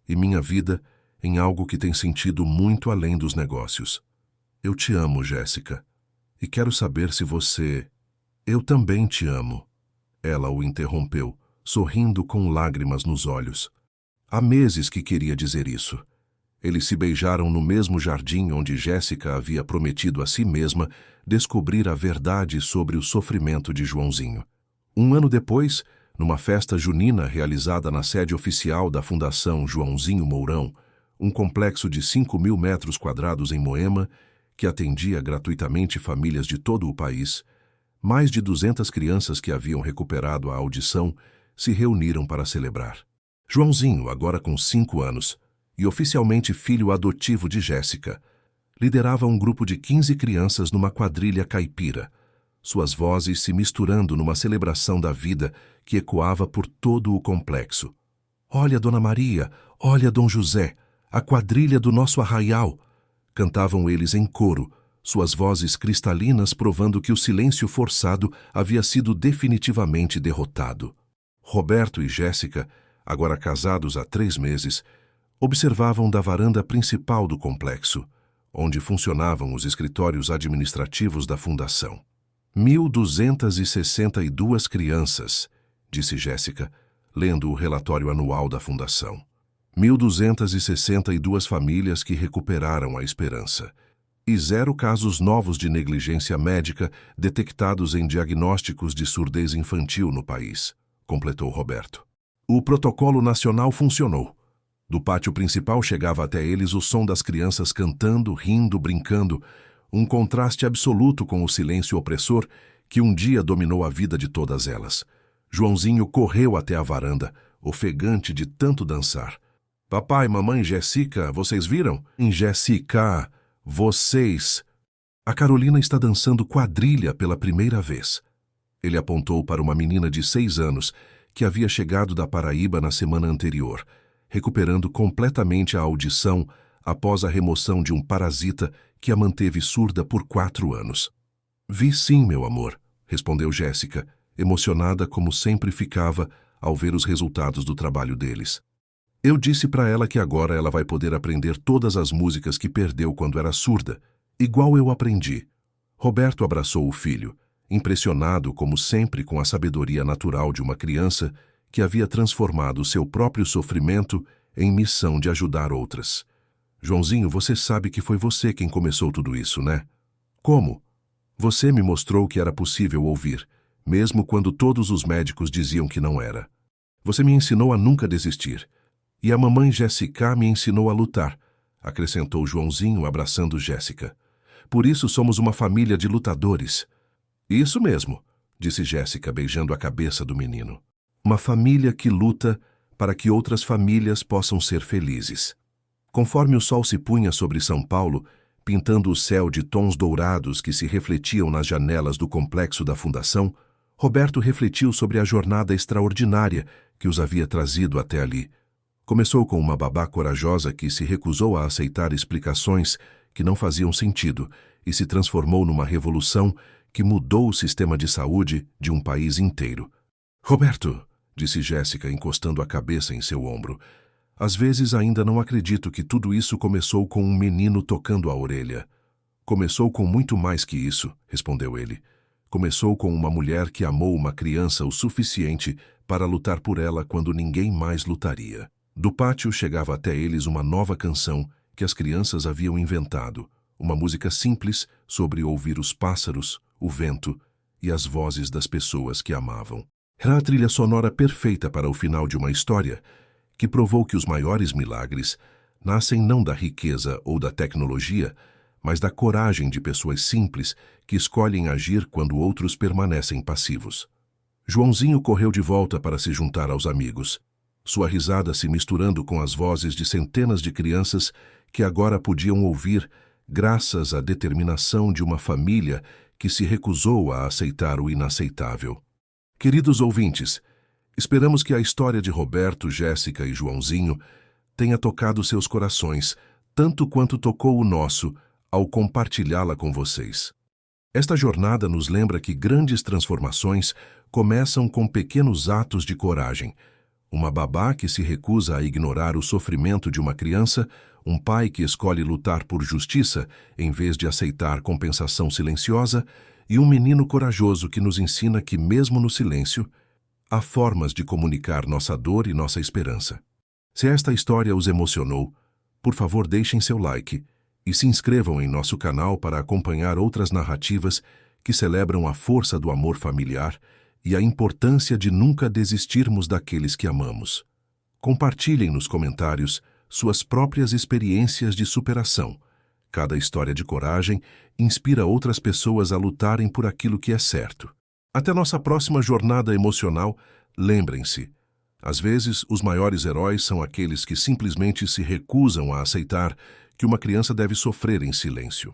e minha vida em algo que tem sentido muito além dos negócios. Eu te amo, Jéssica, e quero saber se você... Eu também te amo. Ela o interrompeu, sorrindo com lágrimas nos olhos. Há meses que queria dizer isso. Eles se beijaram no mesmo jardim onde Jéssica havia prometido a si mesma descobrir a verdade sobre o sofrimento de Joãozinho. Um ano depois, numa festa junina realizada na sede oficial da Fundação Joãozinho Mourão, um complexo de 5.000 metros quadrados em Moema, que atendia gratuitamente famílias de todo o país, mais de 200 crianças que haviam recuperado a audição se reuniram para celebrar. Joãozinho, agora com 5 anos, e oficialmente filho adotivo de Jéssica, liderava um grupo de 15 crianças numa quadrilha caipira, suas vozes se misturando numa celebração da vida que ecoava por todo o complexo. "Olha, Dona Maria! Olha, Dom José! A quadrilha do nosso arraial!" Cantavam eles em coro, suas vozes cristalinas provando que o silêncio forçado havia sido definitivamente derrotado. Roberto e Jéssica, agora casados há 3 meses, observavam da varanda principal do complexo, onde funcionavam os escritórios administrativos da fundação. 1.262 crianças, disse Jéssica, lendo o relatório anual da fundação. 1.262 famílias que recuperaram a esperança. E 0 casos novos de negligência médica detectados em diagnósticos de surdez infantil no país, completou Roberto. O protocolo nacional funcionou. Do pátio principal chegava até eles o som das crianças cantando, rindo, brincando, um contraste absoluto com o silêncio opressor que um dia dominou a vida de todas elas. Joãozinho correu até a varanda, ofegante de tanto dançar. "Papai, mamãe, Jéssica, vocês viram?" Jéssica, vocês... A Carolina está dançando quadrilha pela primeira vez. Ele apontou para uma menina de 6 anos que havia chegado da Paraíba na semana anterior, recuperando completamente a audição após a remoção de um parasita que a manteve surda por 4 anos. "Vi sim, meu amor", respondeu Jéssica, emocionada como sempre ficava ao ver os resultados do trabalho deles. "Eu disse para ela que agora ela vai poder aprender todas as músicas que perdeu quando era surda, igual eu aprendi." Roberto abraçou o filho, impressionado como sempre com a sabedoria natural de uma criança que havia transformado seu próprio sofrimento em missão de ajudar outras. "Joãozinho, você sabe que foi você quem começou tudo isso, né?" "Como?" "Você me mostrou que era possível ouvir, mesmo quando todos os médicos diziam que não era. Você me ensinou a nunca desistir. E a mamãe Jéssica me ensinou a lutar", acrescentou Joãozinho abraçando Jéssica. "Por isso somos uma família de lutadores." "Isso mesmo", disse Jéssica beijando a cabeça do menino. "Uma família que luta para que outras famílias possam ser felizes." Conforme o sol se punha sobre São Paulo, pintando o céu de tons dourados que se refletiam nas janelas do complexo da fundação, Roberto refletiu sobre a jornada extraordinária que os havia trazido até ali. Começou com uma babá corajosa que se recusou a aceitar explicações que não faziam sentido e se transformou numa revolução que mudou o sistema de saúde de um país inteiro. "Roberto", disse Jéssica, encostando a cabeça em seu ombro, "às vezes ainda não acredito que tudo isso começou com um menino tocando a orelha." "Começou com muito mais que isso", respondeu ele. "Começou com uma mulher que amou uma criança o suficiente para lutar por ela quando ninguém mais lutaria." Do pátio chegava até eles uma nova canção que as crianças haviam inventado, uma música simples sobre ouvir os pássaros, o vento e as vozes das pessoas que amavam. Era a trilha sonora perfeita para o final de uma história que provou que os maiores milagres nascem não da riqueza ou da tecnologia, mas da coragem de pessoas simples que escolhem agir quando outros permanecem passivos. Joãozinho correu de volta para se juntar aos amigos, sua risada se misturando com as vozes de centenas de crianças que agora podiam ouvir graças à determinação de uma família que se recusou a aceitar o inaceitável. Queridos ouvintes, esperamos que a história de Roberto, Jéssica e Joãozinho tenha tocado seus corações, tanto quanto tocou o nosso ao compartilhá-la com vocês. Esta jornada nos lembra que grandes transformações começam com pequenos atos de coragem. Uma babá que se recusa a ignorar o sofrimento de uma criança, um pai que escolhe lutar por justiça em vez de aceitar compensação silenciosa e um menino corajoso que nos ensina que, mesmo no silêncio, há formas de comunicar nossa dor e nossa esperança. Se esta história os emocionou, por favor deixem seu like e se inscrevam em nosso canal para acompanhar outras narrativas que celebram a força do amor familiar e a importância de nunca desistirmos daqueles que amamos. Compartilhem nos comentários suas próprias experiências de superação. Cada história de coragem inspira outras pessoas a lutarem por aquilo que é certo. Até nossa próxima jornada emocional, lembrem-se, às vezes os maiores heróis são aqueles que simplesmente se recusam a aceitar que uma criança deve sofrer em silêncio.